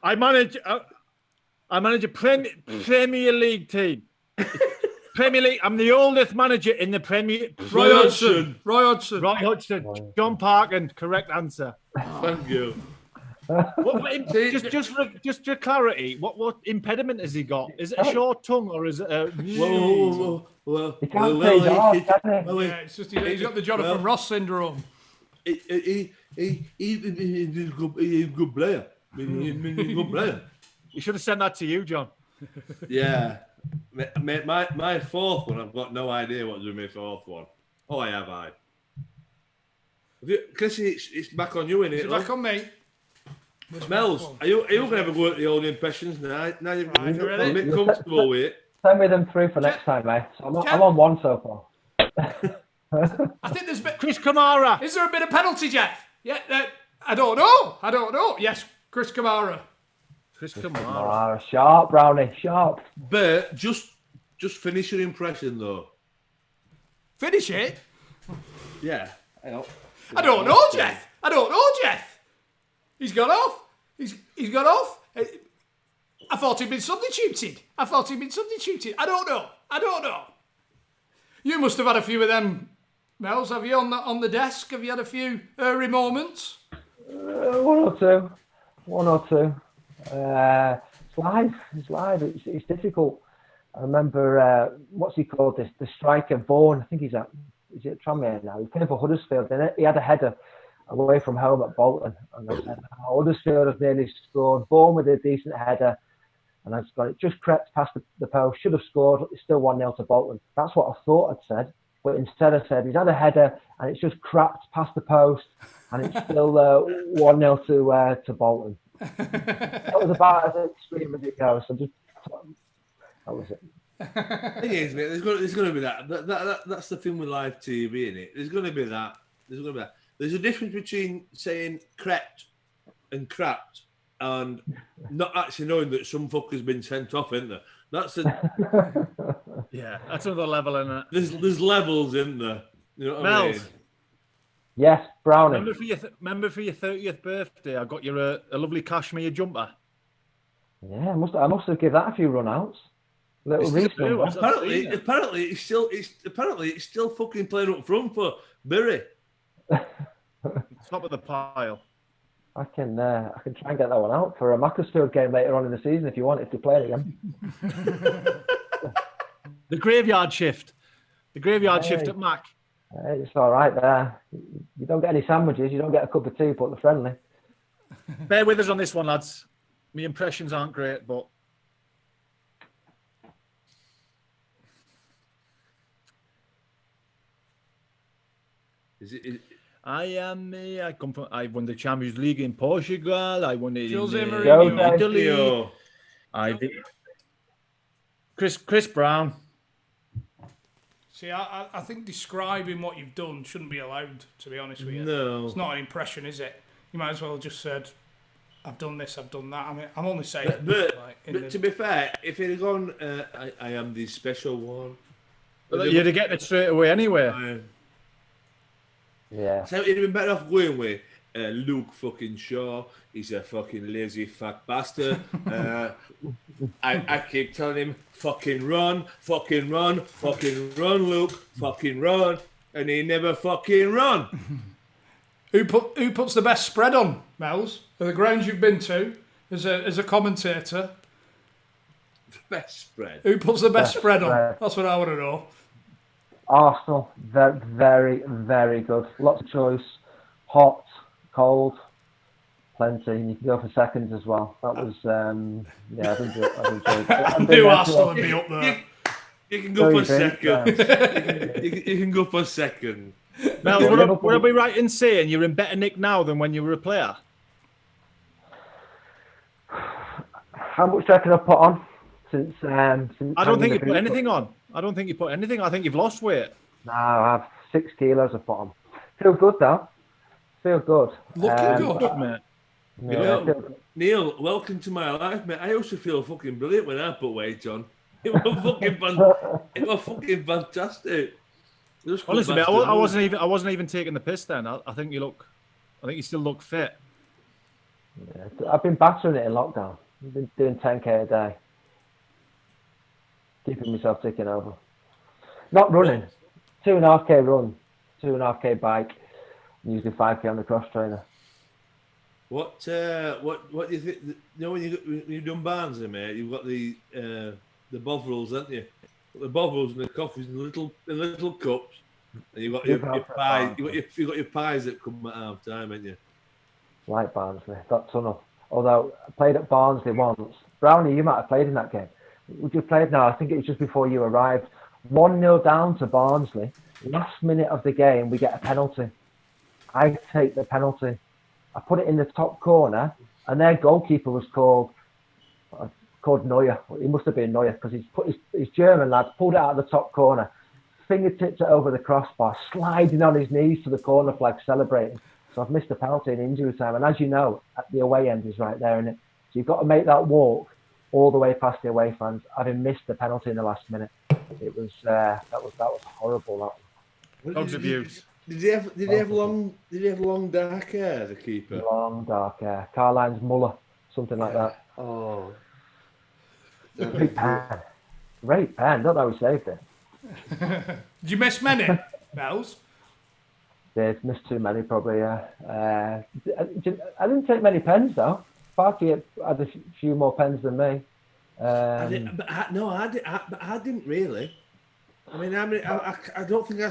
I manage a Premier League team. Premier League. I'm the oldest manager in the Premier. Roy Hodgson. Roy Hodgson. John Parkin. Correct answer. Thank you. Just for clarity, what impediment has he got? Is it a short tongue or is it a? Well, He can't say his arse, can he? Yeah, it's just he's got the Jonathan Ross syndrome. He's a good player. He's a good player. You should have sent that to you, John. Yeah. My fourth one, I've got no idea what to do with my fourth one. Oh, I have. Chris, it's back on you, innit? Is it back on me? Smells. Are you going to have a go at the old impressions now? Now you've got a bit comfortable with it. Send me them through for next time, mate. I'm on one so far. I think there's a bit. Chris Kamara. Is there a bit of penalty, Jeff? Yeah, I don't know. Yes, Chris Kamara. Chris Kamara. Sharp, Brownie, sharp. But just finish your impression, though. Finish it? Yeah. I don't know, Jeff. He's got off. He's got off. I thought he'd been substituted. I don't know. You must have had a few of them, Mels. Have you on the desk? Have you had a few eerie moments? One or two. It's live. It's difficult. I remember what's he called? The striker Vaughan. I think is it Tranmere now? He's playing for Huddersfield. He had a header away from home at Bolton, and I said, Huddersfield has nearly scored. Vaughan with a decent header, and I've got it just crept past the post. Should have scored. It's still 1-0 to Bolton. That's what I thought I'd said, but instead I said he's had a header and it's just crapped past the post, and it's still 1-0 to Bolton. That was about as extreme as it goes. So that was it. Thing is, mate, there's going to be that. That's the thing with live TV, isn't it? There's going to be that. There's a difference between saying crept and crapped and not actually knowing that some fucker's been sent off, isn't there? That's that's another level, isn't it? There's levels in there. You know what I mean? Yes, Brownie. Remember for your 30th birthday, I got you a lovely cashmere jumper. Yeah, I must have given that a few run-outs. Apparently, it's still fucking playing up front for Bury. Top of the pile. I can try and get that one out for a Macclesfield game later on in the season if you want it to play it again. The graveyard shift. Shift at Mac. It's all right there. You don't get any sandwiches. You don't get a cup of tea, but they're friendly. Bear with us on this one, lads. My impressions aren't great, but I come from. I won the Champions League in Portugal. I won it in Italy. I did. Chris Brown. See, I think describing what you've done shouldn't be allowed, to be honest with you. No. It's not an impression, is it? You might as well have just said, I've done this, I've done that. I mean, I'm only saying... But to be fair, if it had gone, I am the special one... You'd have gotten it straight away anyway. Yeah. So it'd have been better off going with Luke fucking Shaw. He's a fucking lazy fat bastard. I keep telling him, fucking run, Luke, fucking run. And he never fucking run. Who puts the best spread on, Mels? Are the grounds you've been to as a commentator? The best spread. Who puts the best spread on? That's what I want to know. Arsenal, very, very good. Lots of choice. Hot, cold, plenty. And you can go for seconds as well. That was, I've enjoyed it. I knew Arsenal would be up there. You can go for seconds. You can go for seconds. Mel, would I be right in saying you're in better nick now than when you were a player? How much do I reckon I've put on since I don't think you put anything on. I don't think you put anything. I think you've lost weight. No, I have 6 kilos I've put on. Feel good though. Feel good. Looking good, mate. Yeah, Neil, welcome to my life, mate. I also feel fucking brilliant when I put weight on. It was fucking fantastic. Well, listen, mate, I wasn't even taking the piss then. I think you still look fit. Yeah, I've been battering it in lockdown. I've been doing 10k a day, keeping myself ticking over. Not running. 2.5k run, 2.5k bike, usually 5k on the cross trainer. What do you think? You know, when you've done Barnsley, mate, you've got the Bovrils, haven't you? The Bovrils and the coffees in little cups, and you've got your pies. You've got your pies that come at half time, haven't you? Like Barnsley, that tunnel. Although I played at Barnsley once. Brownie, you might have played in that game. Would you have played? No, I think it was just before you arrived. 1-0 down to Barnsley. Last minute of the game, we get a penalty. I take the penalty. I put it in the top corner, and their goalkeeper was called Neuer. He must have been Neuer because he's put his German lad pulled it out of the top corner, fingertips it over the crossbar, sliding on his knees to the corner flag, celebrating. So I've missed a penalty in injury time, and as you know, at the away end is right there, isn't it? So you've got to make that walk all the way past the away fans, having missed the penalty in the last minute. It was that was horrible. That Dogs abuse. Did he have long dark hair, the keeper? Long dark hair, Carline's Muller, something like that. Oh, Great pen. Don't know who saved it. Did you miss many, Bells? Did missed too many probably. I didn't take many pens though. Sparky had a few more pens than me. I didn't really. I mean, I don't think I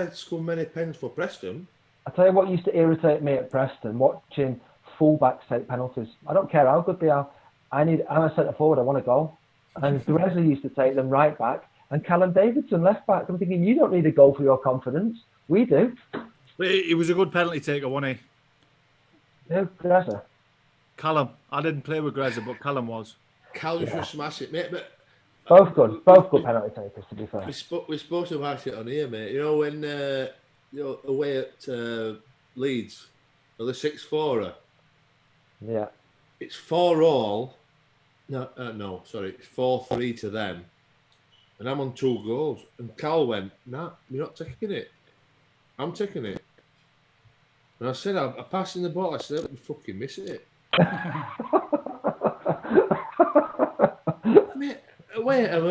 scored many pens for Preston. I tell you what used to irritate me at Preston, watching fullbacks take penalties. I don't care how good they are. I'm a centre forward. I want a goal. And Grezza used to take them right back, and Callum Davidson left back. I'm thinking, you don't need a goal for your confidence. We do. But he was a good penalty taker, wasn't he? Yeah, Grezza. Callum. I didn't play with Grezza, but Callum was. Cal used to smash it, mate. But both good penalty takers, to be fair. We spoke about it on here, mate. You know when you're away at Leeds, the 6-4. Yeah. It's 4-all. No, sorry, it's 4-3 to them, and I'm on 2 goals. And Cal went, "Nah, you're not taking it. I'm taking it." And I said, "I'm passing the ball." I said, "Let me fucking miss it." I mean, away at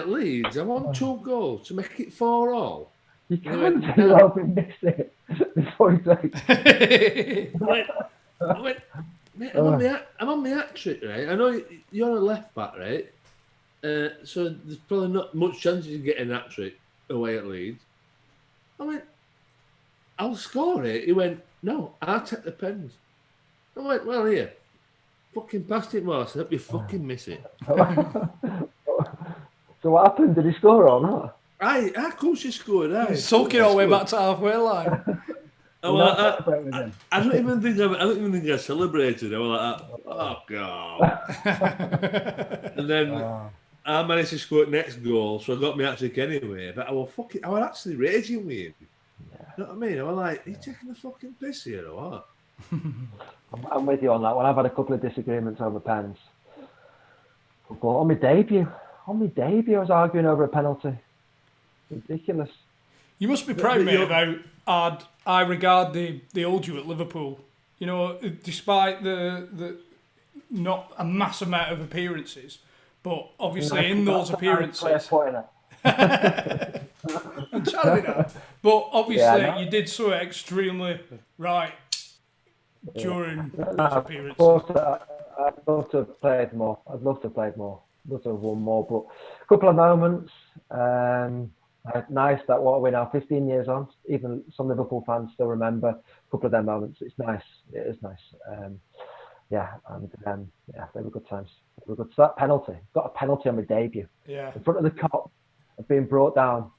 Leeds, I'm on 2 goals to make it 4-all. You can't help but miss it before you take it. I went, mate, I'm on my hat trick, right? I know you're a left back, right? So there's probably not much chance of getting that trick away at Leeds. I went, I'll score it. He went, no, I'll take the pens. I went, well, here, fucking passed it more, so I hope you fucking miss it. So what happened? Did he score or not? Of course he scored. He's sulking all the way back to halfway line. I don't even think I celebrated. I was like, oh god. And then I managed to score the next goal, so I got my hat-trick anyway. But I was actually raging with him. Yeah. You know what I mean? I was like, are you taking the fucking piss here or what? I'm with you on that one. I've had a couple of disagreements over pens. But on my debut, I was arguing over a penalty. Ridiculous. You must be proud, mate, of how I regard the old you at Liverpool. You know, despite the not a mass amount of appearances, but obviously in those appearances. I'm telling you now. But obviously you did so extremely right during those appearances. I'd love to have played more. I'd love to have won more. But a couple of moments. Nice that what are we now? 15 years on. Even some Liverpool fans still remember a couple of their moments. It's nice. It is nice. They were good times. They were good. So that penalty, got a penalty on my debut. Yeah. In front of the cop, I've been brought down,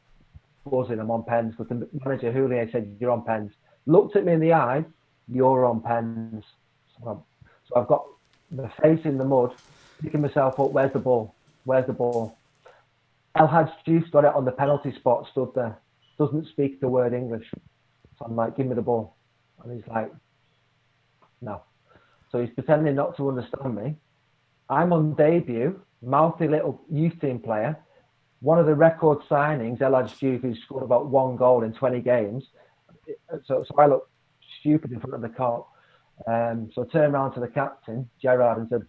buzzing. I'm on pens. But the manager Julian said, "You're on pens." Looked at me in the eye. "You're on pens." So I've got my face in the mud, picking myself up. Where's the ball? El Hadj Juice got it on the penalty spot, stood there, doesn't speak the word English. So I'm like, "Give me the ball." And he's like, "No." So he's pretending not to understand me. I'm on debut, mouthy little youth team player, one of the record signings, El Hadj Juice, who scored about 1 goal in 20 games. So I look stupid in front of the cop. So I turned around to the captain, Gerard, and said,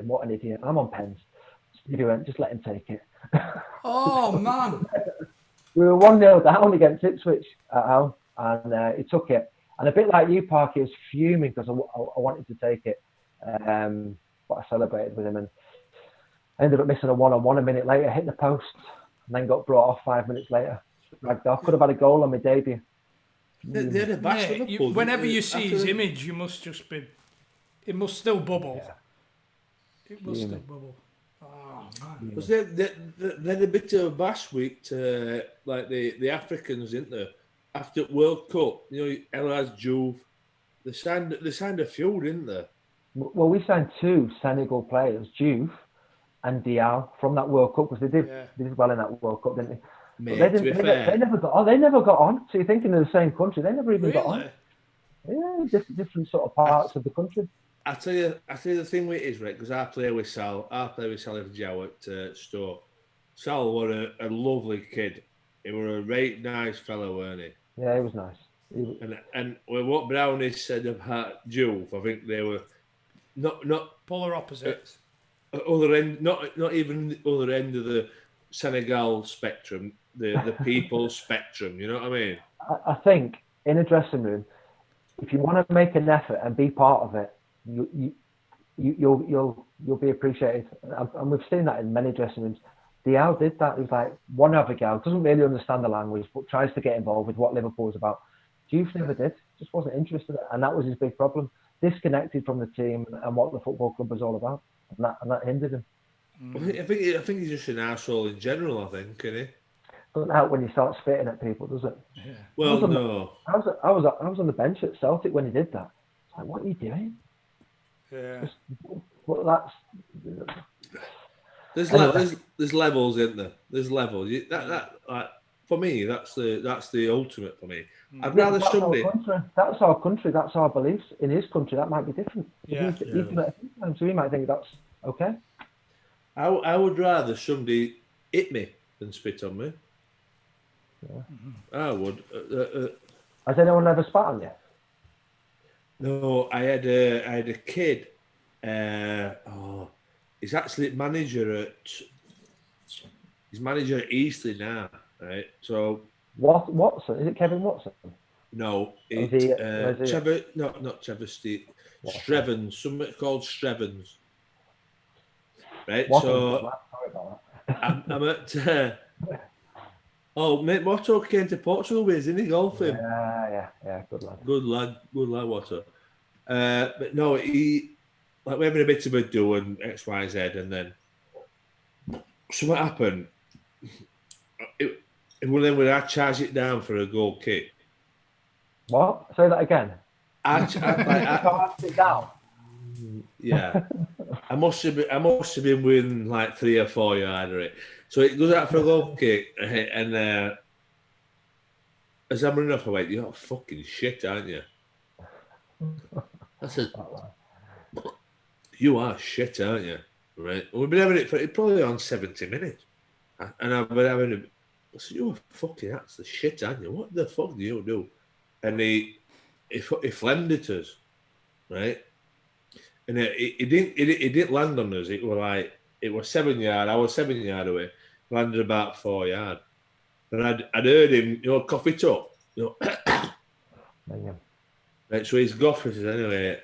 "What an idiot, I'm on pens." Stevie went, just let him take it. Oh, man. We were 1-0 down against Ipswich at home, and he took it. And a bit like you, Park, he was fuming because I wanted to take it. But I celebrated with him, and I ended up missing a one-on-one a minute later, hit the post, and then got brought off 5 minutes later. Dragged off. Could have had a goal on my debut. They had a bash Yeah, Liverpool, whenever didn't you they? see his image, you must just be. It must still bubble. Yeah. It must still bubble. Oh, man. Because they had a bit of a bash week to like the Africans, didn't they? After World Cup, you know, Elias Juve, they signed a few, didn't they? Well, we signed 2 Senegal players, Juve and Diao, from that World Cup, because they did well in that World Cup, didn't they? Mate, But to be fair, they never got on. They never got on. So you're thinking of the same country. They never even got on. Really? Yeah, different sort of parts of the country. I tell you the thing with it is, right, because I play with Sal Joe at Stoke. Sal was a lovely kid. He was a right nice fellow, weren't he? Yeah, he was nice. And with what Brownie said about Juve, I think they were not Polar opposites. other end, not even the other end of the Senegal spectrum, the people spectrum. You know what I mean? I think in a dressing room, if you want to make an effort and be part of it, you'll be appreciated. And we've seen that in many dressing rooms. Diao did that. He was like one other gal, doesn't really understand the language, but tries to get involved with what Liverpool is about. Juve never did. Just wasn't interested, and that was his big problem. Disconnected from the team and what the football club was all about, and that hindered him. I think he's just an arsehole in general. I think, isn't he? Doesn't help when you start spitting at people, does it? Yeah. Well, no. I was on the bench at Celtic when he did that. It's like, what are you doing? Yeah. Well, There's levels, isn't there? There's levels. For me, that's the ultimate for me. I'd rather somebody. That's our country. That's our beliefs. In his country, that might be different. Yeah. He's done it a few times, so he might think that's okay. I would rather somebody hit me than spit on me. Yeah. I would. Has anyone ever spat on you? No, I had a kid. He's actually manager at Eastleigh now, right? So Watson? Is it Kevin Watson? no, Trevor. not Trevor Steve. Strevens, something called Strevens. Right, Watson, so sorry about that. I'm at. Mate, Watto came to Portugal with us, didn't he? Golfing. Yeah. Good lad. Good lad, Watto. But no, we're having a bit of a do and X, Y, Z, and then so what happened? When I charged it down for a goal kick. What? Say that again. I charged it down. Yeah, I must have been within like 3 or 4 yards of it. So it goes out for a goal kick, and as I'm running off, I went, "You're fucking shit, aren't you?" I said, "You are shit, aren't you?" Right? We've been having it for probably on 70 minutes, and I've been having it. I said, "You're fucking that's the shit, aren't you? What the fuck do you do?" And he flamed at us, right? And it didn't land on us. It was 7 yard. I was 7 yard away. Landed about 4 yard. But I'd heard him, cough it up. Right, so he's got it anyway.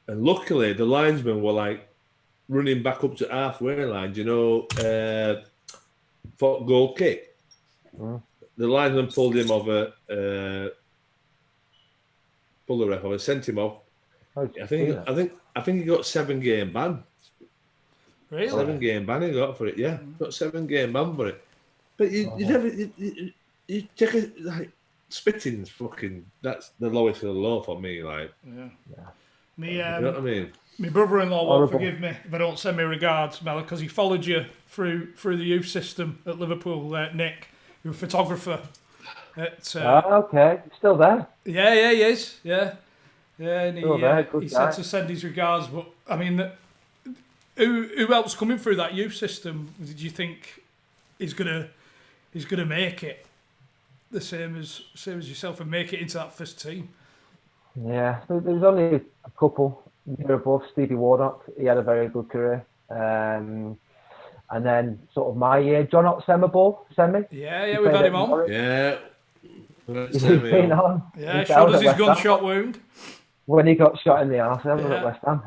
And luckily, the linesmen were like running back up to halfway line. For goal kick. The linesman pulled him over. Pulled the ref over, sent him off. I think he got 7-game ban. Really? 7-game ban he got for it. Yeah, got 7-game ban for it. But you never you take it like spitting's fucking. That's the lowest of the low for me. Like, Me, you know what I mean? My brother-in-law won't forgive me if I don't send me regards, Mel, because he followed you through the youth system at Liverpool. Nick, you're a photographer. Okay, still there. Yeah, he is. Yeah, and he said guy. to send his regards. But I mean, who else coming through that youth system did you think is gonna make it the same as yourself and make it into that first team? Yeah, there was only a couple. You're above Stevie Warnock. He had a very good career. And then sort of my year, John Oxemaball, Semi. Yeah, we've had him on. Yeah. He's been on. Yeah, showed us his gunshot wound. When he got shot in the arse, I was at West Ham.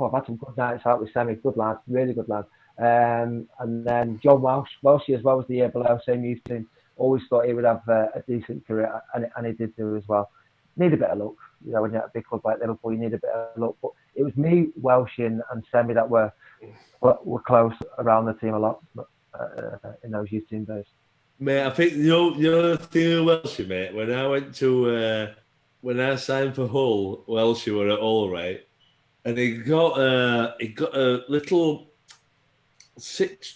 I've had some good nights out with Semi, good lad, really good lad. And then John Welshie as well was the year below, same youth team. Always thought he would have a decent career, and he did do as well. Need a bit of luck, when you're at a big club like Liverpool, you need a bit of luck. But it was me, Welshie, and Semi that were close around the team a lot in those youth team days. Mate, I think the other thing with Welshie, mate, when I signed for Hull, Welshie were at Hull, right? And he got a little Citroen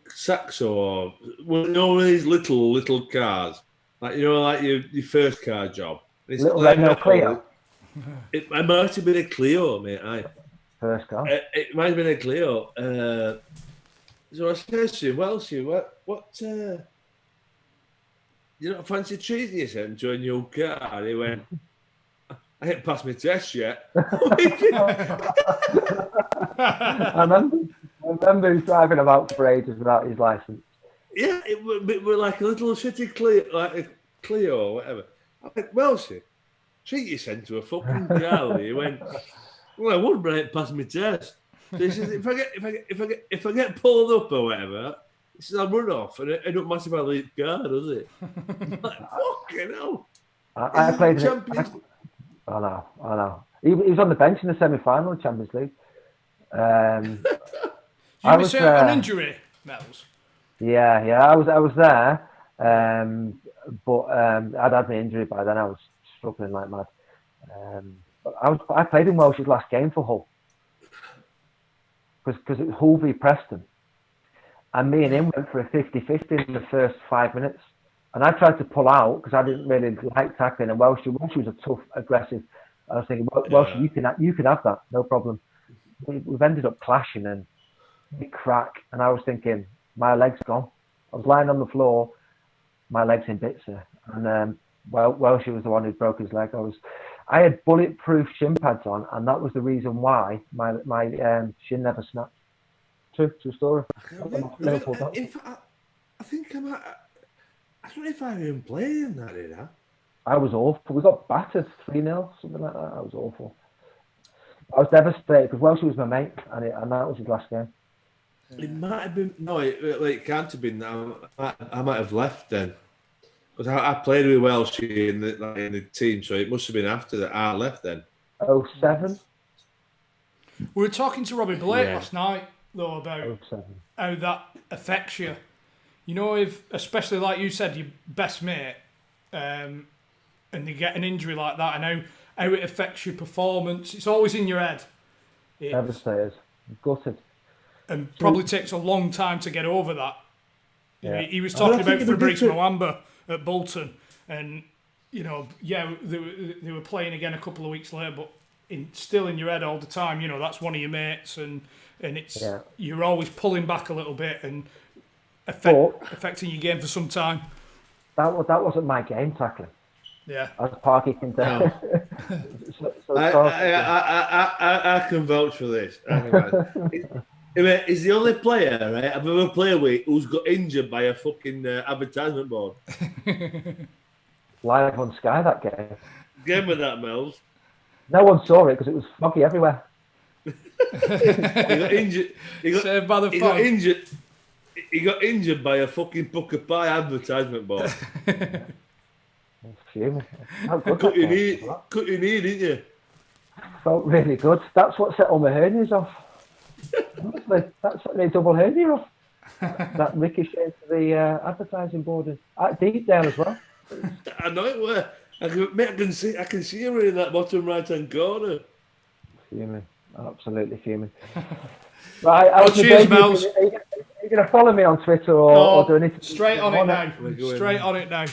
Saxo, one of these little cars, like your first car job. It's little Renault Clio. It might have been a Clio, mate. First car. It might have been a Clio. So I said to him, Welshie, what you don't fancy treating yourself to a new car? And he went, I ain't passed my test yet. I remember he was driving about for ages without his license. Yeah, it was like a little shitty Clio, like a Clio or whatever. I went, Welshie, treat yourself to a fucking car. He went, well, I would, but I ain't passed my test. So he says, if I get pulled up or whatever, he says, I'll run off, and it don't matter if I leave the car, does it? I'm like, fucking hell. I played Champions. I know. He was on the bench in the semi-final of Champions League. You miss out on injury, Mells? Yeah, I was there, but I'd had my injury by then. I was struggling like mad. I played in Welsh's last game for Hull because it was Hull v Preston, and me and him went for a 50-50 in the first 5 minutes. And I tried to pull out because I didn't really like tackling. And Welsh was a tough, aggressive. I was thinking, Welsh, you can have that, no problem. We've ended up clashing and big crack. And I was thinking, my leg's gone. I was lying on the floor, my leg's in bits there. And Welsh was the one who broke his leg. I had bulletproof shin pads on, and that was the reason why my shin never snapped. True story. I think I might. I don't know if I even played in that, did I? I was awful. We got battered 3-0, something like that. I was awful. I was devastated because Welsh was my mate, and that was his last game. It might have been. No, it can't have been. I might have left then. Because I played with Welsh in the team, so it must have been after that I left then. 07? We were talking to Robbie Blake last night, though, about 07. How that affects you. You know, if, especially like you said, your best mate, and you get an injury like that, and how it affects your performance, it's always in your head. Devastated. Gutted. And probably takes a long time to get over that. Yeah. He was talking about Fabrice Mwamba at Bolton, and they were playing again a couple of weeks later, but still in your head all the time. You know, that's one of your mates, and it's you're always pulling back a little bit and affecting your game for some time. That wasn't my game tackling. Yeah, as Parky can tell. I can vouch for this. He's the only player, right, I've ever played with who's got injured by a fucking advertisement board. Live on Sky that game. Game with that, Mel's. No one saw it because it was foggy everywhere. He got injured. He got injured by a fucking Pucker Pie advertisement board. Cut your knee, didn't you? Felt really good. That's what set all my hernias off. Honestly, that set me a double hernia off. That ricocheted to the advertising board at Deepdale as well. I know it were. I can see her in that bottom right hand corner. Fuming, absolutely fuming. Right, cheers, Mel's. Are you going to follow me on Twitter or do anything? Straight on it now.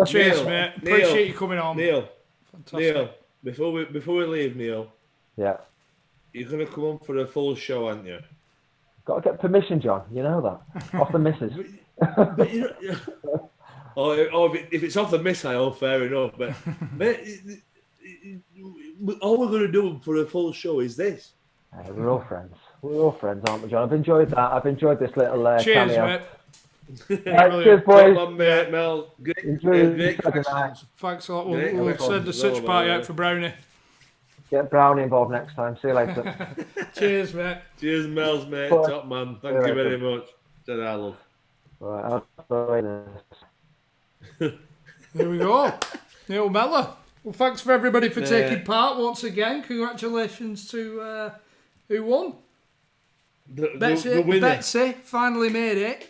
Cheers, mate. Appreciate you coming on. Neil, fantastic. Neil, before we leave, Neil. Yeah. You're going to come on for a full show, aren't you? Got to get permission, John. You know that. Off the missus. But if it's off the missile, fair enough. But mate, all we're going to do for a full show is this. We're all friends. We're all friends, aren't we, John? I've enjoyed that. I've enjoyed this little Cheers, cameo. mate. Cheers, boys. Come on, mate, Mel. Great, Enjoy great the night. questions. Thanks a lot. Great We'll questions send the as search well, party mate. out for Brownie. Get Brownie involved next time. See you later. Cheers, mate. Cheers, Mels, mate. Bye. Top man. Thank you very much. Ta-ra, love. Right, I'll play this. There we go. Neil Mellor. Well, thanks for everybody for taking part once again. Congratulations to who won. The winner. Betsy finally made it.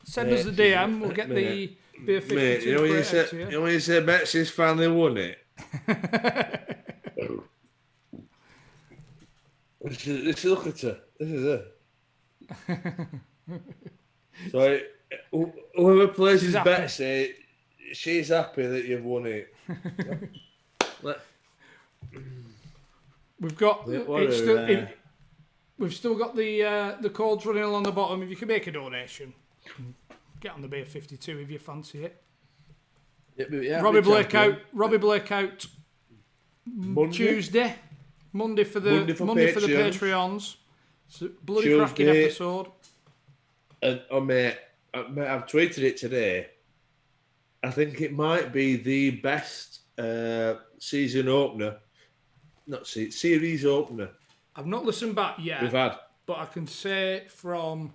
Send us the DM. We'll get the beer 52 Mate, you know when you say Betsy's finally won it? Look at her. This is her. So whoever places Betsy, she's happy that you've won it. We've got we've still got the codes running along the bottom. If you can make a donation, get on the beer 52 if you fancy it. Yeah, Robbie Blake out Tuesday, Monday for the Patreons. It's a bloody cracking episode. And mate, I've tweeted it today. I think it might be the best season opener, series opener. I've not listened back yet. We've had, but I can say from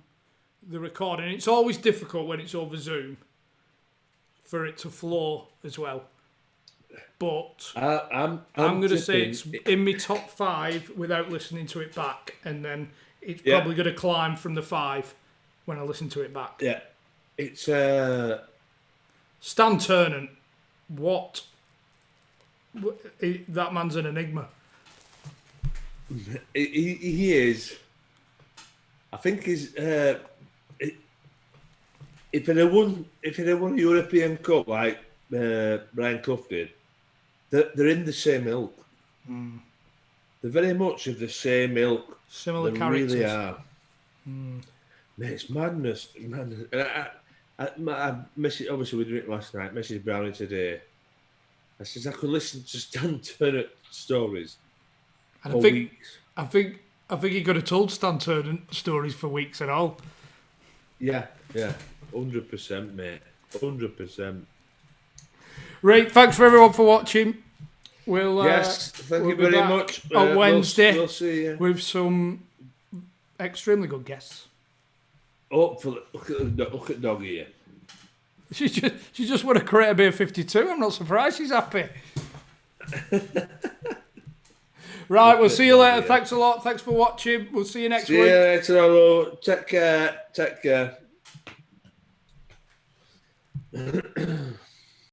the recording, it's always difficult when it's over Zoom for it to flow as well. But I'm going to say it's in my top 5 without listening to it back, and then it's probably going to climb from the 5 when I listen to it back. Yeah, it's Stan Ternant. What? That man's an enigma. He is. I think he's. If he'd have won a European Cup like Brian Clough did, they're in the same ilk. Mm. They're very much of the same ilk. Similar they characters. Really are. Mate, it's madness. And I messaged, obviously we did it last night. Messaged Brownie today. I says I could listen to Stan Ternant stories for weeks. I think he could have told Stan Ternant stories for weeks and all. Yeah, 100%, mate, 100%. Right, thanks for everyone for watching. We'll thank you very much. On Wednesday, we'll see you with some extremely good guests. Hopefully, look at Doggy here. She just want to create a beer 52. I'm not surprised she's happy. Right, we'll see you later. Thanks a lot. Thanks for watching. We'll see you next week. See you later, hello. Take care.